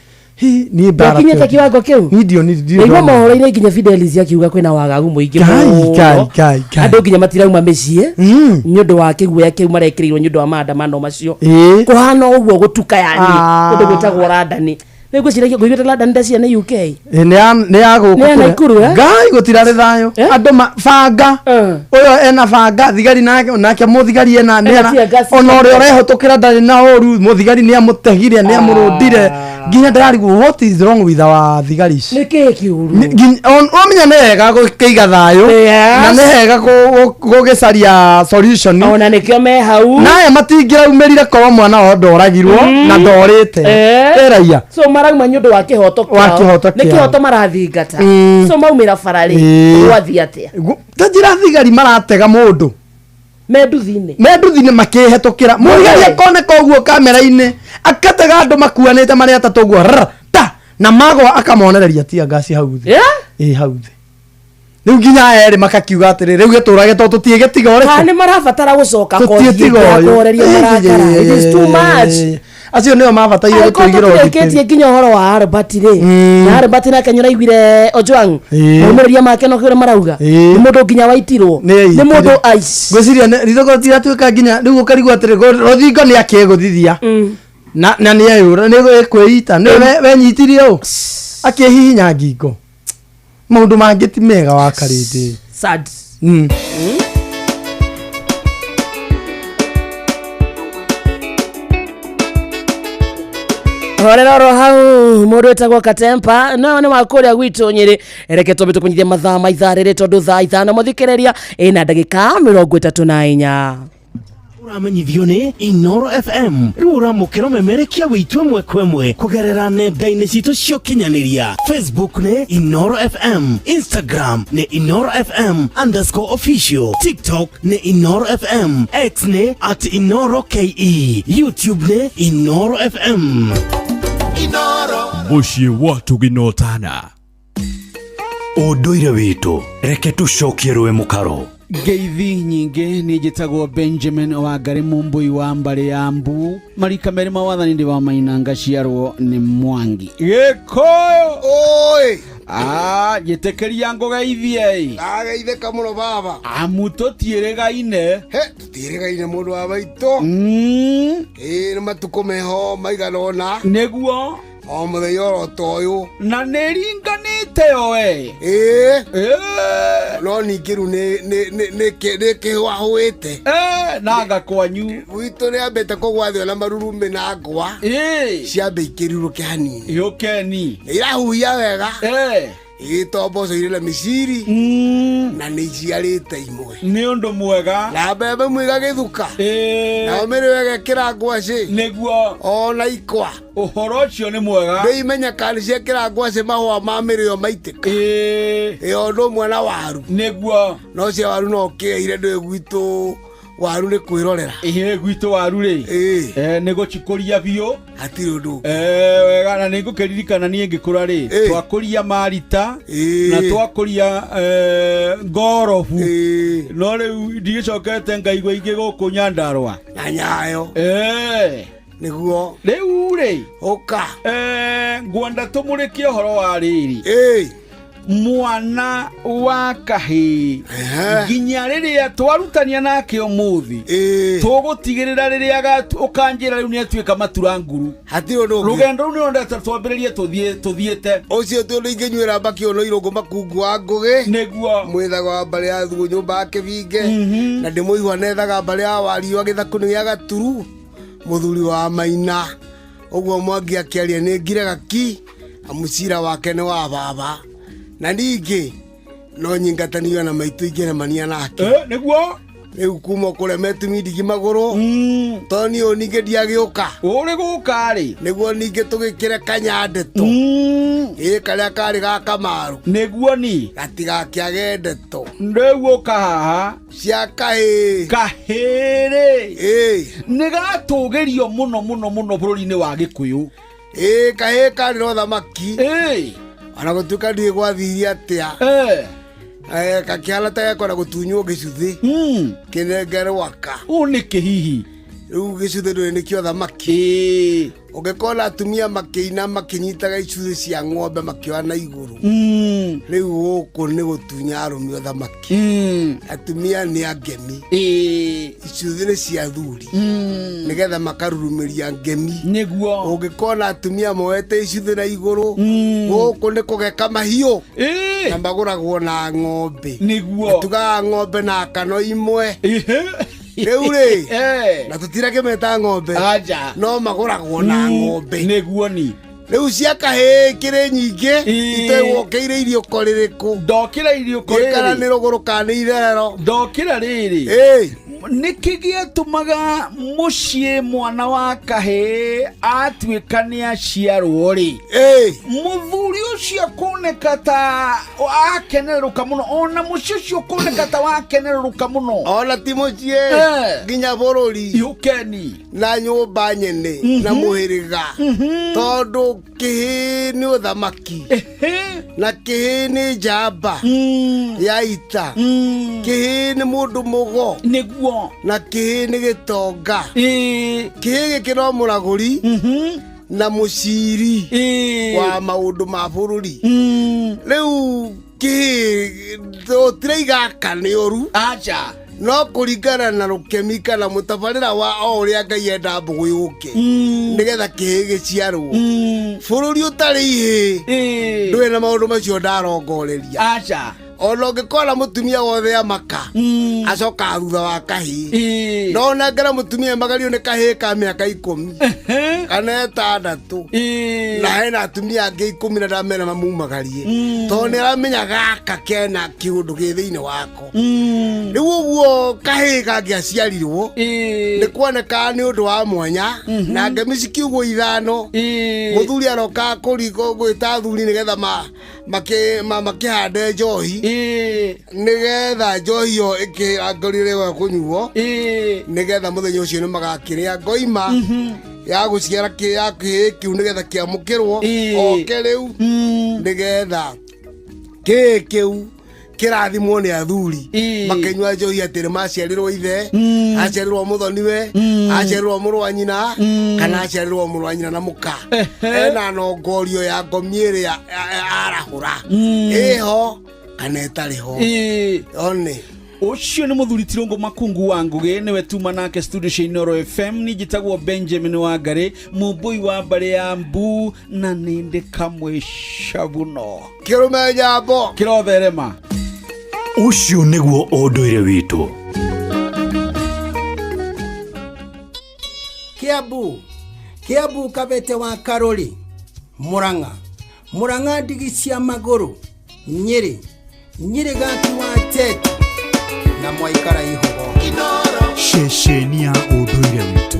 ni bara kinyete kiwango kiu ni ndio igwa mohoro-ini nginya Fidelis akiuga kwina wagagu muingi kai andu nginya matirauma micii nyundu wa kiguya kiu marekirirwo nyundu wa maandamano macio kuhana uguo gutuka yani undu gwitagwo Radani Niguciragia ngũiguĩte London ndacia nĩ UK. Nĩ ya gũkũ. Ngai gũtirarĩ thayũ. Andũ banga. Ũyũ ena banga thigari nake mũthigari ena ona ũrĩa ũrehotũkĩra ndarĩ na ũru mũthigari nĩ amũtegire nĩ amũrũndire nginya ndararigwo what is wrong with our thigari ici. Nĩkĩ kĩũru? Ũmenya nĩ wega gũkĩiga thayũ na nĩ wega gũgĩcaria solution. Ona nĩkĩo me hau. Naye matingĩraumĩrire korwo mwana wao ndoragirwo na ndorĩte. Raia. So marauma nyundu wa kihoto kwao ni kihoto marathingata so maumira farari gwathi atia tajira thigari maratega mundu menduthi-ini makihetukira mũthigari akone koguo kamera-ini akatega andu makuanite mari atatu guo ta na magwa akamonereria tia ngasi hau thi hau thi riu nginya eri makakiuga atiri riu giturage to tutiegetiga ore ni marabatara gucoka koreria marakara it is too much acio nio mabataire gũtũigĩra ũgitĩri nginya ũhoro wa Albert rĩ na Albert nake nyũraiguire Ojwang mũmĩrĩria make no kĩũrĩa marauga nĩ mũndũ nginya waitirwo nĩ mũndũ ice ngwĩciria rithoko tiratuĩka nginya rĩu ũkarigwo atĩrĩ rũthingo nĩ akĩgũthithia na nĩ eyũra nĩ kwĩita nĩ wenyitirie ũ akĩhihinya ngingo maũndũ mangĩ ti mega wa karĩndĩ sad Horero hau mundu etagwo Katempa no ni wakuria gwitu Nyeri reke tũmbe tũkunyithie mathaa maitharĩrĩ tondũ thaa ithano mũthikĩrĩria ĩna ndagĩka 34 uramenyithio ni Inoro FM rĩu ũramũkĩra memerekia wĩtũ ĩmwe kwa ĩmwe kũgerera nenda-inĩ citũ cia ũkinyanĩria Facebook ni Inoro FM, Instagram ni Inoro FM_official, TikTok ni Inoro FM, X ni @InoroKE, YouTube ni Inoro FM. Muciĩ watu ginotana ũndũire witũ reke tũcokie rũĩ mũkaro. Ngeithi nyingi ni njitagwo Benjamin Wangari Mumbui wa Mbari ya Mbu marika meri mawathani ndi wa Mainanga ciarwo ni Mwangi Gĩkũyũ oi njetekeria ngũgeithie ageithĩka mũno baba amu tũtiĩrĩgaine tũtiĩrĩgaine mũndũ wa maitũ nĩ matukũ meho maiganona nĩguo o mũthenya oro ta ũyũ na nĩringanĩte oe no ningĩ rĩu nĩ kĩhwahũĩte na ngakwanyu gwitũ nĩambĩte kũgwa thĩ ona marurumĩ na ngwa ciambĩ ikĩrirũke hanini yũkeni irahuhia wega itomboco irĩ na mĩciri na nĩ iciarĩte imwe nĩ ũndũ mwega na mbembe mwiga gĩthuka nao mĩrĩ wegekĩra ngwacĩ nĩguo ona ikwa ũhoro ũcio nĩ mwega ndĩimenya kana ciekĩra ngwacĩ mahũa ma mĩrĩ o maitĩka ĩyo ũndũ ũmwe na waru nĩguo no cia waru no kĩeire ndũĩ gwitũ waru nĩ kwĩrorera gwitũ waru rĩ nĩ gũcikũria biũ hatirĩ ũndũ wega na nĩngũkĩririkana niĩ ngĩkũra rĩ twakũria marita na twakũria ngorobu no riu ndigicokete ngaigua ingĩ gũkũ Nyandarua na Nyayo niguo riu ri oka ngwenda tumũrĩkie ũhoro wa rĩrĩ mwana wa kahĩ nginya rĩrĩa twarutania nake ũmũthĩ tũgũtigĩrĩra rĩrĩa ũkanjĩra rĩu nĩatuĩka matura nguru rũgendo rũu nĩrondete twambĩrĩrie tũthiĩte ũcio tũ ingĩnyuĩra mbaki ono irũngũ makungu wa ngũgĩ nĩguo mwĩthaga wa mbarĩ ya thugu nyũmba ya kĩbinge na ndĩmũigua nethaga mbarĩ ya wariũ gĩthakũ-inĩ gĩa Gaturu mũthuri wa Maina ũguo Mwangi akĩaria nĩ ngire gaki mũcira wake nĩ wa baba na ningĩ no nyingatanio na maitũ ingĩremania nake nĩguo rĩu kuma kũrĩa metumindigi magũrũ toni ũyũ ningĩ ndiagĩũka ũrĩ gũka rĩ nĩguo ningĩ tũgĩkĩre kanyandeto karĩa karĩ ga Kamaru nĩguo ni gatigakĩage ndeto rĩu ũka haha cia kahĩ nĩ gatũgĩrio mũno bũrũri-inĩ wa Gĩkũyũ kahĩ karĩ na ũthamaki ona gũtuĩka ndiĩ gwathiria atĩa kakĩhala ta gakora gũtunywo gĩcuthĩ kĩnengere waka ũũ nĩ kĩhihi rĩu gĩcuthĩ ndũrĩ nĩkĩo thamaki ũngĩkona atumia makĩina makĩnyitaga icũthĩ cia ng'ombe makĩoya na igũrũ rĩu gũkũ nĩ gũtunya arũme othamaki atumia nĩ angemi icũthĩ nĩ cia thuri nĩgetha makarurumĩria ngemi nĩguo ũngĩkona atumia moete icũthĩ na igũrũ gũkũ nĩ kũgeka mahiũ na magũragwo na ng'ombe nĩguo tugaga ng'ombe na kano imwe rĩu rĩ na tũtirakĩmeta ng'ombe no magũragwo na ng'ombe nĩguo ni rĩu cia kahĩ kĩrĩ nyingĩ itegwokeire irio korĩrĩkũ ndokĩra irio korĩrĩ kana nĩ rũgũrũ kana nĩ itherero ndokĩra rĩrĩ nĩkĩ gĩatũmaga mũciĩ mwana wa kahĩ atuĩka nĩ aciarwo rĩ mũthuri ũcio kuoneka ta akenerũka mũno ona mũciĩ ũcio kuoneka ta wakenerũka mũno ona ti mũciĩ nginya bũrũri yũkeni na nyũmba nyene na mũhĩrĩga tondũ kĩhĩ nĩ ũthamaki na kĩhĩ nĩ njamba ya ita kĩhĩ nĩ mũndũ mũgo nĩguo na kĩhĩ nĩ gĩtonga kĩhĩ gĩkĩ no mũragũri na mũciri wa maũndũ ma bũrũri rĩu kĩhĩ tũtiraiga nĩ ũru no kũringana na rũkemi kana mũtabarĩra wa o ũrĩa Ngai enda mbũgũ yũke nĩgetha kĩhĩ gĩciarwo bũrũri ũtarĩ ihĩ ndũrĩ na maũndũ macio ndarongoreria ona ũngĩkora mũtumia wothe amaka acoka thutha wa kahĩ no nengera mũtumia magario nĩ kahĩ ka mĩaka 10 kana 6 na hena atumia angĩ 10 na ndamena mamumagarie tondũ nĩ aramenya gaka kena kĩũndũ gĩ thĩinĩ wako rĩu ũguo kahĩ kangĩaciarirwo nĩ kuoneka nĩ ũndũ wa mwanya na ngemi cikiugwo 5 mũthuri aroka kũringo gwĩta thuri nĩgetha makĩhande njohi nĩgetha njohi ĩyo ĩkĩangorire wa kũnyuo nĩgetha mũthenya ũcio nĩ magakĩrĩa ngoima ya gũciara kĩhĩ kĩu nĩgetha kĩamũkĩrwo oke rĩu nĩgetha kĩhĩ kĩu kĩrathimwo nĩ athuri makĩnyua njohi atĩ nĩ maciarirwo ithe aciarirwo mũthoniwe aciarirwo mũrũ wa nyina kana aciarirwo mũrũ wa nyina na mũka ena nongorio ya ngomi ĩrĩa arahũra ĩho kana ĩtarĩ ho one ũcio nĩ mũthuri Tirũngũ Makungu wa Ngũgĩ nĩwe tuma nake studio cia Inooro FM njĩtagwo Benjamin Wangari mũmbũi wa mbarĩ ya Mbu na nĩndĩ kamwe cabuno kĩrũme nyambo kĩrotherema ũcio nĩguo ũndũire witũ Kiambu Kabete wa Karori Murang'a ndigi cia magũrũ Nyĩrĩ gati wa Tete na Mwaikara Ihogo ceceni ya ũndũire witũ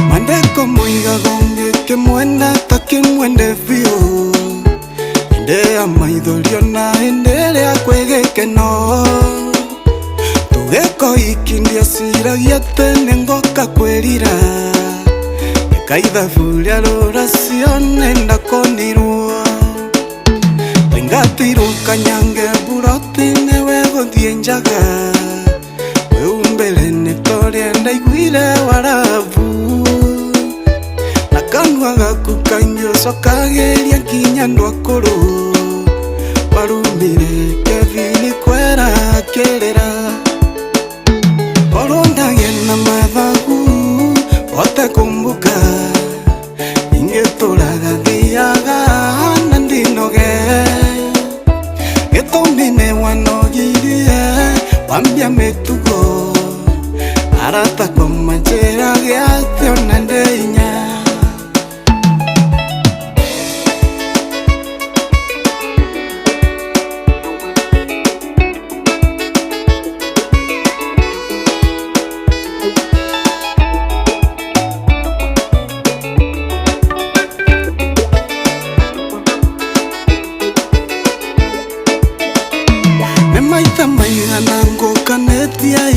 Mandeko moiga gonge kĩmwenda ta kĩmwende biũ inde ya maithorio na inde rĩa kwĩgĩkeno geko iki ndio ciragia tene ngoka kwirira kaitha furia rora cione ndakonirwo ngatirwo kanyange burotine we guthie njaga we umbere ni toria ndaiguire warabu na kanua gaku kanyoco kageria nginya ndwakuru warumire kevini kwera kerera korondagie na mathagu ote kumbuka ingeturaga thiaga na ndinoge getomine wanogirie wambia mitugo arata kwa majera giatio na ndeinya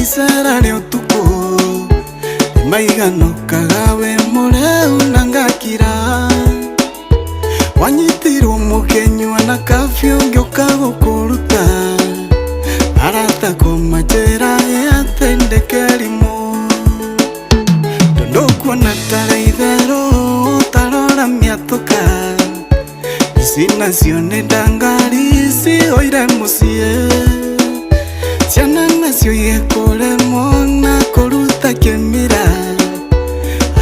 isara leo tuko maigano kagawe moreu nangakira wanyitirwo mukenywa na kafyo ngyoka gukuruta arata ko majera yatendekerimo tondokwa na taraithero tarora miatoka isina cione ndangari si oire mucie ciana nacio igekore mona kuruta kemira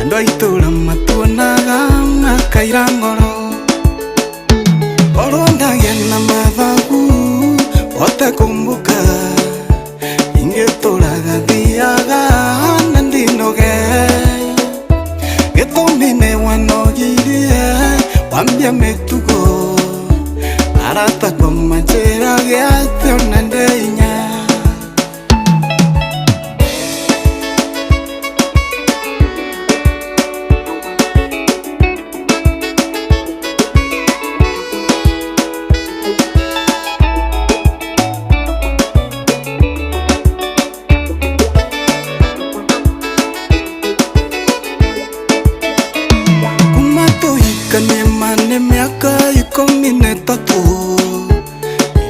andu aitura matuonaga makaira ngoro korondagia na mathagu ote kumbuka ingeturaga thiaga na ndinoge getomine wanogirie wambia mitugo arata kwa majera giatio na ndeinya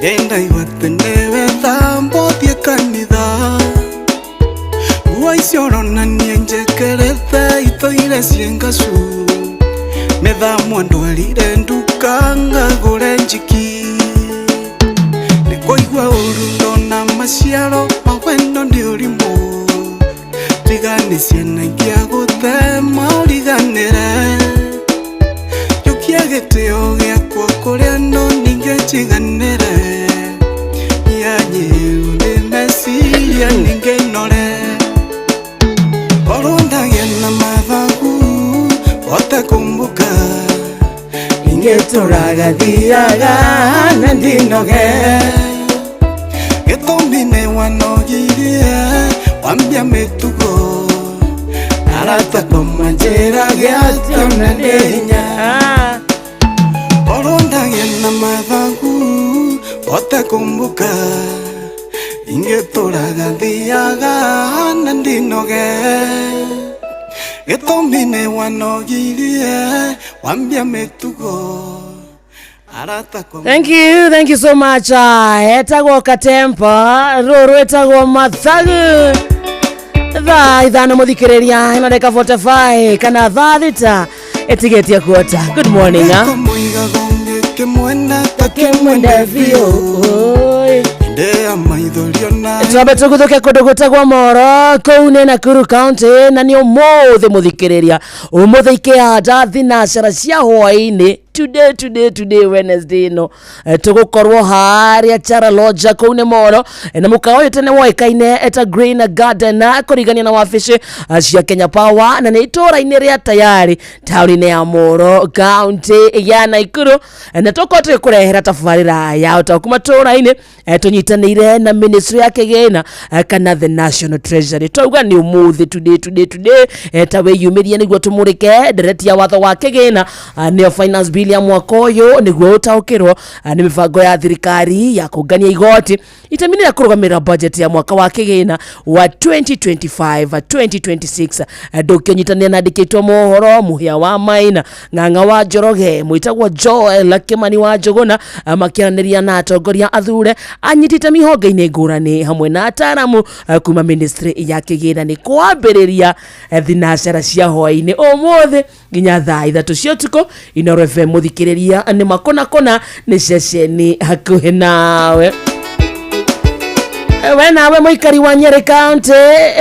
enda iwatenewe thambo thie kanitha uaiciorona nie njekerete itoire ciengacu metha mwandwarire nduka ngagure njiki nikuigua uru ndona maciaro mawendo ndi urimu tigani ciana ingia guthema uriganire jukia gitio giakwa kuria no ninge njiganire yanyiru ni meciria ninge nore korondagia na mathagu ote kumbuka ningeturaga thiaga na ndinoge getomine wanogirie wambia mitugo arata kwa majera giatio na ndeinya korondagia na mathagu ote kumbuka ingeturaga thiaga na ndinoge getomine wanogirie wambia mitugo arata kwa Thank you so much. Etagwo Katempa, ruru etagwo Mathagu. Thaa ithano muthikiriria ina ndeka 45 kana thaa thita etigetia kuota. Good morning. Takemwenda vio ndea maithorio na twabe tuguthuke kundu gutagwa Moro kuu ni Nakuru County na ni umuthi muthikiriria umuthi ikianda thinacara cia hwaini today Wednesday no tugukorwo haria Chara Lodge kuu ni Moro na mukao uyu tene woikaine eta Green Garden kurigania na wabici cia Kenya Power na ni itura-ini ria tayari tauni ya Moro County ya Nakuru na tukote kurehera tafarira ya utakuma tura-ini tunyitanire na ministry ya kigena kana the National Treasury tauga ni umuthi today tawe yumirie niguo tumurike direct ya watho wa kigena ni finance mbili ya mwaka uyu niguo utaukirwo ni mibango ya thirikari ya kungania igoti itemini ya kurugamira budget ya mwaka wa kigina wa 2025-2026 ndukinyitania na ndikitwo mohoro muhia wa Maina Ng'ang'a wa Njoroge mwitagwo Joel Kimani wa Njuguna makiaraniria na atongoria athure anyitite mihonge-ini ngurani hamwe na ataramu kuma ministry ya kigina ni kwambiriria thinacera cia hwaini umuthi nginya thaa 3 cia utuku Inooro FM muthikiriria ni makona ni ceceni hakuhi nawe. We nawe muikari wa Nyeri County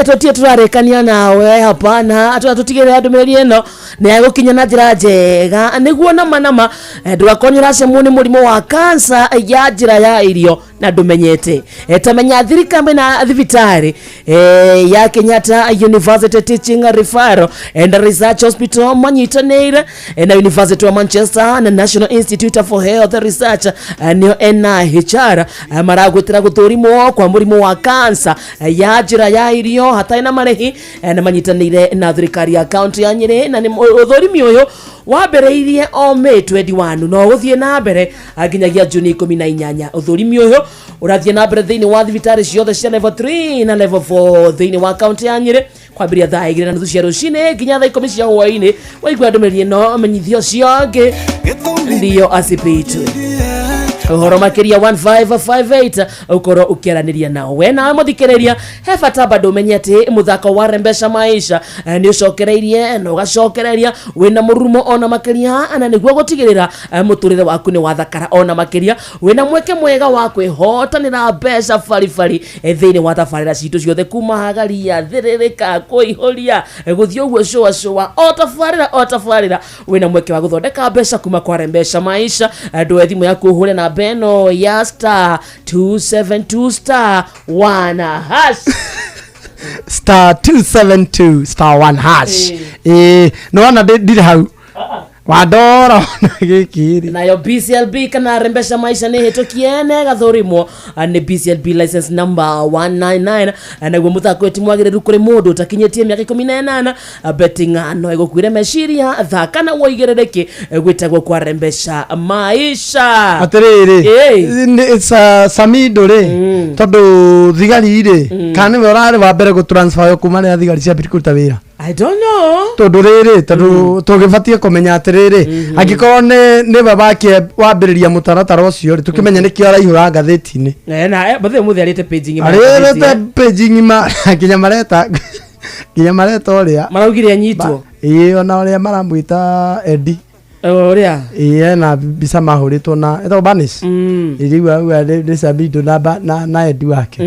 tutie turarekania nawe hapana atutigire andumiriri eno ni agukinya na njira njega niguo nama ndugakonyera cemuni murimo wa kansa ya njira ya irio na ndumenyete tamenya thirikari na thibitari ya Kenyatta University Teaching Referral and Research Hospital manyitanire na University of Manchester na National Institute for Health Research nio NIHR maragwitira guthurimo kwa murimo wa kansa ya njira ya irio hatai na marehi na manyitanire na thirikari ya county ya Nyeri na ni uthurimi uyu wabereirie o May 21 no guthie na mbere aginyagia Juni 18 uthurimi uyu urathie na mbere thiini wa thibitari ciothe cia level 3 na level 4 thiini wa county ya Nyeri kwambiria thaa 2:30 cia rucini nginya thaa 10 cia hwaini waigua ndumiriri no menyithio cionge ndio asipitwe uhoro makiria 1558 ukoro ukiaraniria nao we na muthikiriria he bata bado menyete muthako wa rembesha maisha ni ucokereirie no gacokereria wina murumo ona makiria ana niguo gutigirira muturire waku ni wathakara ona makiria wina mweke mwega wa kwihotanira mbeca farifari thiini wa tafarira citu ciothe kuma hagaria thiririka kuihoria guthio guo showa otafarira wina mweke wa guthondeka mbeca kuma kwa rembesha maisha ndo thimu yaku uhure na beno ya star 272 star 1 hash star 272 star 1 hash no ana ndire hau wadora gikiri na yo BCLB kana rembesha maisha ni hitokiene gathurimo ni BCLB license number 199 na gwo muthako etimwagiriru kuri mundu takinyetie miaka 18 betting no igukwire meshiria thaka na woigerereke gwitagwo kwa rembesha maisha atiriri it's samido ri tondu thigari ri kana we urari wa mbere go transfer kuma na thigari cia bikuruta wira I don't know tondu riri tondu tugibatie kumenya atiriri angikorwo ni babakie wambiriria mutaratara ucio ri tukimenya nikio araihura ngatheti-ini na bathe muthi arite paging ma kinya mareta uria maraugire anyitwo ona uria maramwita Edi uria na bisa mahuritwo na eto banis iriwa desabido na Edi wake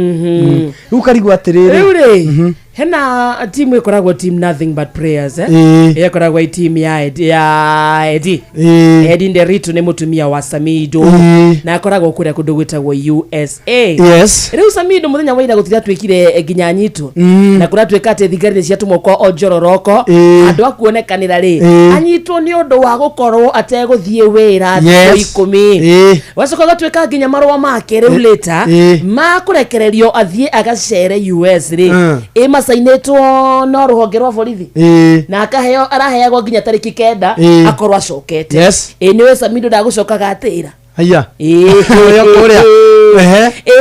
ukarigwa atiriri hena timu ikoragwo team nothing but prayers ikoragwo team ya Edi Nderitu ni mutumia wa Samido na akoragwo kuria kundu gwitagwo USA riu Samido muthenya waira gutira twikire nginya nyitu na kuria twikate thigari ni ciatumwo kwa onjororoko andu akuonekanira ri anyitwo ni undu wa gukorwo ateguthie wira thikũ 10 wacoka twika nginya marwa make riu later makurekererio athie agacere US ri sainetwo no ruhonge rwa borithi na akaheo araheagwo nginya tariki 9 akorwa cokete niwe Samido ndagucokaga atira aya kuria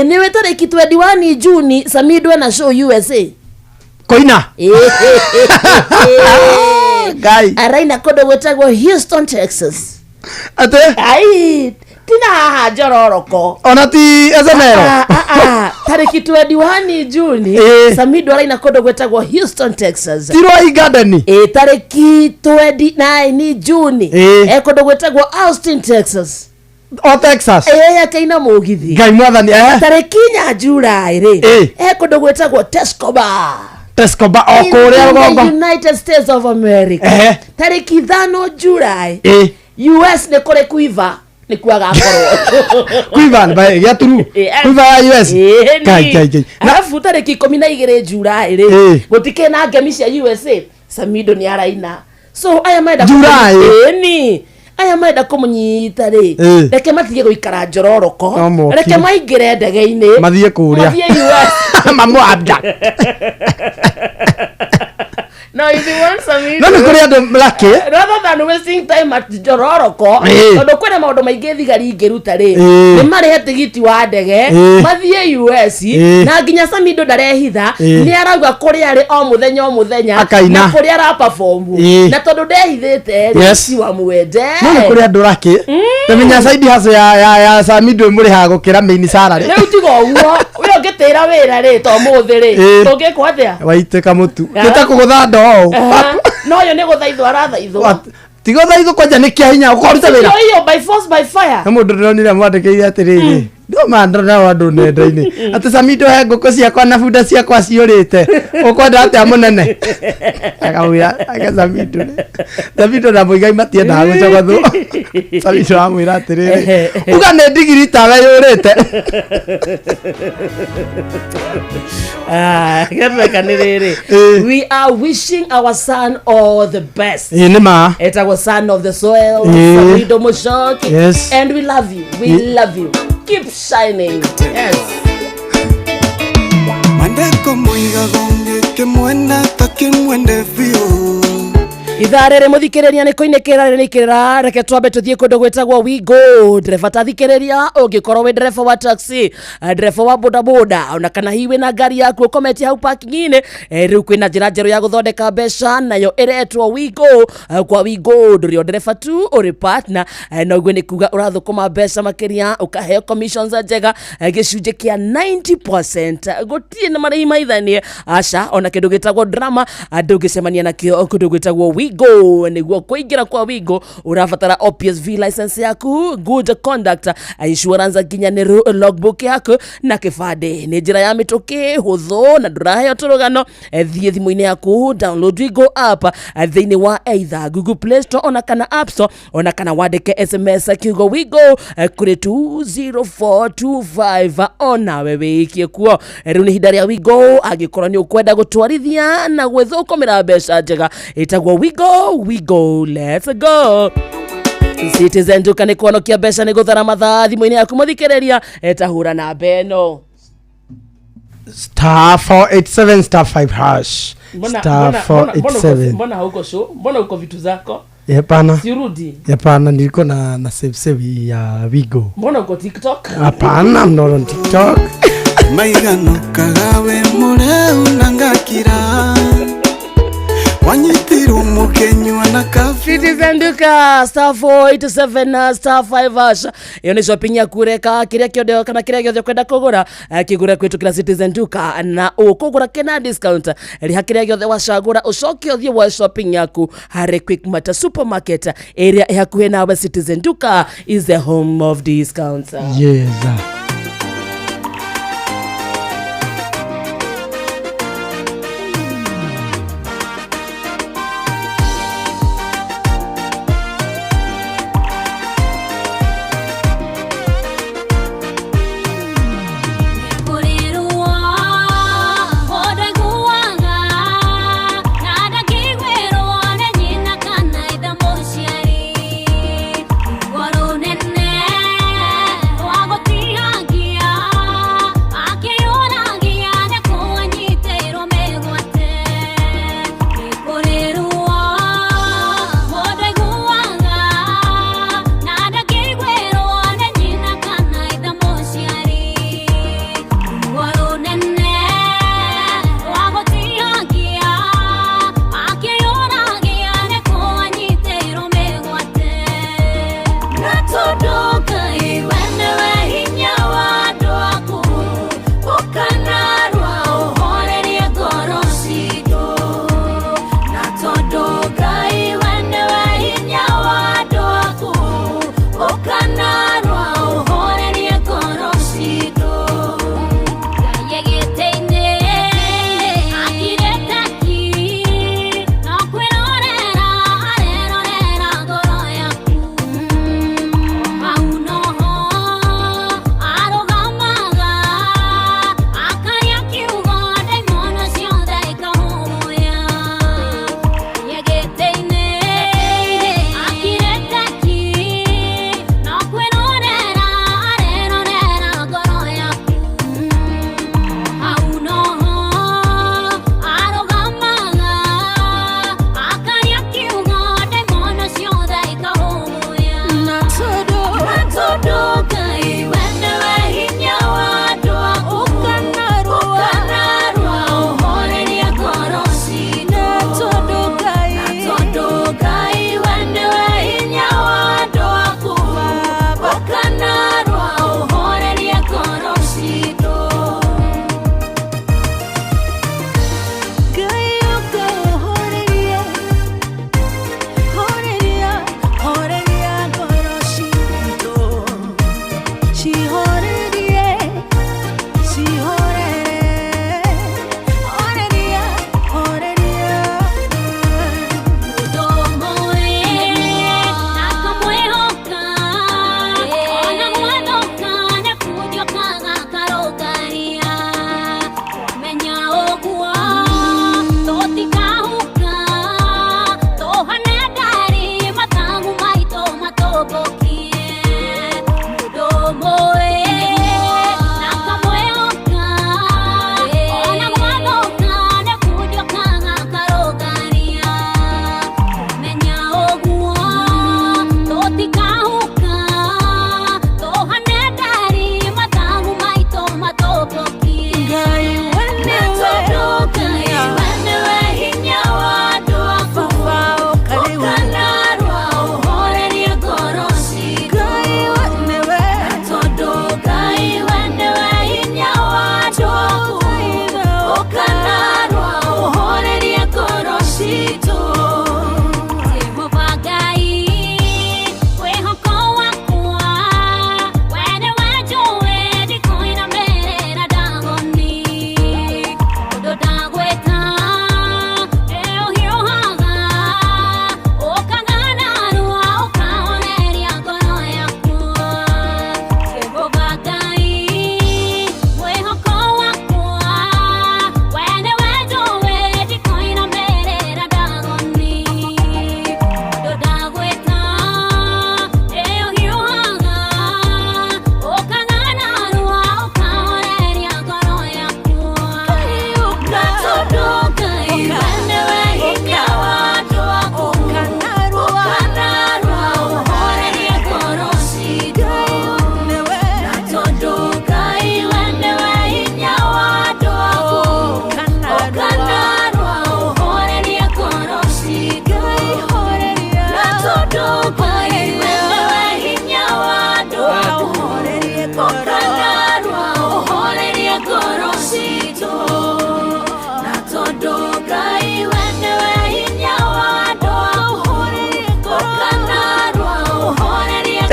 niwe tariki 21 Juni Samido na show USA koina guy araina kodo gwetagwo Houston Texas ate ai tina njororoko ona ti ezemero tariki 21 Juni Samido araina kodo gwetagwo Houston Texas tirwa igadani tariki 29 Juni kodo gwetagwo Austin Texas Texas akaina mugithi ngai mwathani tariki nya July ri kodo gwetagwo Tescoba okuria rugongo United States of America tariki 5 July US ne kore kuiva ni kuaga akorwo kuiva ba ya turu kuiva US kai alafu tariki 12 July ri gutike na ngemi cia USA Samido ni araina so aya maida July aya maida kumunyita ri reke matige guikara njororoko reke maingire ndege-ini mathie kuria US mamu abda No, if you want some No, ni kuri andu laki. Rather than wasting time at Jororoko, tondu kwina maundu maingi thigari ingiruta ri. Ni marehe tigiti wa ndege, mathie US, na nginya Samido ndarehitha, ni arauga kuri ari o muthenya na kuri ara perform. Na tondu ndehithite ri si wa mwende. No, ni kuri andu laki. Temenya side hustle ya Samido muri ha gukira main salary. Riu tigo uguo, we ngitira wira ri to muthi ri. Tungikwa atia? Waiteka mutu. Nitakugutha ndo. No yo ni guthaithwa arathaithwa. Tigo thaithwa kwanja ni kia hinya ukoruta wira. Yo by force by fire. Mundu ndonire mwandikire atiriri. Ndo mandra wandu nenda-ini. Ati Samido he nguku ciakwa na bunda ciakwa ciurite. Ukwenda atia munene. Akawira aka Samido. Samido na muigai matienda gucogothu. Samido amwira atiriri. Uga ne digiri tawe yurite. We are wishing our son all the best. Nima. It's our son of the soil, Samido Mushoki. Yes. And we love you. We love you. Keep shining. Yes. Mandeko moiga gonge ke mwenda take mwende vio. Itharere muthikiriria ni kuinekera ni kira reke twambe tuthie kundu gwetagwo We Go. Dereva tathikiriria ungikorwo wi dereva wa taxi, dereva wa bodaboda, ona kana hiwe na gari yaku ukometi hau parking-ini, riu kwina njira njeru ya guthondeka mbeca nayo iretwo We Go. Kwa We Go ndurio dereva tu uri partner, na ugwe ni kuga urathukuma mbeca makiria ukaheo commissions njega gicunje kia 90%. Gutie na marei maithanie aca ona kindu gitagwo drama ndungicemania nakio kundu gwitagwo We Go. Niguo kuingira kwa We Go urabatara OPSV license yaku, good conduct, insurance nginyaniru, logbook yaku na kibande. Ni njira ya mituki huthu na nduraheo turugano. Thie thimu-ini yaku download We Go app thiini wa either Google Play Store ona kana App Store, ona kana wandike SMS kiugo We Go kuri 20425 ona wewe ikie kuo. Riu ni hidari ya We Go agikorwo ni ukwenda gutwarithia na gwithukumira mbeca njega itagwo We Go, let's go. Citizen Duka ni kuonokia mbeca ni guthara mathaa thimu-ini yaku muthikiriria etahura na beno star 487 star 5 hash star 487. Mbona huko show? Mbona huko vitu zako? Hapana. Sirudi. Hapana, nilikuwa na save ya We Go. Mbona uko TikTok? Hapana, I'm not on TikTok. Maigano kagawe mureu nangakira. Wanyitiru mukenywa na kafu. Citizen Duka star 487 star 5 hash. Iyo ni shopping ya kureka kiria kiodeo kana kiria giothe kwenda kugura kigura kwitu kira Citizen Duka na ukugura kena discount riha kiria giothe wacagura ucoke uthie wa shopping yaku Harry Quickmart supermarket area yakuhe nawe. Citizen Duka is the home of discounts. Yes. Warunene, wagotia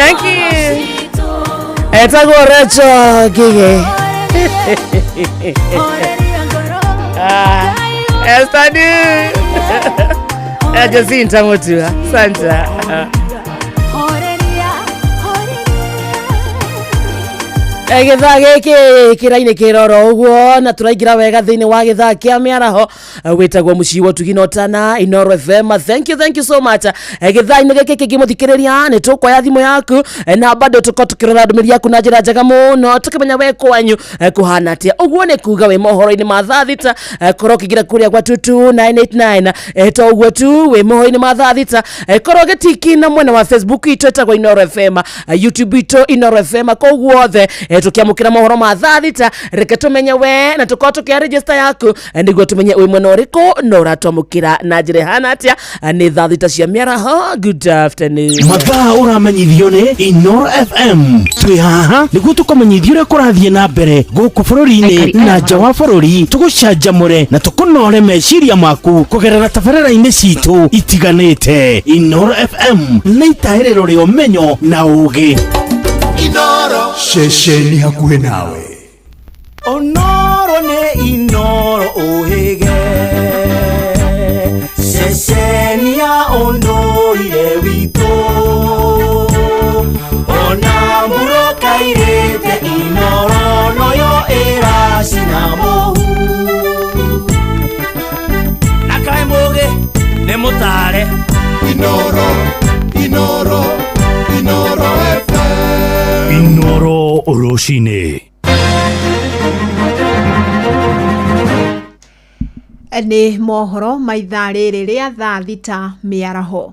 Thank you. Etagwo Rachel Gige. Estadi. Jacinta Mutua. Santa. Githaa giki kiraine kiroro uguo na turaingira wega thiini wa githaa kia miaraho witagwo mucii wa Tugino Tana Inoro FM. Thank you so much. Githaa ine giki kigimuthikiriria ni tukoya thimu yaku na bado tukotukirora ndumiri yaku na njira njega muno tukimenya we kwanyu kuhana atia uguo ni kuga we mohoro-ini ma thaa thita korwo kigira kuria gwa 22989 to uguo tu we mohoro-ini ma thaa thita korwo gitiki na mwena wa Facebook itu etagwo Inoro FM, YouTube itu Inoro FM koguo the tukiamukira mohoro ma thaa thita reke tumenye we na tukorwo tukia register yaku niguo tumenye we mwena uriku no ratomukira na njira hana atia ni thaa thita cia miaraho. Good afternoon. Mathaa uramenyithio ni Inoro FM twi haha niguo tukomenyithio uria kurathie na mbere guku bururi-ini na nja wa bururi tugucanjamure na tukunore meciria maku kugerera tabarĩra-inĩ citu itiganĩte. Inoro FM nĩ itahĩrĩro rĩa ũmenyo na ũũgĩ. Inoro ceceni hakuhĩ nawe. Onoro nĩ Inoro ũhĩge ceceni ya ũndũire witũ ona mbura kairĩte Inoro noyo ĩracina mũhu na kaĩ mũgĩ nĩ mũtare. Inoro FM. Inoro Oroshine. Nĩ mohoro maithaa rĩrĩ rĩa thaa thita mĩaraho.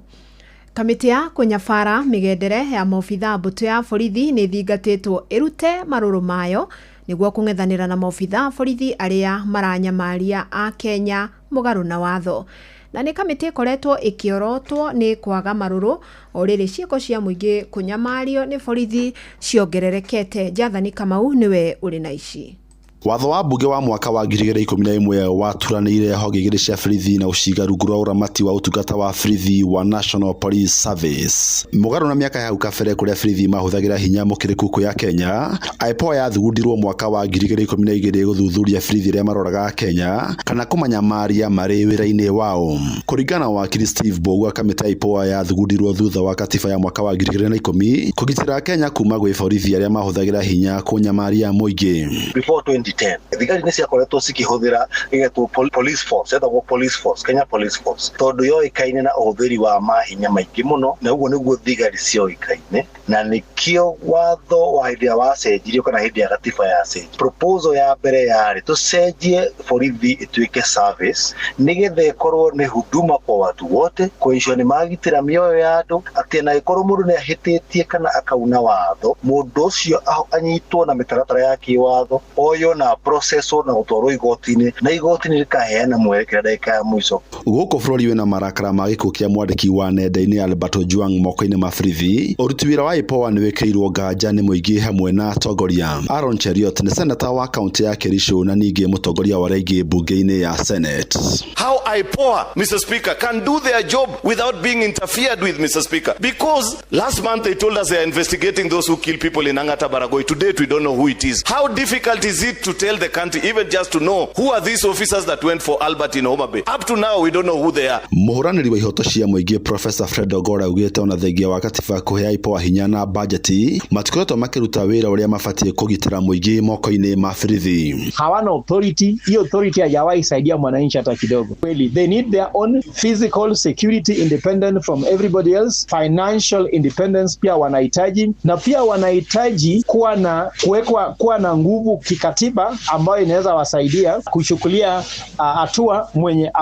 Kamĩtĩ ya kũnyabara mĩgendere ya maobitha mbũtũ ya borithi nĩ thingatĩtwo ĩrute marũrũ mayo nĩguo kũng'ethanĩra na maobitha borithi arĩa maranyamaria a Kenya mũgarũ na watho. Na nĩ kamĩtĩ ĩkoretwo ĩkĩorotwo nĩ kwaga marũrũ o rĩrĩ ciĩko cia mũingĩ kũnyamario nĩ borithi ciongererekete. Jathani Kamau nĩwe ũrĩ na ici. Watho wa mbunge wa mwaka wa 2011 waturanĩire honge igĩrĩ cia borithi na ũciga rungu rwa ũramati wa ũtungata wa borithi wa National Police Service. Mũgarũ na mĩaka ya hau kabere kũrĩa borithi mahũthagĩra hinya mũkĩrĩku kũ ya Kenya, IPOA yathugundirwo mwaka wa 2012 gũthuthuria borithi arĩa maroraga Kenya kana kũmanyamaria marĩ wĩra-inĩ wao. Kũringana na wakiri Steve Bogu, kamĩtĩ ya IPOA yathugundirwo thutha wa katiba ya mwaka wa 2010 kũgitĩra Kenya kuma gwĩ borithi arĩa mahũthagĩra hinya kũnyamaria mũingĩ. Before 2010 thigari nĩ ciakoretwo cikĩhũthĩra gĩgetwo police force, etagwo police force, Kenya Police Force, tondũ yoĩkaine na ũhũthĩri wa mahinya maingĩ mũno, na ũguo nĩguo thigari cioĩkaine, na nĩkĩo watho wa hĩndĩ ya wacenjirio kana hĩndĩ ya gatiba ya cenjio. Proposal ya mbere yarĩ tũcenjie borithi ĩtuĩke service nĩgetha ĩkorwo nĩ huduma kwa watu wote, kũensure nĩ magitĩra mĩoyo ya andũ, atĩ na ĩkorwo mũndũ nĩ ahĩtĩtie kana akauna watho, mũndũ ũcio anyitwo na mĩtaratara ya kĩwatho, oyo na proceso na gũtwarwo igoti-inĩ na igoti-inĩ rĩkaheana mwerekera ndagĩka ya mũico. Gũkũ bũrũri wĩna marakara ma gĩkuũ kĩa mwandĩki wa nenda-inĩ Alberto Juang moko-inĩ ma borithi, ũruti wĩra wa IPOA nĩ wĩkĩrĩirwo nganja nĩ mũingĩ hamwe na atongoria. Aaron Cheriot nĩ senata wa kaunti ya Kericho na ningĩ mũtongoria wa rĩngĩ bunge-inĩ ya Senate. How IPOA, Mr. Speaker, can do their job without being interfered with, Mr. Speaker? Because last month they told us they are investigating those who kill people in Angata Baragoi. To date, we don't know who it is. How difficult is it to tell the country, even just to know who are these officers that went for Albert in Homa Bay? Up to now, we don't know who they are. Mũhũranĩri wa ihoto cia mũingĩ Professor Fred Ogora augĩte ona thengia wa katiba kũhe IPOA hinya na bajeti matikoretwo makĩruta wĩra ũrĩa mabatiĩ kũgitĩra mũingĩ moko-inĩ ma borithi. Hawana authority, hiyo authority hajawahi saidia mwananchi hata kidogo. Kweli, they need their own physical security independent from everybody else, financial independence pia wanahitaji, na pia wanahitaji kuwa na nguvu kikatiba ambayo inaweza wasaidia kuchukulia hatua mwenye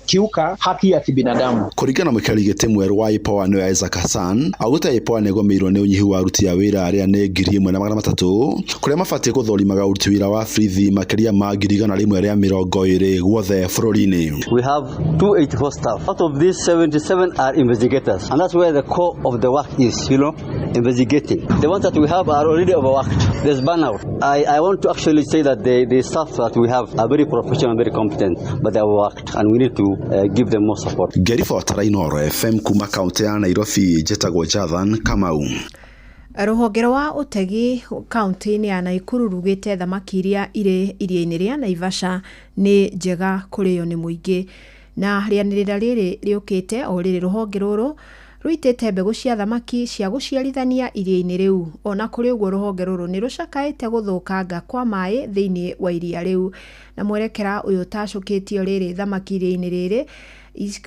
kiuka haki ya kibinadamu. Kũringana na mũikarĩri gĩtĩ mwerũ wa IPOA nĩ Isaac Hassan, augĩte IPOA nĩ ĩgũmĩirwo nĩ ũnyihu wa aruti a wĩra arĩa nĩ 1,300 kũrĩa mabatiĩ gũthũrimaga ũruti wĩra wa borithi makĩria ma 120 guothe bũrũri-inĩ. We have 284 staff. Out of these 77 are investigators, and that's where the core of the work is, investigating. The ones that we have are already overworked. There's burnout. I want to actually say that the staff that we have are very professional and very competent, but they are overworked, and we need to give them more support. Gerifo Tara Inoro FM kuma kaunti ya Nairobi, jetagwo Jathan Kamau. Rũhonge rwa ũtegi kaunti-inĩ ya Naikuru rugĩte thamaki iria irĩ iria-inĩ rĩa Naivasha nĩ njega kũrĩo nĩ mũingĩ. Na rĩanĩrĩra rĩrĩ rĩũkĩte o rĩrĩ rũhonge rũrũ rũitĩte mbegũ cia thamaki cia gũciarithania iria-inĩ rĩu. Ona kũrĩ ũguo rũhonge rũrũ nĩ rũcakaĩte gũthũkanga kwa maĩ thĩinĩ wa iria rĩu. Na mwerekera ũyũ tacũkĩtio rĩrĩ thamaki iria-inĩ rĩrĩ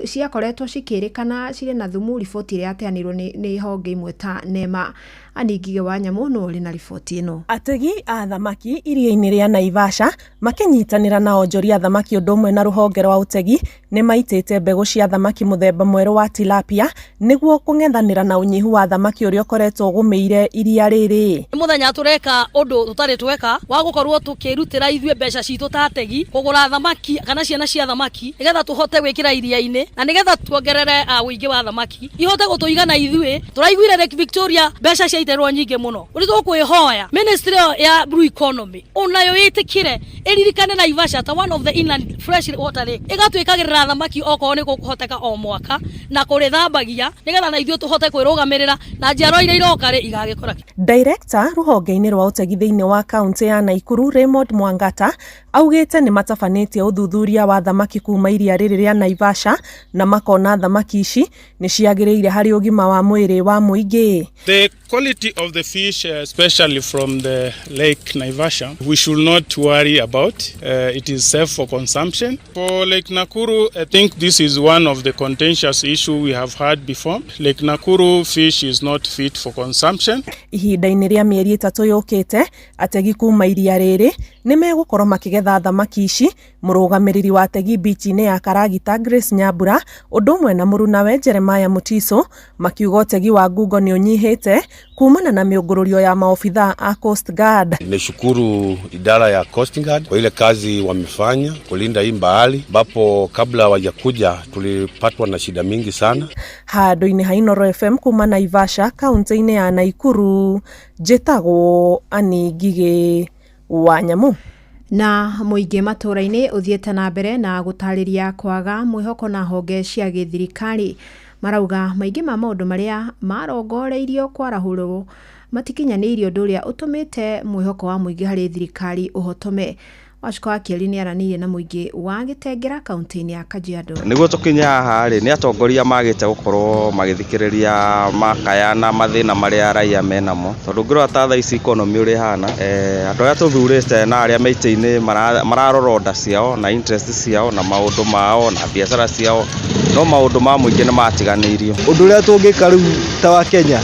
ciakoretwo cikĩrĩkana cirĩ na thumu. Riboti ĩrĩa yateanirwo nĩ honge imwe ta NEMA. Ani Ngige wa Nyamũ no ũrĩ na riboti ĩno. Ategi a thamaki iria-inĩ rĩa Naivasha makinyitanĩra na onjoria thamaki ũndũ ũmwe na rũhonge rwa ũtegi nĩ maitĩte mbegũ cia thamaki mũthemba mwerũ wa tilapia nĩguo kũng'ethanĩra na ũnyihu wa thamaki ũrĩa ũkoretwo ũgũmĩire iria rĩrĩ. Mũthenya tureka ũndũ tutarĩ tweka wa gũkorwo tukĩrutĩra ithuĩ mbeca citũ ta ategi kũgũra thamaki kana ciana cia thamaki nĩgetha tuhote gwĩkĩra iria-inĩ na nĩgetha tuongerere ũingĩ wa thamaki ihote gũtũigana ithuĩ. Tũraiguire Lake Victoria mbeca ciaiterwo nyingĩ mũno. Ũrĩ tũkwĩhoya Ministry ya Blue Economy onayo ĩtĩkire ĩririkane Naivasha ta one of the inland fresh water lake ĩgatwĩkagĩrĩra thamaki okorwo nĩ gũkũhoteka o mwaka na kũrĩthambagia nĩgetha na ithuĩ tũhote kwĩrũgamĩrĩra na njiarwa iria iroka rĩ igagĩkora. Director rũhonge-inĩ rwa ũtegi thĩinĩ wa kaunti ya Naikuru Raymond Mwangata augĩte nĩ matabanĩtie ũthuthuria wa thamaki kuma iria rĩrĩ rĩa Naivasha na makona thamaki ici nĩ ciagĩrĩire harĩ ũgima wa mwĩrĩ wa mũingĩ. The quality of the fish, especially from the Lake Naivasha, we should not worry about. It is safe for consumption. For Lake Nakuru, I think this is one of the contentious issues we have had before. Lake Nakuru fish is not fit for consumption. Ihinda-inĩ rĩa mĩeri 3 yũkĩte, ategi kuma iria rĩrĩ nĩ megũkorwo makĩgetha thamaki ici. Mũrũgamĩrĩri wa ategi beach-inĩ ya Karagita Grace Nyambura ũndũ ũmwe na mũrunawe Jeremiah Mutiso makiuga ũtegi wa ngungo nĩ ũnyihĩte kumana na mĩũngũrũrio ya maofitha a Coast Guard. Nishukuru idara ya Coast Guard kwa ile kazi wamefanya kulinda hii bahari ambapo kabla hawajakuja tulipatwa na shida mingi sana. Handũ-inĩ ha Inooro FM kuma Naivasha kaunti-inĩ ya Naikuru njĩtagwo Ani Ngige wa Nyamũ. Na mũingĩ matũra-inĩ ũthiĩte na mbere na gũtarĩria kwaga mwĩhoko na honge cia gĩthirikari. Marauga maingĩ ma maũndũ marĩa marongoreirio kwarahũrwo matikinyanĩirio ũndũ ũrĩa ũtũmĩte mwĩhoko wa mũingĩ harĩ thirikari ũhotome. Wachiko wa Kieri nĩ aranĩirie na mũingĩ wa Gĩtengera kaunti-inĩ ya Kajiado. Nĩguo tũkinya haha rĩ nĩ atongoria magĩte gũkorwo magĩthikĩrĩria makaya na mathĩna marĩa raia menamo. Tondũ ngĩrora ta thaa ici economy ũrĩ hana andũ arĩa tũthurĩte na arĩa maitĩ-inĩ mararora nda ciao na interest ciao na maũndũ mao na biacara ciao no maũndũ ma mũingĩ nĩ matiganĩirio. Ũndũ ũrĩa tũngĩka rĩu ta wa Kenya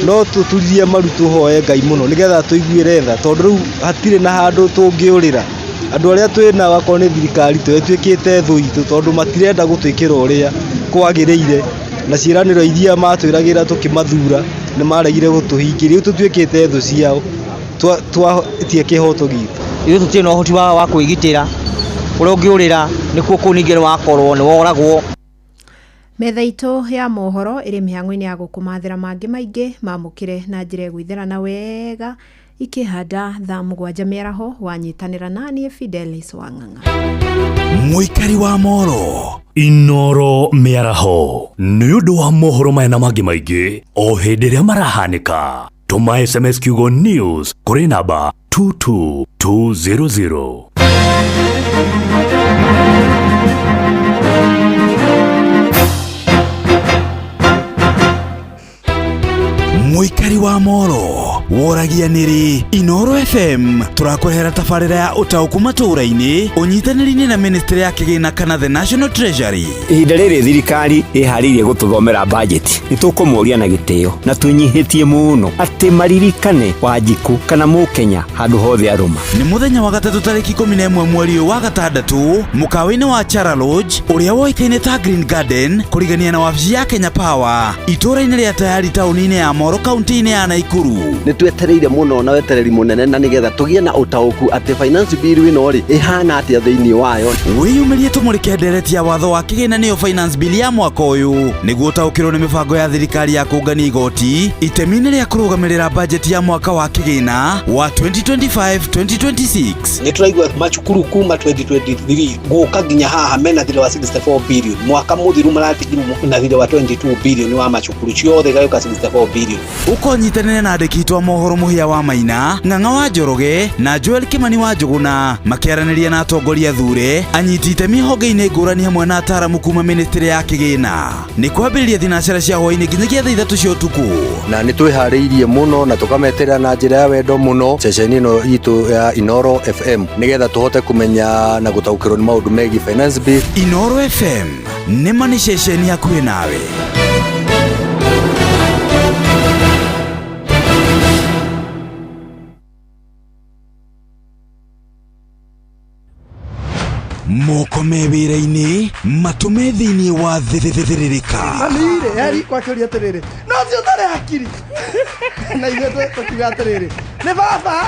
no tũturie maru tũhoe Ngai mũno nĩgetha tũiguĩre tha tondũ rĩu hatirĩ na handũ tũngĩũrĩra. Andũ arĩa twĩna wakorwo nĩ thirikari twĩtuĩkĩte thũ itũ tondũ matirenda gũtwĩkĩra ũrĩa kwagĩrĩire na ciĩranĩro iria matwĩragĩra tũkĩmathura nĩ maregire gũtũhingia. Rĩu tũtuĩkĩte thũ ciao twatie kĩhoto gitũ. Ithuĩ tũtirĩ na ũhoti wa kwĩgitĩra ũrĩa ũngĩũrĩra nĩkuo kũu ningĩ wakorwo nĩ woragwo. Metha itũ ya mohoro ĩrĩ mĩhang'o-inĩ ya gũkũmathĩra mangĩ maingĩ mamũkĩre na njĩra gwĩthera wega ikĩhanda thaa 7 mĩaraho wanyitanĩra naniĩ Fidelis Wang'ang'a. Mũikari wa Moro Inooro mĩaraho nĩ ũndũ wa mohoro maya na mangĩ maingĩ o hĩndĩ ĩrĩa marahanĩka. Tũma SMS kiugo news kũrĩ namba 22200. Mũikari wa Moro woragia nĩrĩ Inooro FM tũrakwehera tabarĩra ya ũtaũku matũra-inĩ ũnyitanĩri-inĩ na Ministry ya Kĩgĩna kana the National Treasury. Ihinda rĩrĩ thirikari ĩharĩirie gũtũthomera budget. Nĩtũkũmũria na gĩtĩo na tũnyihĩtie mũno atĩ maririkane Wanjiku kana Mũkenya handũ hothe arũma. Nĩ mũthenya wa gatatũ tarĩki 11 mweri wa gatandatũ mũkawa-inĩ wa Chara Lodge ũrĩa woĩkaine ta Green Garden kũrigania na wabici ya Kenya Power itũra-inĩ rĩa Tayari taũni-inĩ ya Moro kaunti-inĩ ya Naikuru. Nĩtwetereire mũno na wetereri mũnene na nĩgetha tũgĩe na ũtaũku atĩ finance bill ĩno rĩ ĩhana atĩa thĩinĩ wayo. Wĩyumĩrie tũmũrĩke ndereti ya watho wa kĩgĩna nĩyo finance bill ya mwaka ũyũ nĩguo ũtaũkĩrwo nĩ mĩbango ya thirikari ya kũngania igoti itemi-inĩ rĩa kũrũgamĩrĩra budget ya mwaka wa kĩgĩna wa 2025-2026. Nĩtũraigua macukuru kuma 2023 gũka nginya haha mena thirĩ wa 64 billion mwaka mũthiru maratigirwo na thirĩ wa 22 billion wa macukuru ciothe gayũka 64 billion. Ukonye nyitanene na andĩki twa mohoro Mũhĩa wa Maina, Ng'ang'a wa Njoroge na Joel Kimani wa Njuguna makĩaranĩria na atongoria thure anyiti itemi honge-inĩ ngũrani hamwe na ataaramu kuma ministry ya kĩgĩna. Nĩ kwambĩrĩria thinacara cia hwaĩ-inĩ nginyagia thaa 3 cia ũtukũ. Na nĩ twĩharĩirie mũno na tũkameterera na njĩra ya wendo mũno ceceni ĩno itũ ya Inoro FM nĩgetha tũhote kũmenya na gũtaũkĩrwo nĩ maũndũ megiĩ finance bill. Inoro FM nĩ mani ceceni hakuhĩ nawe. Moko me wĩra-inĩ matũme thĩinĩ wa thĩrĩrĩka. Manire eri kwa kĩũria atĩrĩrĩ no cio ũtarĩ hakiri na ithuĩ tũkiuga atĩrĩrĩ nĩ baba.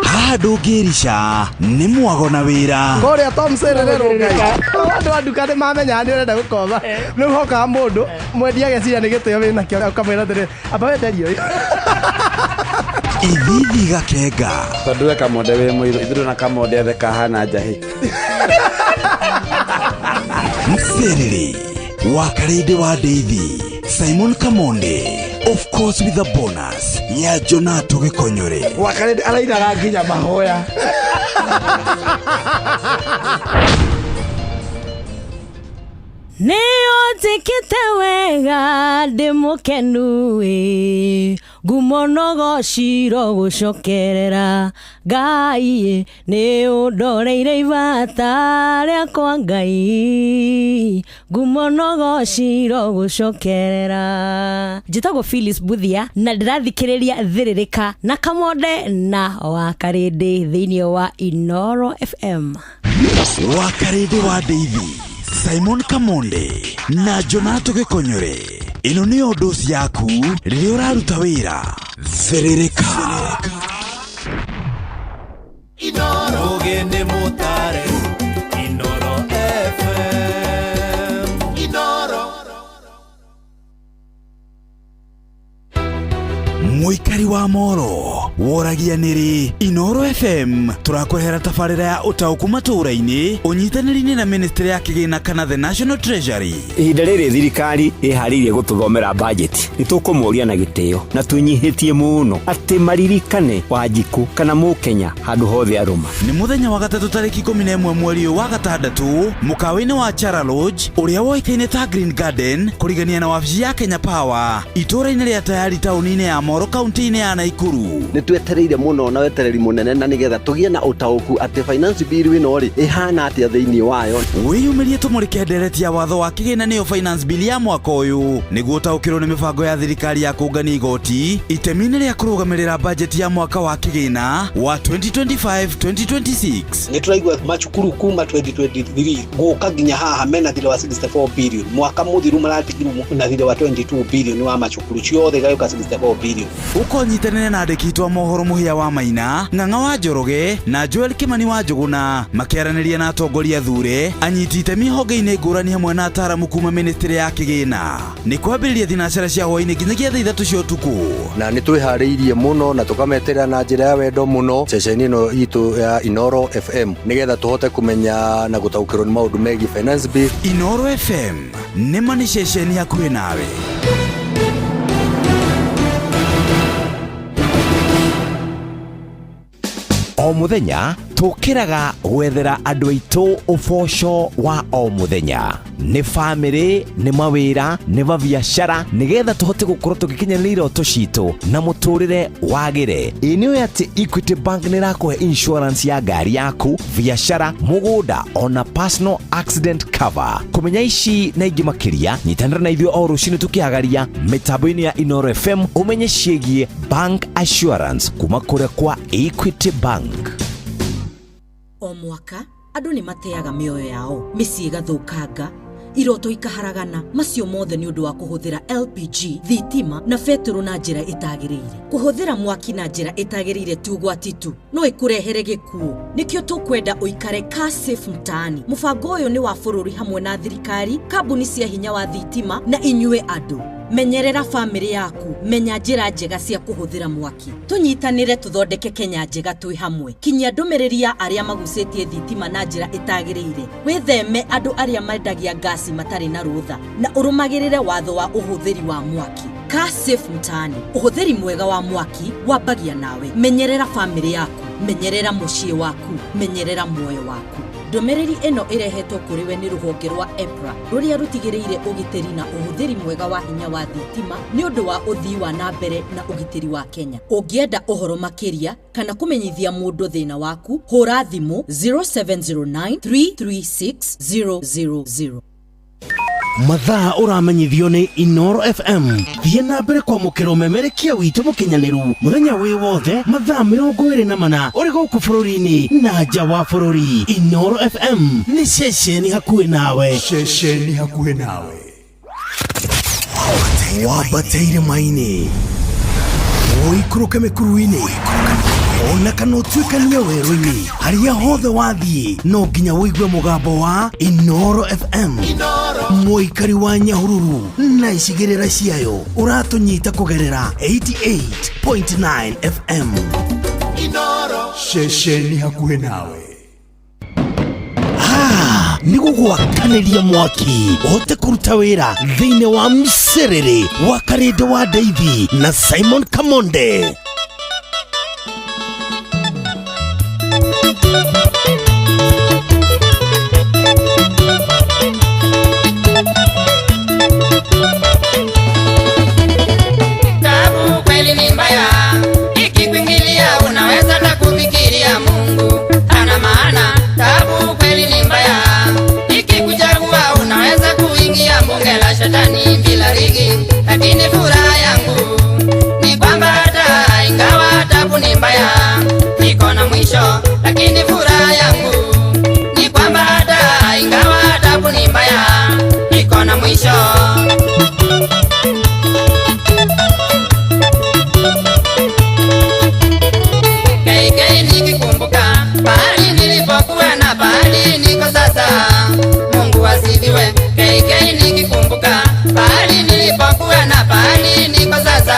Haha ndũngĩrica nĩ mwago na wĩra. Kũrĩa Tom Sererero Ngai andũ a nduka nĩ mamenya nĩ ũrenda gũkomba rĩu hokaga mũndũ mwendia ageciria nĩ gĩtĩo wĩna kĩo ũkamwĩra atĩrĩrĩ amba wenderio ithithi gakenga tondũ we kamonde wĩ mũirũ ithuĩ na kamonde othe kahana njahĩ. Mserere wa Karĩndĩ wa Ndeithi Simon Kamonde, of course with a bonus ya Jonato Gĩkonyore. Wa Karĩndĩ arairaga nginya mahoya. Nĩũnjĩkĩte wega ndĩ mũkenu ngumo nogociro gũcokerera Ngai nĩ ũndoreire ibata rĩakwa Ngai ngumo nogociro gũcokerera. Njĩtagwo Phyllis Buthia na ndĩrathikĩrĩria thĩrĩrĩka na Kamonde na wa Karĩndĩ thĩinĩ wa Inoro FM. Wa Karĩndĩ wa Ndeithi Simon Kamonde na Jonato Gĩkonyore, ĩno nĩ Ũndũ yaku rĩrĩa ũraruta wĩra thĩrĩrĩka. Inoro gende motare Inoro FM Inoro. Mũikari wa Moro woragia nĩrĩ Inoro FM tũrakũrehera tabarĩra ya ũtaũku matũũra-inĩ ũnyitanĩri-inĩ na ministry ya kĩgĩna kana the National Treasury. Ihinda rĩrĩ thirikari ĩharĩirie gũtũthomera budget. Nĩtũkũmũria na gĩtĩo na twĩnyihĩtie mũno atĩ maririkane Wanjiku kana Mũkenya handũ hothe arũma. Nĩ mũthenya wa gatatũ tarĩki 11 mweri wa gatandatũ mũkawa-inĩ wa Chara Lodge ũrĩa woĩkaine ta Green Garden kũrigania na wabici ya Kenya Power itũũra-inĩ rĩa Tayari taũni-inĩ ya Moro kaunti-inĩ ya Naikuru. Nĩtwetereire mũno na wetereri mũnene na nĩgetha tũgĩe na ũtaũku atĩ finance bill ĩno rĩ ĩhana atĩa thĩinĩ wayo. Wĩyumĩrie tũmũrĩke ndereti ya watho wa kĩgĩna nĩyo finance bill ya mwaka ũyũ nĩguo ũtaũkĩrwo nĩ mĩbango ya thirikari ya kũngania igoti itemi-inĩ rĩa kũrũgamĩrĩra budget ya mwaka wa kĩgĩna wa 2025-2026. Nĩtũraigua macukuru kuma 2023 gũka nginya haha mena thirĩ wa 64 billion mwaka mũthiru maratigirwo na thirĩ wa 22 billion wa macukuru ciothe gayũka 64 billion. Ũkonyitanĩre na andĩki twa mohoro Mũhĩa wa Maina, Ng'ang'a wa Njoroge na Joel Kimani wa Njuguna makĩaranĩria na atongoria thure anyiti itemi honge-inĩ ngũrani hamwe na ataaramu kuma ministry ya kĩgĩna. Nĩ kwambĩrĩria thinacara cia hwaĩ-inĩ nginyagia thaa 3 cia ũtukũ. Na nĩ twĩharĩirie mũno na tũkameterera na njĩra ya wendo mũno ceceni ĩno itũ ya Inoro FM nĩgetha tũhote kũmenya na gũtaũkĩrwo nĩ maũndũ megiĩ finance bill. Inoro FM nĩ mani ceceni hakuhĩ nawe. O muthenya tukiraga gwethera andu aitu uboco wa o muthenya ni family ni mawira ni mabiacara nigetha tuhote gukorwo tugikinyanira iroto citu na muturire wagire. Ini ati Equity Bank ni rakuhe insurance ya ngari yaku, biacara, mugunda ona personal accident cover. Kumenya ici na ingi makiria nyitanira na ithuĩ o rucini tukihagaria mitambo-ini ya Inoro FM umenye ciĩgiĩ bank assurance kuma kuria kwa Equity Bank. O mwaka andũ nĩ mateaga mĩoyo yao, mĩciĩ ĩgathũkanga, iroto ikaharagana, macio mothe nĩ ũndũ wa kũhũthĩra LPG, thitima na betũrũ na njĩra ĩtagĩrĩire. Kũhũthĩra mwaki na njĩra ĩtagĩrĩire ti ũgwati tu, no ĩkũrehere gĩkuũ. Nĩkĩo tũkwenda ũikare car safe mtaani. Mũbango ũyũ nĩ wa bũrũri hamwe na thirikari, kambuni cia hinya wa thitima na inyuĩ andũ. Menyerera family yaku, menya njĩra njega cia kũhũthĩra mwaki. Tũnyitanĩre tũthondeke Kenya njega twĩ hamwe. Kinyia ndũmĩrĩri ya arĩa magucĩtie thitima na njĩra ĩtagĩrĩire. Wĩtheme andũ arĩa mendagia gasi matarĩ na rũtha na ũrũmagĩrĩre watho wa ũhũthĩri wa mwaki. Kaa safe mtaani. Uhuthiri mwega wa mwaki wambagia nawe. Menyerera family yaku, menyerera muciĩ waku, menyerera muoyo waku. Ndomereri eno irehetwo kuri we ni ruhonge rwa EPRA ruria rutigiriire ugiteri na uhuthiri mwega wa hinya wa thitima ni undu wa uthii wa na mbere na ugiteri wa Kenya. Ungienda uhoro makiria kana kumenyithia mundu thina waku, hura thimu 0709 336 000. Mathaa uramenyithio ni Inoro FM. Thiĩ na mbere kwamũkĩra ũmemerekia witũ mũkinyanĩru mũthenya wĩ wothe mathaa 24 ũrĩ gũkũ bũrũri-inĩ na nja wa bũrũri. Inoro FM nĩ ceceni hakuhĩ nawe. Ceceni hakuhĩ nawe. Wambateire maini ũikũrũke mĩkuru-inĩ ona kana ũtuĩkanie werũ-inĩ harĩa hothe wathiĩ no nginya wĩigue mũgambo wa Inoro FM. Mũikari wa Nyahururu na icigĩrĩra ciayo ũratũnyita kũgerera 88.9 FM. Inoro ceceni hakuhĩ nawe. Nĩ gũgwakanĩria mwaki ũhote kũruta wĩra thĩinĩ wa mserere wa Karĩndũ wa Ndeithi na Simon Kamonde. Tabu kweli ni mbaya, ikikuingilia unaweza hata kufikiria Mungu hana maana. Tabu kweli ni mbaya, ikikuchagua unaweza kuingia bunge la shetani bila rigi. Lakini furaha yangu ni kwamba hata ingawa tabu ni mbaya iko na mwisho. Lakini furaha yangu ni kwamba hata ingawa tabu ni mbaya iko na mwisho. KK nikikumbuka pahali nilipokuwa na pahali niko sasa, Mungu asifiwe. KK nikikumbuka pahali nilipokuwa na pahali niko sasa,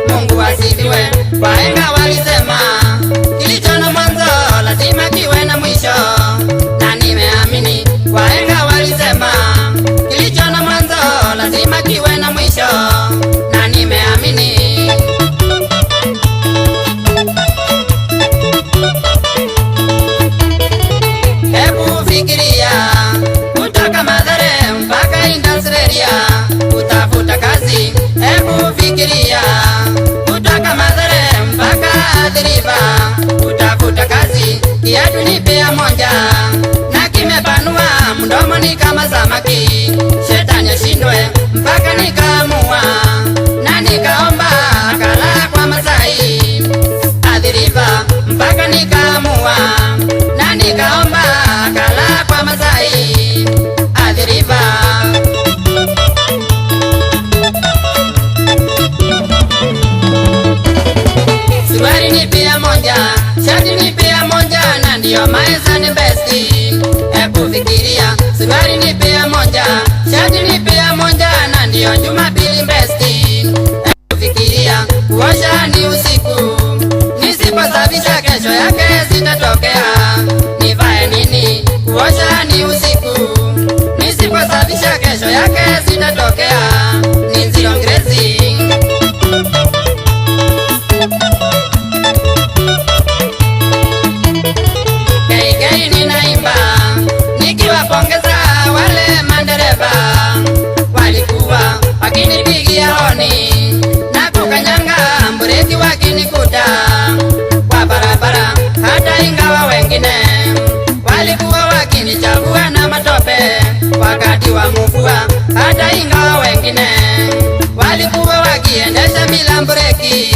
Mungu asifiwe. Wahenga walisema kilicho na mwanzo lazima kiwe na mwisho, na nimeamini. Wahenga walisema kilicho na mwanzo lazima kiwe na mwisho, na nimeamini. Hebu fikiria kutoka Mathare mpaka Industria kutafuta kazi. Hebu fikiria kutoka Mathare mpaka Athiriva kutafuta kazi. Kiatu ni pea moja na kimepanua mdomo ni kama samaki. Shetani ashindwe mpaka nikaamua na nikaomba akala kwa Masai. Athiriva mpaka nikaamua na nikaomba akala kwa Masai. Athiriva. Suruali ni pia moja, shati ni pia moja, na ndio maisha ni besti. Hebu fikiria, suruali ni pia moja, shati ni pia moja, na ndio Jumapili besti. Hebu fikiria, kuosha ni usiku, nisiposafisha kesho yake sitatokea. Nivae nini? Kuosha ni usiku, nisiposafisha kesho yake sitatokea. Ni zero grezi. KK ninaimba nikiwapongeza wale mandereva walikuwa wakinipigia honi na kukanyanga mbureki wakinikuta kwa barabara. Hata ingawa wengine walikuwa wakinichagua na matope wakati wa mvua. Hata ingawa wengine walikuwa wakiendesha bila mbureki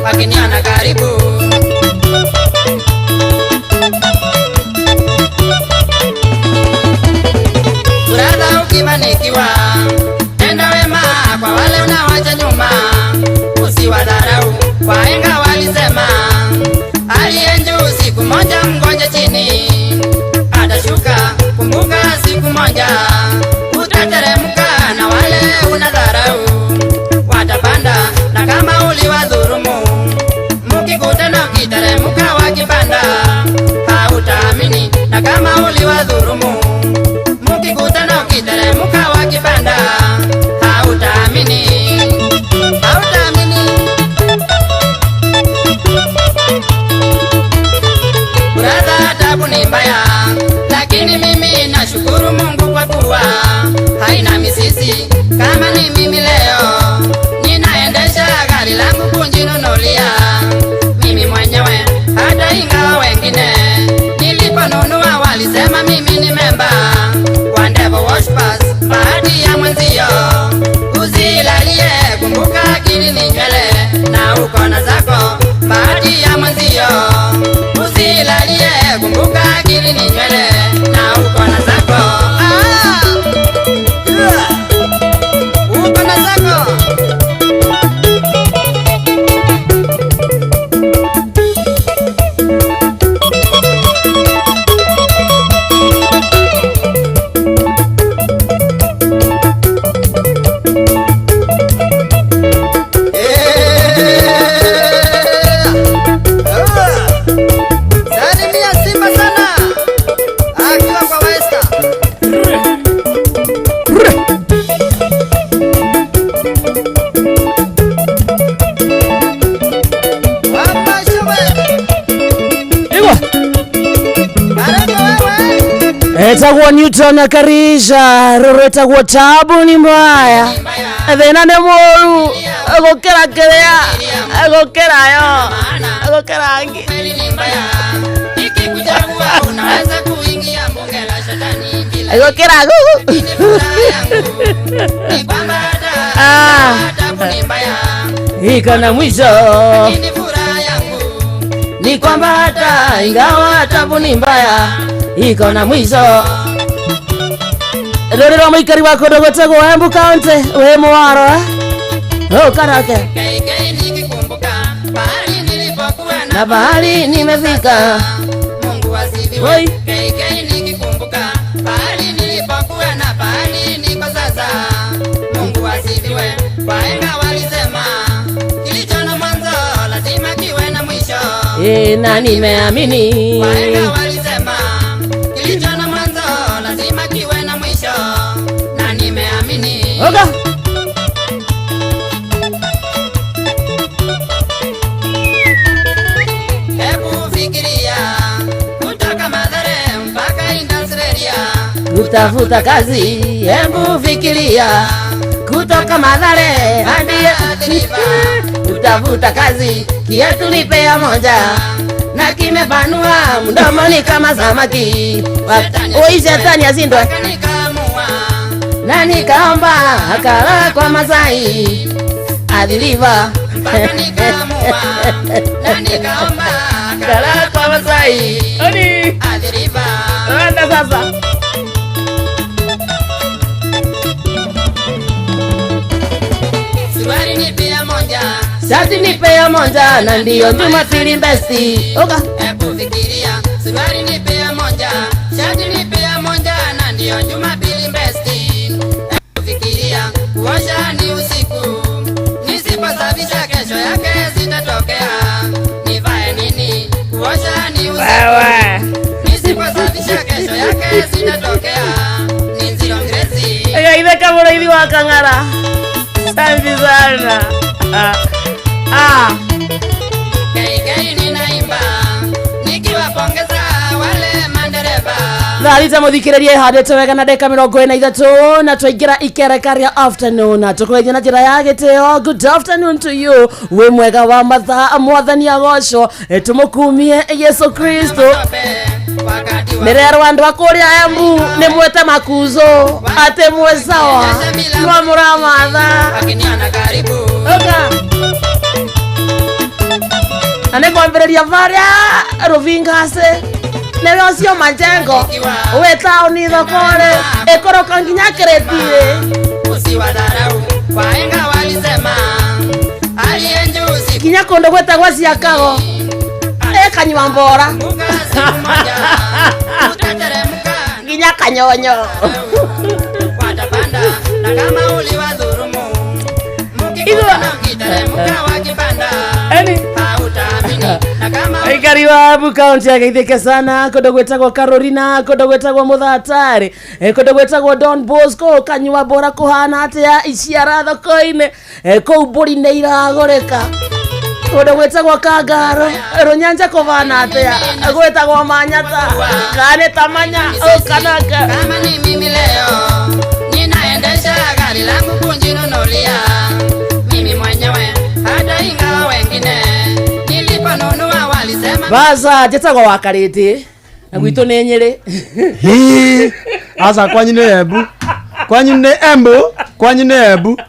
wakiniona karibu. Brother, ukifanikiwa tenda wema kwa wale unawacha nyuma, usiwadharau. Wahenga walisema aliye juu siku moja mgonja chini atashuka. Kumbuka siku moja utateremka, na wale unadharau watapanda. Na kama uliwadhurumu mkikutana ukiteremka wakipanda hautaamini. Na kama uliwadhurumu mkikutana ukiteremka wakipanda hautaamini. Etagwo Newton Karisha Roretagwo tabu ni mbaya thina ni moru gukira kiria gukira yo gukira ngi unaweza kuingia bunge la shetani bila gukira gugu tabu ni mbaya iko na mwisho ni kwamba hata ingawa tabu ni mbaya iko na mwisho. Rorero muikari wa Kodogotego Embu County we mwaro karake na bahari nimefika. Mungu asifiwe. KK nikikumbuka pahali nilipokuwa na pahali niko sasa. Mungu asifiwe. Wahenga walisema kilicho na mwanzo lazima kiwe na mwisho. Na nimeamini. Wahenga walisema kilicho na mwanzo lazima kiwe na mwisho. Na nimeamini. Oga. Kutafuta kazi, hebu fikiria. Kutoka Mathare hadi kutafuta kazi, kiatu ni pea moja na kimepanua mdomoni kama samaki. Oi shetani azindwe na nikaomba akala kwa Masai adiliva na nikaomba akala kwa Masai adiliva. Anda sasa. Suruali ni pea moja, shati ni pea moja na ndio Jumapili besti. Oka. Hebu fikiria, suruali ni pea moja, shati ni pea moja na ndio Jumapili besti. Hebu fikiria, kuosha ni usiku, nisiposafisha kesho yake sitatokea. Nivae nini? Kuosha ni usiku, nisiposafisha kesho yake sitatokea. Ni nzio ngrezi. Ile kama ile wa Kangara. Asante sana. KK ninaimba nikiwapongeza wale mandereva. Tharita muthikiririe handete wega na ndeka 43 na twaingira ikerekaria afternoon tukwenye na njira ya gitio. Good afternoon to you. We mwega wa mathaa mwathani agocwo tumukumie Yesu Kristo. Mirero andu akuria Embu ni mwete makuzo ate mwe sawa kwa muramatha akiniana karibu. Oka ane kwambireria varia Ruvingase newe ocio Majengo we tauni thokore ikoroka nginya Kiretire. Usiwadharau, wahenga walisema alienjusi kinya kondo gwetagwa Ciakago kanywa mbora nginya Kanyonyo watapanda na kama uliwadhurumu mkikutana ukiteremka wakipanda hautaamini. Na kama ikari wa Embu County ageithike sana kondo gwetagwo Carolina kondo gwetagwo Muthatari kondo gwetagwo Don Bosco kanywa mbora kuhana atia iciara thoko-ini kou mburi nĩ iragũrĩka kondo gwetagwo Kangaro Runyanja kuvana atia gwetagwo Manyata kane tamanya kanaka. Kama ni mimi leo ninaendesha gari langu kunjinunulia mimi mwenyewe, hata ingawa wengine niliponunua walisema basa jetagwo wakariti na gwitu nĩ Nyeri. Asa kwanyu nĩ Embu, kwanyu nĩ Embu, kwanyu nĩ Embu.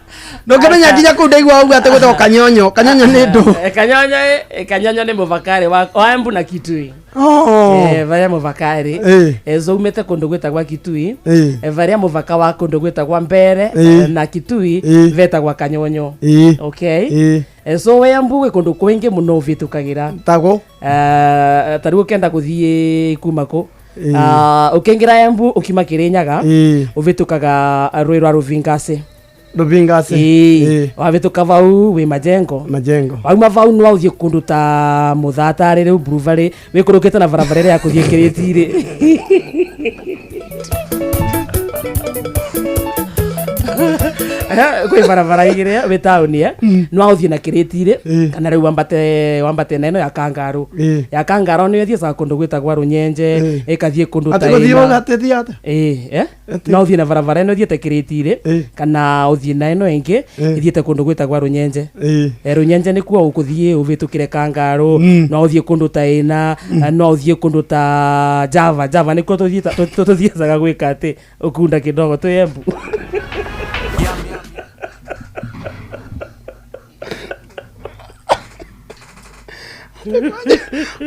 Ndũngĩmenya nginya kũu ndaigua uga atĩ gwĩtagwo Kanyonyo. Kanyonyo nĩ ndũ. Kanyonyo nĩ mũvakari wa Embu na Kitui. Varia mũvakari zoumĩte kũndũ gwĩtagwo Kitui. Varia mũvaka wa kũndũ gwĩtagwo Mbere na Kitui vetagwo Kanyonyo. Okay. So we Embu gwĩ kũndũ kũingĩ mũno ũvĩtũkagĩra. Tago tarĩu ũkenda gũthiĩ kuma kũ ũkĩingĩra Embu ũkiuma Kĩrĩnyaga ũvĩtũkaga rũĩ rwa Ruvingase. Ruvingase wavituka vau wi Majengo wauma vau no uthie kundu ta Muthatari riu Bruvari wikurukite na barabara ya kuthie Kiretire. kwĩ barabara igĩrĩ wĩ taũni no ũthiĩ na kĩrĩti-rĩ kana rĩu wambate na ĩno ya Kangarũ ya Kangarũ nĩ ũthiĩ kũndũ gwĩtagwo Rũnyenje ĩkathiĩ kũndũ ta no ũthiĩ na barabara ĩno ũthiĩte kĩrĩti-rĩ kana ũthiĩ na ĩno ĩngĩ ĩthiĩte kũndũ gwĩtagwo Rũnyenje Rũnyenje nĩkuo ũkũthiĩ ũbĩtũkĩre Kangarũ no ũthiĩ kũndũ ta ĩna no ũthiĩ kũndũ ta Java nĩkuo tũthiĩcaga gwĩka atĩ ũkunda kĩdogo twĩ Embu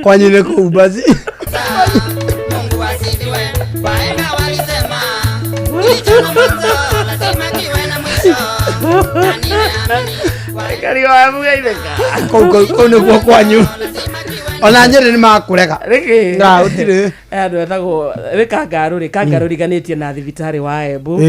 kwanyu nĩ kũu basi Mungu asifiwe wahenga walisema kilicho na mwanzo lazima kiwe na mwisho na nimeamini kari wa Embu gaitheka kũu nĩkuo kwanyu ona Nyeri nĩ makũrega rĩkĩ na ũtirĩ andũ etagwo wĩ Kangarũ riganĩtie na thibitarĩ wa Embu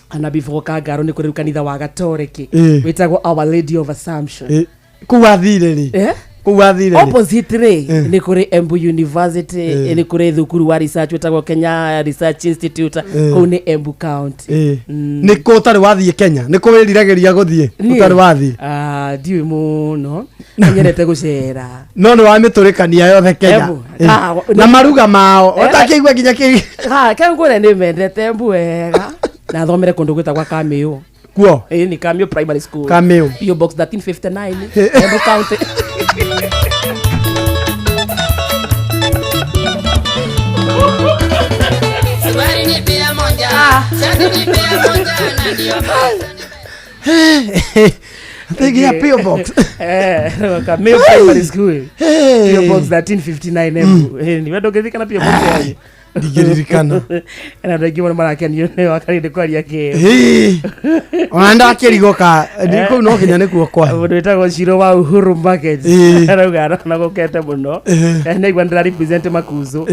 ana before Kangarũ nĩ kũrĩ kanitha wa Gatoreki wĩtagwo Our Lady of Assumption kũu athire-rĩ opposite-rĩ nĩ kũrĩ Embu University nĩ kũrĩ thukuru wa research wĩtagwo Kenya Research Institute kũu nĩ Embu County nĩ kũ ũtarĩ wathiĩ Kenya nĩ kũ wĩriragĩria gũthiĩ ũtarĩ wathiĩ ndiũĩ mũno nyendete gũcera no nĩ wamĩtũrĩkania yothe Kenya na maruga mao ũtakĩigua nginya kengũrĩa nĩ mendete Embu wega na thomere kũndũ gwĩtagwo Kamĩũ kuo ni Kamĩũ Primary School Kamĩũ PO Box 1359 Embu County Swali ni pia moja shati ni pia moja na ndio Thingia PO Box Kamĩũ Primary School PO Box 1359 Embu ni wendo ngethika na PO Box yanyu ndigiririkana na ndagi mwana marakenio nĩ wakarinde kwaria kĩ ona ndakĩrigoka ndikũ no Kenya nĩkuo kwa mũndũ wĩtagwo Ciro wa Uhuru Market arauga na gũkete mũno na igwa ndĩra represent Makuzu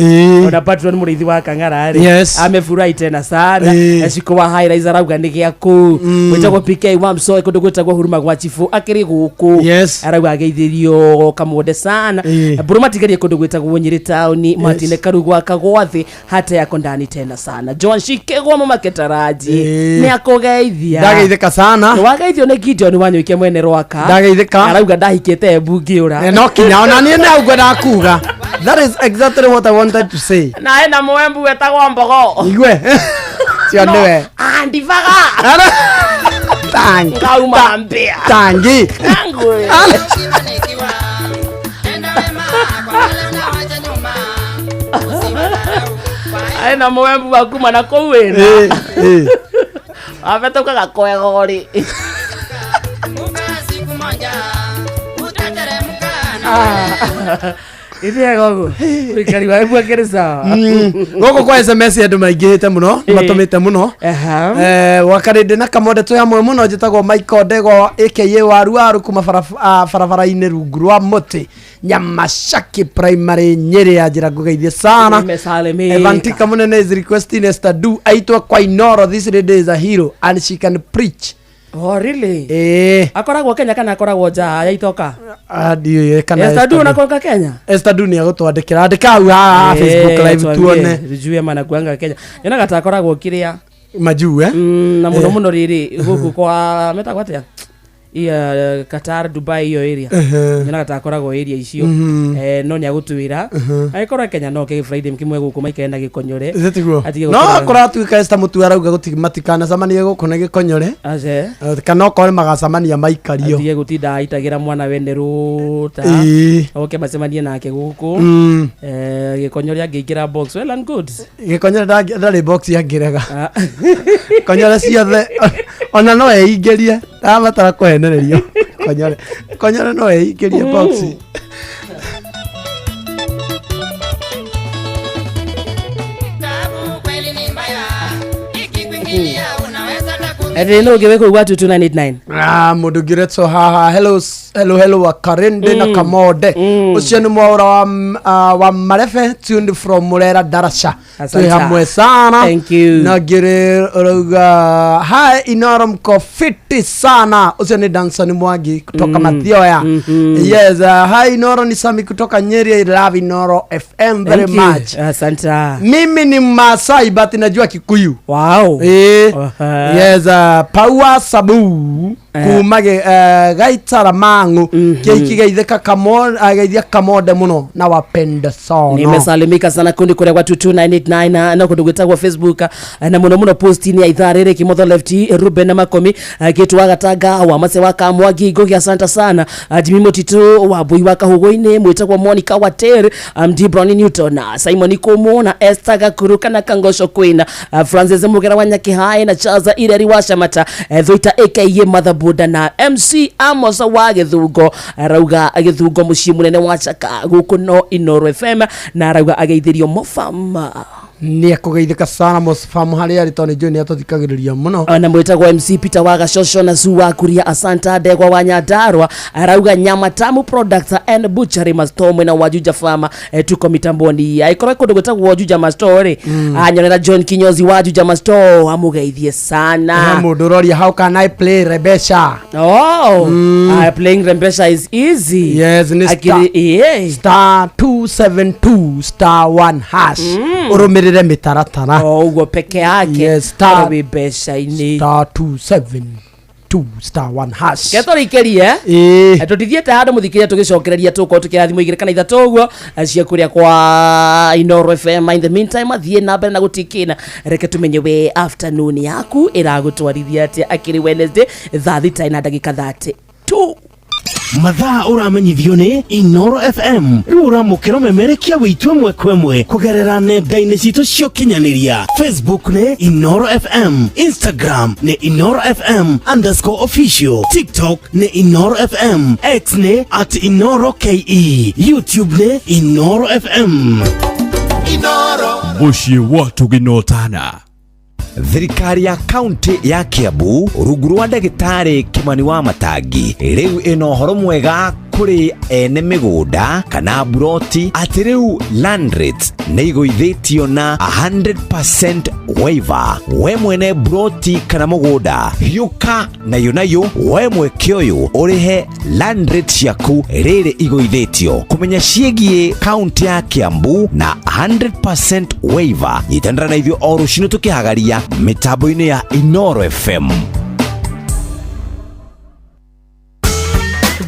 ona patron mũrĩithi wa Kang'ara-rĩ amefurahi tena sana Eshiko wa High Rise arauga nĩ gĩa kũ wĩtagwo PK wa Msoi kũndũ gwĩtagwo Huruma gwa Chifu akĩrĩ gũkũ arauga geithĩrio kamwonde sana buru matigerie kũndũ gwĩtagwo Nyeri town Martine Karugwa Kagwathi hata yako ndani tena sana John Shikegwa mama Ketaraji ni akogeithia ndageithika sana wageithio ni Gideon wanyoike mwene rwaka ndageithika arauga ndahikite Embu ngiura no kinya ona ni naugwa ndakuga that is exactly what I wanted to say na ena Mwembu etagwo Mbogo igwe cio niwe andivaga tangi ngauma mbia tangi tangu ena Mwembu wakuma na kũu wĩna abetokaga kwegori ithiagogo ikari wa Embu akĩrĩ sawa gũkũ kwa SMS andũ maingĩhĩte mũno matũmĩte mũno wakarĩndĩ na kamonde tũ hamwe mũno njĩtagwo Michael Ndego aka waru kuma barabara-inĩ rungu rwa mũtĩ Nyamashaki Primary Nyeri ya njĩra ngũgeithie sana Evantika mũnene is requesting Esther Du aitwa kwa Inoro this lady is a hero and she can preach. Oh really? Akoragwo Kenya kana akoragwo nja ya itoka? Ndiyo kana Esther Du nakoka Kenya? Esther Du ni agũtwandĩkĩra andĩka hau ha Facebook live tuone rijue mana kuanga Kenya nyona gata akoragwo kiria majuu na muno rĩrĩ gũkũ kwa metagwo atĩa Qatar Dubai iyo area nyona gata akoragwo area icio no ni agũtwĩra agĩkorwo Kenya no ke Friday mkimwe gũkũ maikaena Gĩkonyore no akora tuika Esther Mutu arauga gũtimatikana camania gũkũ na Gĩkonyore kana okore magacamania maikario atige gũtinda aitagĩra mwana wene rũta oke macemanie nake gũkũ Gĩkonyore angĩingĩra box well and good Gĩkonyore ndarĩ box angĩrega Konyore ciothe ona no eingĩrie ndabatara kũhenererio Konyore no eingĩrie box no give it 22989 mundu ngiretso haha hello hello wa Karende na Kamode ucio ni mwaura wa Marefe tuned from Murera Darasha tu hamwe sana thank you na gire ruga hai Inoro mko fiti sana ucio ni Danson Mwangi kutoka Mathioya yes hai Inoro ni Sami kutoka Nyeri. I love Inoro FM very much. Asante. Mimi ni Masai but najua Kikuyu. Wow. Yes Paua Sabu kumage gaitara mangu kikigeitheka Kamode muno na wapenda sana. Nimesalimika sana kundi kule kwa 22989 na kundugitagwa Facebook na muno posti ni Itharere Kimotho Lefty Ruben Makomi kitu wagataga wa mase waka Mwangi Gogi. Asante sana Jimmy Motito wa Bui waka Hugoine mwitagwa Monica Water MD Brown Newton Simon Komo na Esther Gakuruka na Kangosho Queen Francis Mugera Wanyaki Hai na Chaza Ireri Washamata Thoita aka Mother Buda na MC Amos wa Githungo rauga Githungo muciĩ munene wa Chaka guku no Inoro FM na rauga ageithirio Mofama ni akugeithika sana Mofama haria ari toni John atothikagiriria muno na mwitagwo MC Peter wa Gashosho na Zuwa Kuria Asanta Ndegwa wa Nyandarua rauga Nyama Tamu Products and Butchery Mastomwe na Wajuja Farm tuko mitamboni aikora kundu gwetagwo Wajuja Mastori anyonera John Kinyozi Wajuja Mastori amugeithie sana mundu roria how can I play Rebesha playing Rebesha is easy yes ni star 272 star 1 hash urumirire mitaratara ugo peke yake yes star Rebesha ini star 272 star 1 hash ketori kerie tutithiete handu muthikiria tugicokereria tuko tukirathimo igire kana ithatu uguo cia kuria kwa Inoro FM. In the meantime athie na mbere na gutikina reke tumenye we afternoon yaku iragutwarithia ati akiri Wednesday thaa 6:32 mathaa uramenyithio ni Inoro FM rura mukiro memerekia witwe mwekwemwe kugerera nenda-ini citu cio kinyaniria Facebook ni Inoro FM, Instagram ni Inoro FM_official, TikTok ni Inoro FM, X ni @InoroKE, YouTube ni Inoro FM. Inoro Bushi watu ginotana. Thirikari ya kaunti ya Kiambu rungu rwa ndagitari Kimani wa Matangi riu ino horo mwega kuri ene migunda kana buroti ati riu land rates ni igwithitio na 100% waiver. We mwene buroti kana mugunda hiuka nayo we mweke uyu urihe land rates yaku riri igwithitio. Kumenya ciegie kaunti ya Kiambu na 100% waiver itandara na ithio o rucino tukihagaria mitambo-ini ya Inoro FM.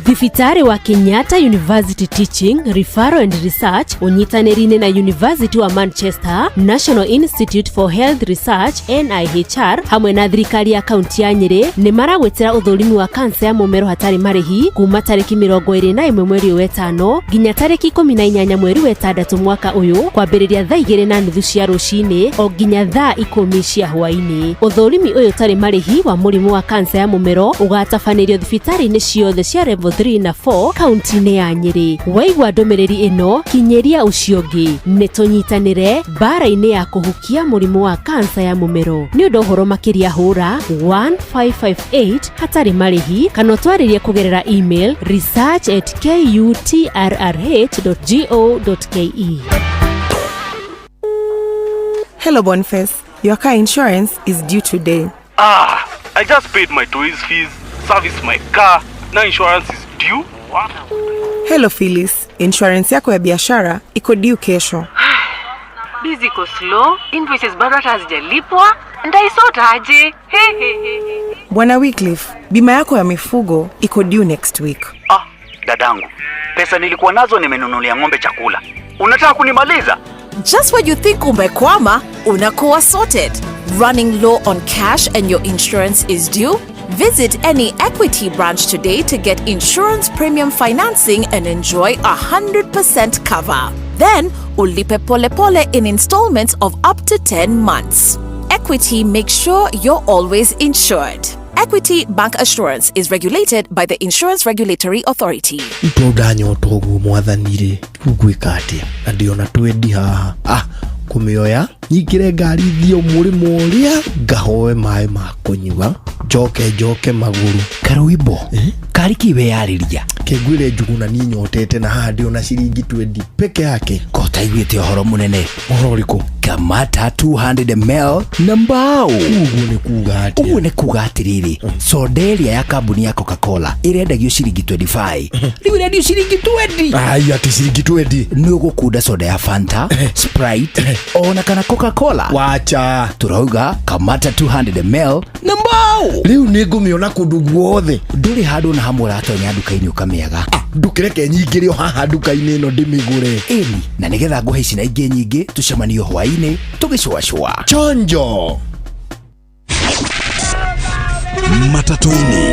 Thibitari wa Kenyatta University Teaching, Referral and Research unyitanĩri-inĩ na University wa Manchester, National Institute for Health Research NIHR hamwe na thirikari ya kaunti ya Nyeri nĩ maragwetera ũthũrimi wa kansa ya mũmero hatarĩ marĩhi kuma tarĩki 21 mweri wa 5 nginya tarĩki 18 mweri wa 6 mwaka ũyũ kwambĩrĩria thaa 2:30 cia rũcinĩ o nginya thaa 10 cia hwaĩ-inĩ. Ũthũrimi ũyũ tarĩ marĩhi wa mũrimũ wa kansa ya mũmero ũgatabanĩrio thibitari-inĩ ciothe cia level 3 na 4 kaunti-inĩ ya Nyeri. Waigua ndũmĩrĩri ĩno kinyeria ũcio ũngĩ nĩ tũnyitanĩre mbara-inĩ ya kũhukia mũrimũ wa kansa ya mũmero. Nĩ ũndũ ũhoro makĩria hũra 1558 hatarĩ marĩhi kana twarĩrie kũgerera email research@kutrrh.go.ke. Hello Boniface, your car insurance is due today. I just paid my toys fees, serviced my car. Now insurance is due? What? Hello Phyllis, insurance yako ya biashara iko due kesho. Busy ko slow, invoices bado hazijalipwa, ndaisota aje? Bwana Wycliffe, bima yako ya mifugo iko due next week. Dadangu, pesa nilikuwa nazo nimenunulia ng'ombe chakula. Unataka kunimaliza? Just when you think umekwama, unakuwa sorted. Running low on cash and your insurance is due? Visit any Equity branch today to get insurance premium financing and enjoy 100% cover. Then, ulipe pole pole in installments of up to 10 months. Equity makes sure you're always insured. Equity Bank Assurance is regulated by the Insurance Regulatory Authority. Itondanyo togu mwadhanire kugwika atia na ndio na twendi haha kumioya nyingire ngari thio murimo uria ngahoe mai ma kunyua njoke maguru karuibo ngari kiwe yariria kĩngwĩre njuguna niĩ nyotete na haha ndĩ ona ciringi 20 peke yake kota iguĩte ũhoro mũnene ũhoro ũrĩkũ kamata 200ml na mbao ũguo nĩ kuga atĩrĩrĩ soda ĩrĩa ya kambuni ya Coca-Cola ĩrendagio ciringi 25 rĩu ĩrendio ciringi 20 ai ati ciringi 20 nĩ ũgũkunda soda ya Fanta Sprite ona kana Coca-Cola wacha turauga kamata 200ml na mbao rĩu nĩ ngũmĩona kũndũ guothe ndũrĩ handũ na hamwe ratonya nduka-inĩ ũkamĩaga ndũkĩreke nyingĩrĩ o haha nduka-inĩ ĩno ndĩmĩgũre ĩni na nĩgetha ngũhe ici na ingĩ nyingĩ tucemanio hwainĩ tũgĩcũacũa chonjo matatu-inĩ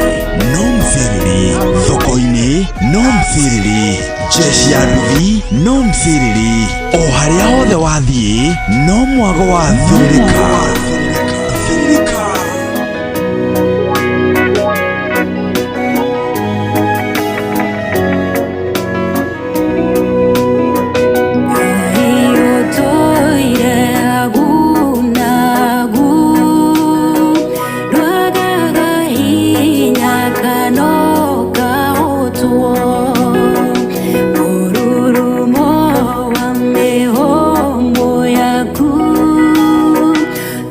no mthiriri thoko-inĩ no mthiriri jeshi ya nduthi no mthiriri o harĩa hothe wathiĩ no mwago wa thirika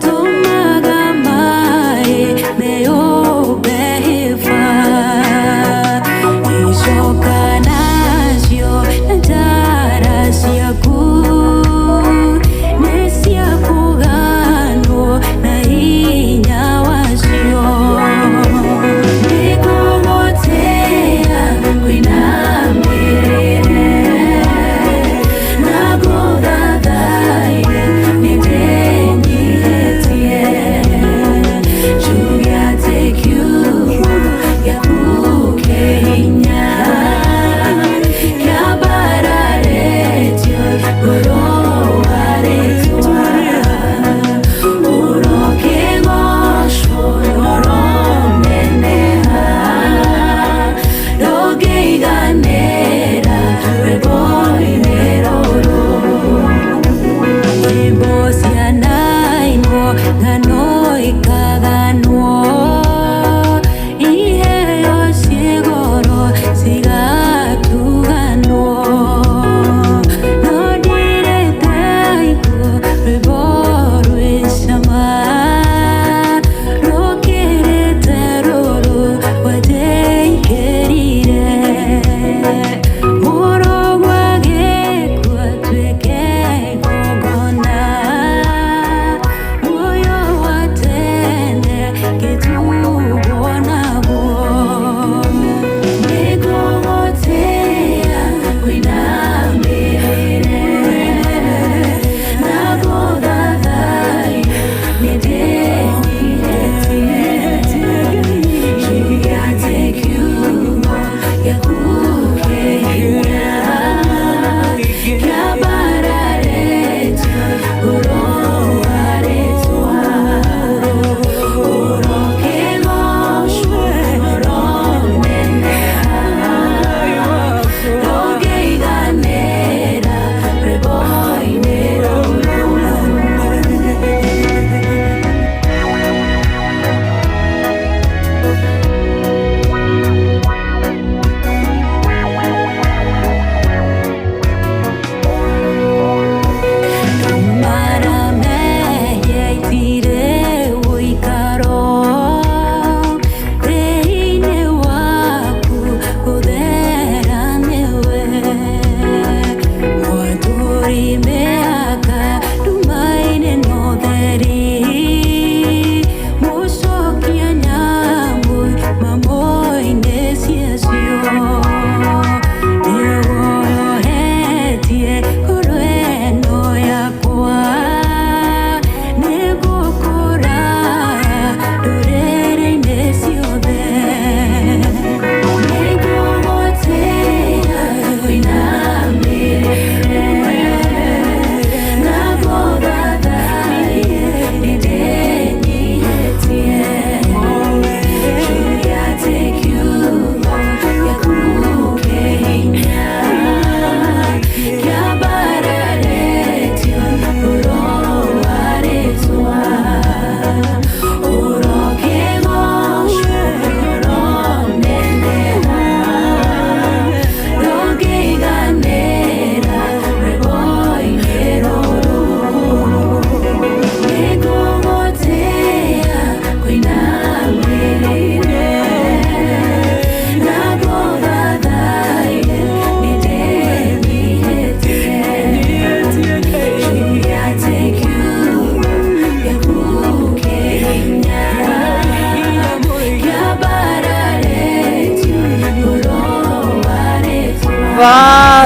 To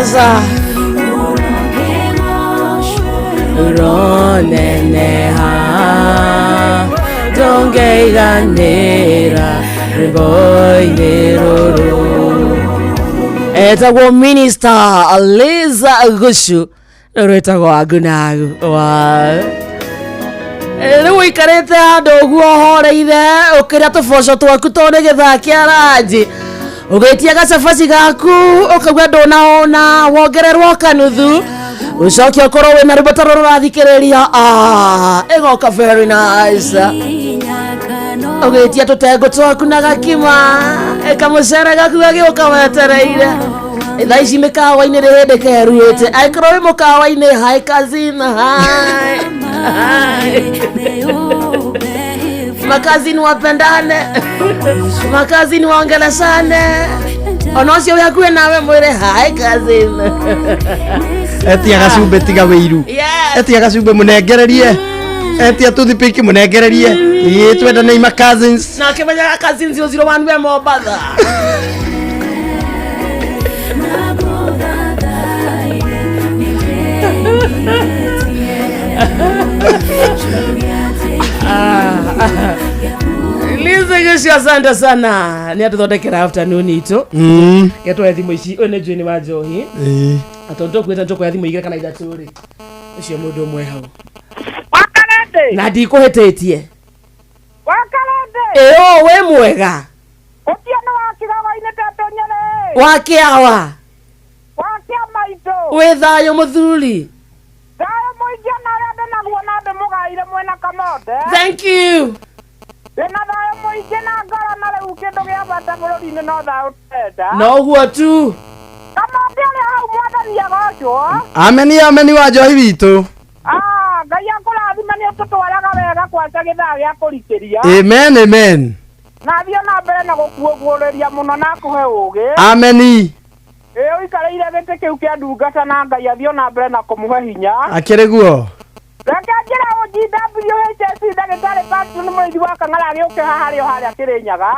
sasa uroneneha tongeiganira rwimbo-inĩ rũrũ etagwo Minister Liza Gushu rwĩtagwo Agunagu rĩu ũikarĩte handũ ũguo ũhoreire ũkĩrĩa tũboco twaku to nĩ gĩthaa kĩa ranji ũgĩtia gacabaci gaku ũkauga ndũnaona wongererwo kanuthu ucokia ũkorwo wĩna rwĩmbo ta rũrathikĩrĩria ĩgoka very nice ũgĩtia tũtengo twaku na gakima kamũcere gaku gagĩũka wetereire thaa ici mĩkawa-inĩ nĩ hĩndĩ keruĩte angĩkorwo wĩ mũkawa-inĩ hi cousin hi makazini wapendane makazini waongeleshane ona ũcio wĩ hakuhĩ nawe mwĩre hi cousin etia gacumbe tiga wĩiru etia gacumbe mũnengererie etia tũthipiki mũnengererie ĩ twendane ima cousins na kĩmenyaga cousins 001 we Mombatha Liza Gushu asante sana ni atuthondekera afternoon itu getwe thimo ici one Jane wa Njohi atonto kwita njoko ya thimo igire kana ithatu ri ucio mundu umwe hau wakarete na ndikuhetetie wakarete we mwega utiano wakigawa-inĩ tatonyere wakiawa wakia maito we thayo muthuri thayo muingia na yande naguo na ndimugaire mwena Kamonde thank you na thayo muingia na ngoro na rĩu kĩndũ gĩa bata bũrũri-inĩ no thayo tenda noguo tu Kamonde ũrĩa hau mwathani agocwo ameni wa Njohi witũ Ngai akũrathima nĩ ũtũtwaraga wega kwanja gĩthaa gĩa kũrikĩria amen na thiĩ na mbere na gũkuũguũrĩria mũno na kũhe ũũgĩ ameni ũikarĩire gĩtĩ kĩu kĩa ndungata na Ngai athiĩ na mbere na kũmũhe hinya akĩrĩ guo reke njĩra GWHS ndagĩtarĩ Patrick mũrĩithi wa Kang'ara agĩũke haha arĩ o harĩa Kĩrĩnyaga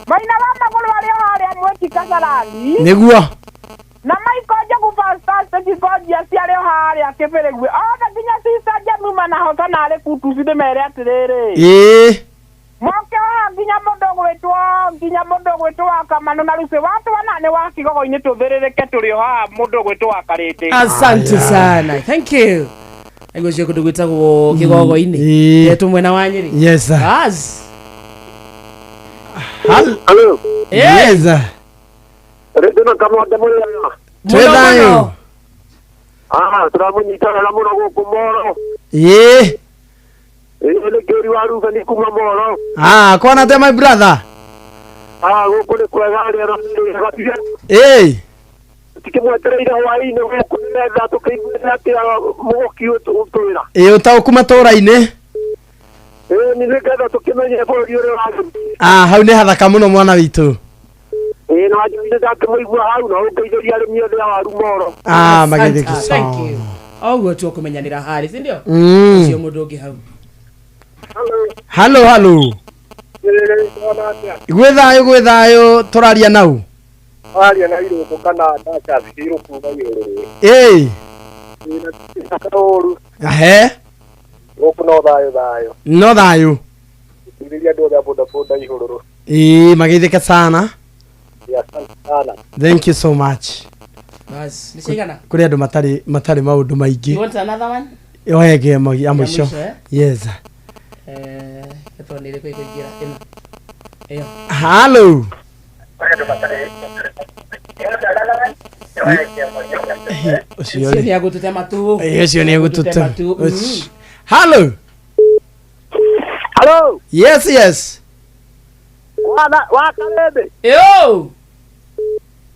Maina wa Magũrũ arĩ o harĩa Mwĩki Kasarani nĩguo na Maiko Njogu fantastic gorgeous arĩ o harĩa Kĩbĩrĩgwe othe nginya sister Januma na Hosa na arĩ Kutuci ndĩmere atĩrĩrĩ moke haha nginya mũndũ gwĩtwo wa Kamano na Ruce watu wanane wa Kigogo-inĩ tũthĩrĩrĩke tũrĩ o haha mũndũ gwĩtwo wa Karĩndĩ asante sana thank you Ego cio kũndũ gwĩtagwo Kigogo-inĩ yetu mwena wa Nyĩrĩ yes sir hello yes Redona Kamonde mũrĩega twethayo tũramũnyitana mũno gũkũ Moro nĩ kĩũri wa Ruga nĩ kuma Moro kwana te my brother gũkũ nĩ kwega rĩera nĩ tikĩmwetereire hwaĩ-inĩ gũkũ nĩgetha tũkĩiguĩre atĩa mũgoki ũtwĩra ũtaũku matũũra-inĩ nĩgetha tũkĩmenye bũrũri ũrĩa ũragĩthiĩ hau nĩ hathaka mũno mwana witũ na wajũire ndakĩmũigua hau na ũngeithĩria arĩmi othe a waru Moro magĩthĩki oguo tu ũkũmenyanĩra harĩ si ndio ũcio mũndũ ũngĩ hau halo gwĩ thayũ tũraria nau aria na irũkũ kana ndacabi irũkũ na yũrũ na kaũru gũkũ no thayũ ndĩrĩria andũ othe a bodaboda ihũrũrũ magĩthĩke sana thank you so much bas nĩcigana kũrĩ andũ matarĩ maũndũ maingĩ you want another one yohege ya mũico yes eto nĩ rĩkũ ĩkũingĩra ĩno ĩyo hello ũcio nĩ agũtũtema tu ũcio nĩ agũtũtema tu hello yes wakarebe yo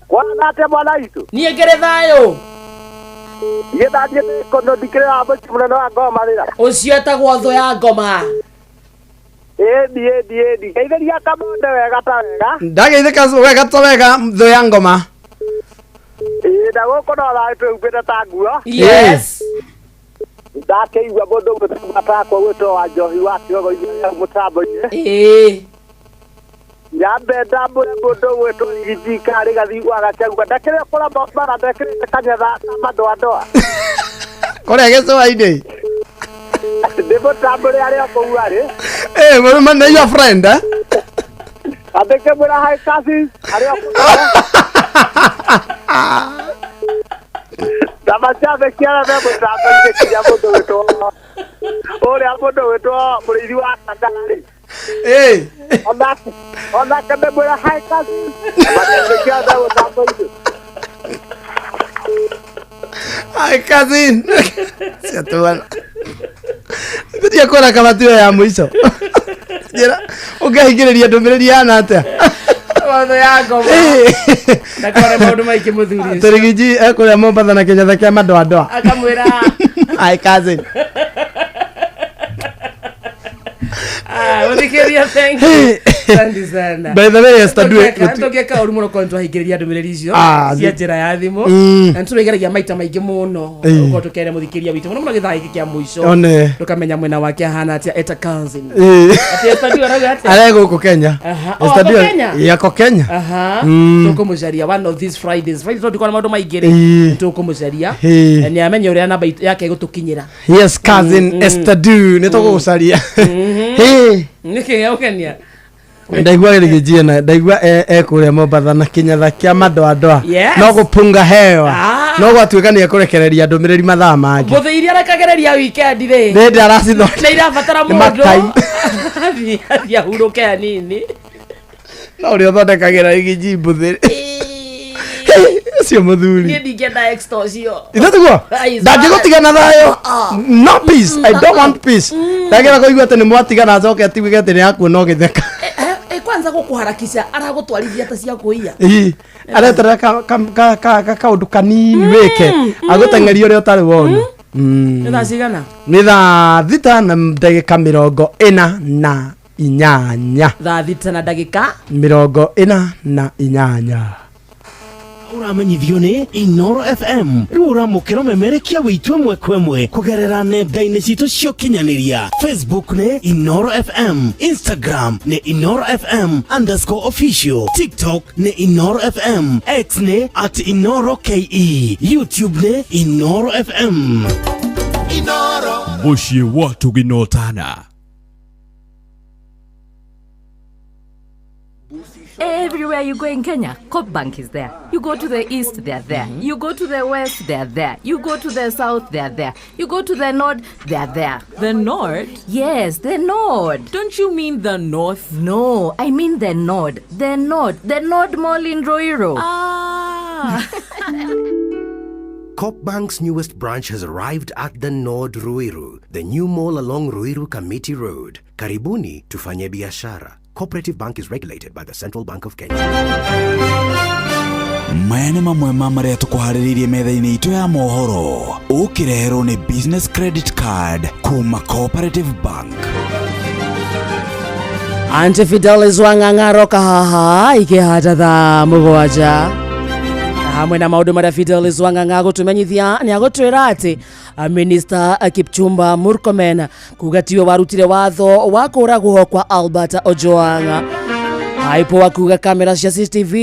wana te mwana itu niĩ ngĩrĩ thayũ gĩthathiĩ kono ndikĩrĩra mũciĩ mũnene wa Ngoma rĩra ũcio etagwo thũ ya Ngoma edi geithĩria Kamonde wega ta wega ndageithĩka wega ta wega thũ ya Ngoma na gũkũ no thayũ twĩhumbĩte ta nguo yes ndakĩigua mũndũ gũtatakwo gwĩtwo wa Njohi wa Kigogo-inĩ mũtambo-inĩ Nyambe ndambure mundu gwitu igithikari gathigu agachagua ndakire kora bara ndakire kanyatha madoa kore gĩcũa-inĩ ndimo tambure aria kũu arĩ mũrũme nĩ your friend andĩke mwĩra hi cousin aria ndamacabe kiara me mũtambe kinya mũndũ wĩtwo ũrĩa mũndũ wĩtwo mũrĩithi wa Tandari ona kende mwĩra hi cousin ndamacabe kiara me mũtambe hi cousin siatuana Ndiye kora kama tu ya mwisho. Jera, ukahigiriria ndumiriri yana atia. Watho yako. Ndakora maundu maiki muthuri. Turigiji ekora Mombasa na Kenya thake madoa. Akamwira. Hi cousin. Uthikiriria thank you. Asante sana. By the way, yesterday tugeka uri muno kontu ahigiriria ndumiriri icio cia njira ya thimu. Na turigeragia maita maingi muno. Uko tukere muthikiria witu muno githaa giki kia muico. Tukamenya mwena wake hana atia eta cousin. Ati yesterday araga atia. Arego uko Kenya. Yesterday yako Kenya. Tukumujaria one of these Fridays. Fridays tukona maundu maigiri. Tukumujaria. Ni amenye uria namba yake igutukinyira. Yes cousin yesterday nitugucaria. Niki yaukania. Ndaigua rigijia na ndaigua kuria Mombasa na Kenya kia madoa no gupunga hewa no gwatuikania kurekereria ndumiriri mathaa mangi muthiiri arakagereria weekend ri ndi aracitho na irabatara mundu ya huruke nini no uri uthondekagira rigiji mbuthiri cio muthuri ni ndigenda extortion itatugo ndangigutigana thayo no peace I don't want peace ndagira kuigua ati ni mwatigana njoke atigwe ati ni yakuona ugitheka kwanza gukuharakisha aragutwarithia ta cia kuia aretera kaundu kanini wike agutengeria uria utari wona ni thaa cigana ni thaa thita na ndagika 48 thaa thita na ndagika 48 uramenyithio ni Inoro FM rura mukiro memerekia witwe mwe kwemwe kugerera nenda-ini citu cio kinyaniria Facebook ni Inoro FM, Instagram ni Inoro FM_official, TikTok ni Inoro FM, X ni @InoroKE, YouTube ni Inoro FM. Inoro Mushie watu ginotana. Everywhere you go in Kenya, Coop Bank is there. You go to the east, they are there. You go to the west, they are there. You go to the south, they are there. You go to the north, they are there. The north? Yes, the north. Don't you mean the north? No, I mean the north. The north. The Nord Mall in Ruiru. Ah. Coop Bank's newest branch has arrived at the Nord Ruiru, the new mall along Ruiru Kamiti Road. Karibuni tufanye biashara. Cooperative Bank is regulated by the Central Bank of Kenya. Maya nĩ mamwe ma marĩa tũkũharĩrĩirie metha-inĩ itũ ya mohoro. Ũkĩreherwo nĩ business credit card kuma Cooperative Bank. Auntie Fidelis Wang'ang'aroka haha ikĩhata thaa mũgwanja. Hamwe na maũndũ marĩa Fidelis Wang'ang'a gũtũmenyithia nĩ agũtwĩra atĩ Minister Kipchumba Murkomen kugatiwe warutire watho wa kũragwo kwa Albert Ojwang. Aipo wakuga kamera cia CCTV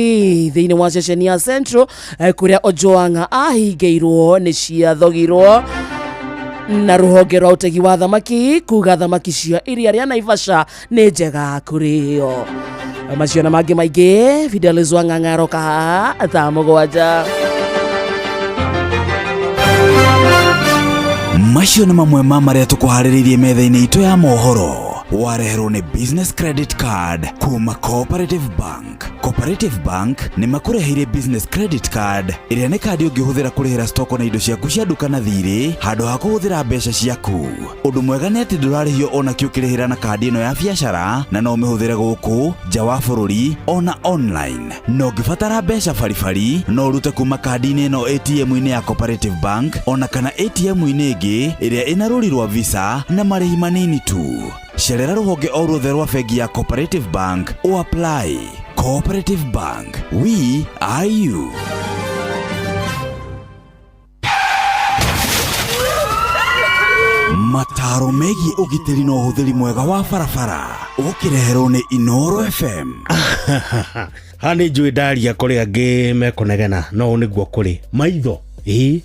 thĩinĩ wa ceceni ya Central kũrĩa Ojwang ahingĩirwo nĩ ciathogirwo na rũhonge rwa ũtegi wa thamaki kuga thamaki cia iria rĩa Naivasha nĩ njega kũrĩo. Macio na mangĩ maingĩ Fidelis Wang'ang'a aroka haha thaa mũgwanja. Macio nĩ mamwe ma marĩa tũkũharĩrĩirie metha-inĩ itũ ya mohoro. Wareherwo nĩ business credit card kuma Cooperative Bank. Cooperative Bank nĩ makũreheire business credit card ĩrĩa nĩ kandi ũngĩhũthĩra kũrĩhĩra stoko na indo ciaku cia nduka na thirĩ handũ ha kũhũthĩra mbeca ciaku. Ũndũ mwega nĩ atĩ ndũrarĩhio ona kĩ ũkĩrĩhĩra na kandi ĩno ya biacara na no ũmĩhũthĩre gũkũ nja wa bũrũri ona online. No ũngĩbatara mbeca baribari no ũrute kuma kandi-inĩ ĩno ATM-inĩ ya Cooperative Bank ona kana ATM-inĩ ĩngĩ ĩrĩa ĩna rũri rwa Visa na marĩhi manini tu. Cerera rũhonge o ruothe rwa bengi ya Cooperative Bank o apply. Cooperative Bank, we are you. Mataro megiĩ ũgitĩri na ũhũthĩri mwega wa barabara. ukireherwo ni Inoro FM. Hani njui ndaria kuri angi mekonegena no niguo kuri maitho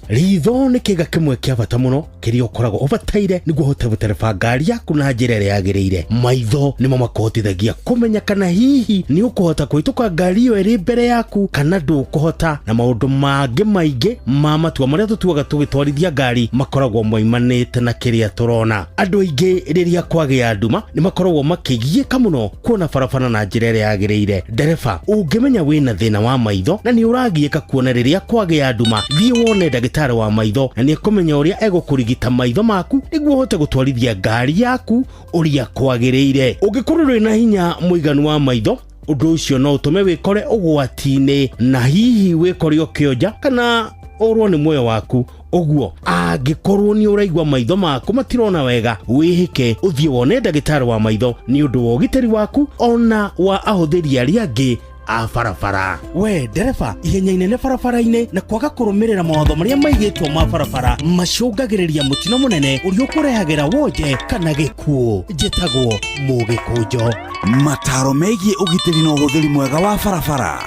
ritho ni kiga kimwe kia bata muno kiria ukoragwo ubataire niguo hote gutereba ngari yaku na njira iria yagiriire. Maitho nimo makuhotithagia kumenya kana hihi ni ukuhota kuhituka ngari iyo iri mbere yaku kana ndukuhota, na maundu mangi maingi ma matua maria tutuaga tugitwarithia ngari makoragwo moimanite na kiria turona. Andu aingi riria kwagia nduma ni makoragwo makigiika muno kuona barabara na njira iria yagiriire. Ndereba, ungimenya wina thina wa maitho na ni uragiika kuona riria kwagia nduma, thie wone ndagitari wa maitho na ni kumenya uria egukurigita maitho maku niguo hote gutwarithia ngari yaku uria kwagiriire. Ungikorwo na hinya muiganu wa maitho, undu ucio no utume wikore ugwati-ini na hihi wikore ukionja kana urwo ni moyo waku. Oguo angikorwo ni uraigwa maitho maku matirona wega, wihike uthie wone ndagitari wa maitho ni undu wa ugiteri waku ona wa ahuthiri aria angi a barabara. We ndereba, ihenya inene barabara-ini na kwaga kurumirira mawatho maria maigitwo ma barabara macungagiriria mutino munene uria ukurehagira wonje kana gikuo. Njitagwo Mugikunjo. Mataro megie ugitiri na uhuthiri mwega wa barabara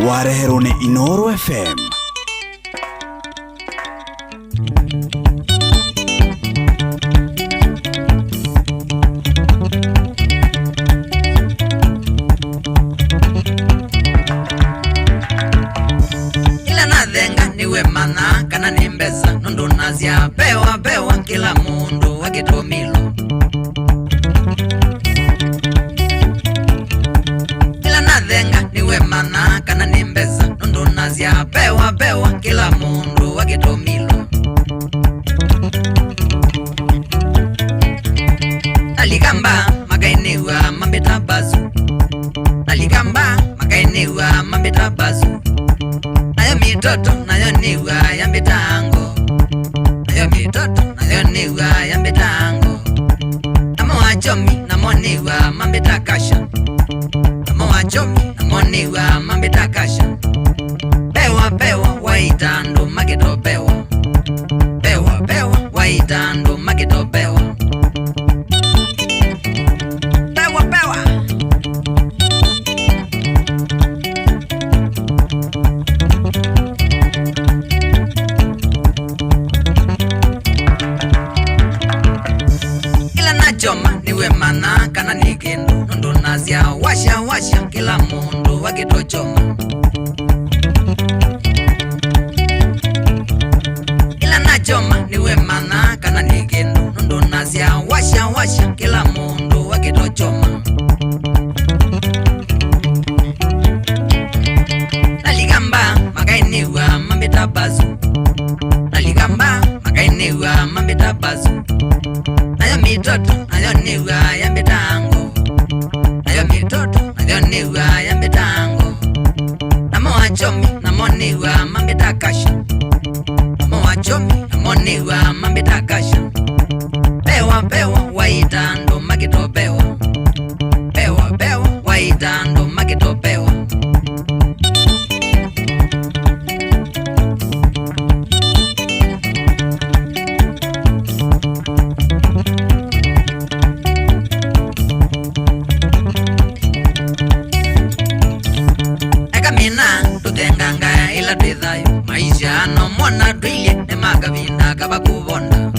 wareherwo ni Inoro FM. Niwe mana kana nimbeza nondo nazia bewa kila mundu wagitomilo. Ila nathenga niwe mana kana nimbeza nondo nazia bewa kila mundu wagitomilo. Aligamba magainiwa mambeta bazu, aligamba magainiwa mambeta bazu. Nayo mitoto nayo niwa ya mitango, nayo mitoto nayo niwa ya mitango. Namo wachomi namo niwa mambeta kasha, namo wachomi namo niwa mambeta kasha. Bewa waitando magito bewa, bewa waitando magito bewa. Choma niwe mana kana nigendo nondo nazia washa kila mundu wakitochoma. Ila na choma niwe mana kana nigendo nondo nazia washa kila mundu wakitochoma. Naligamba magainiwa mambeta bazu, naligamba magainiwa mambeta bazu. Nayo mitoto nayo niwa ya mitango, nayo mitoto nayo niwa ya mitango. Namo wachomi namo niwa mambeta kasha, namo wachomi namo niwa mambeta kasha. Bewa waitando magito bewa, bewa waitando magito bewa. Ila twithayo maisha no mwana twilie ne magavinda kaba kubonda.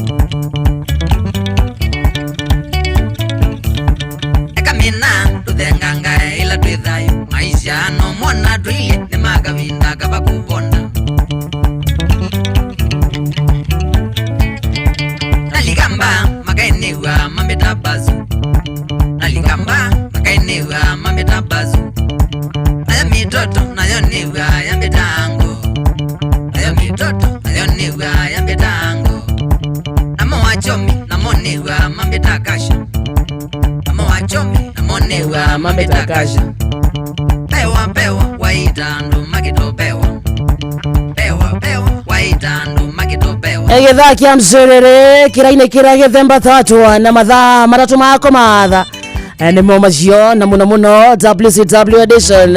Ekamina tuthenganga ila twithayo maisha no mwana twilie ne magavinda kaba kubonda. Naligamba magainiwa mambeta bazu, naligamba magainiwa mambeta bazu. Nayo mitoto nayo niwa ya mitango, nayo mitoto nayo niwa ya mitango. Namo wachomi namo niwa mambeta kasha, namo wachomi namo niwa mambeta kasha. Bewa waitando magito bewa, bewa waitando magito bewa. Egithaa kia mcerere kiraine kira githemba tatwa na mathaa maratu mako matha nimo macio na muno WCW edition.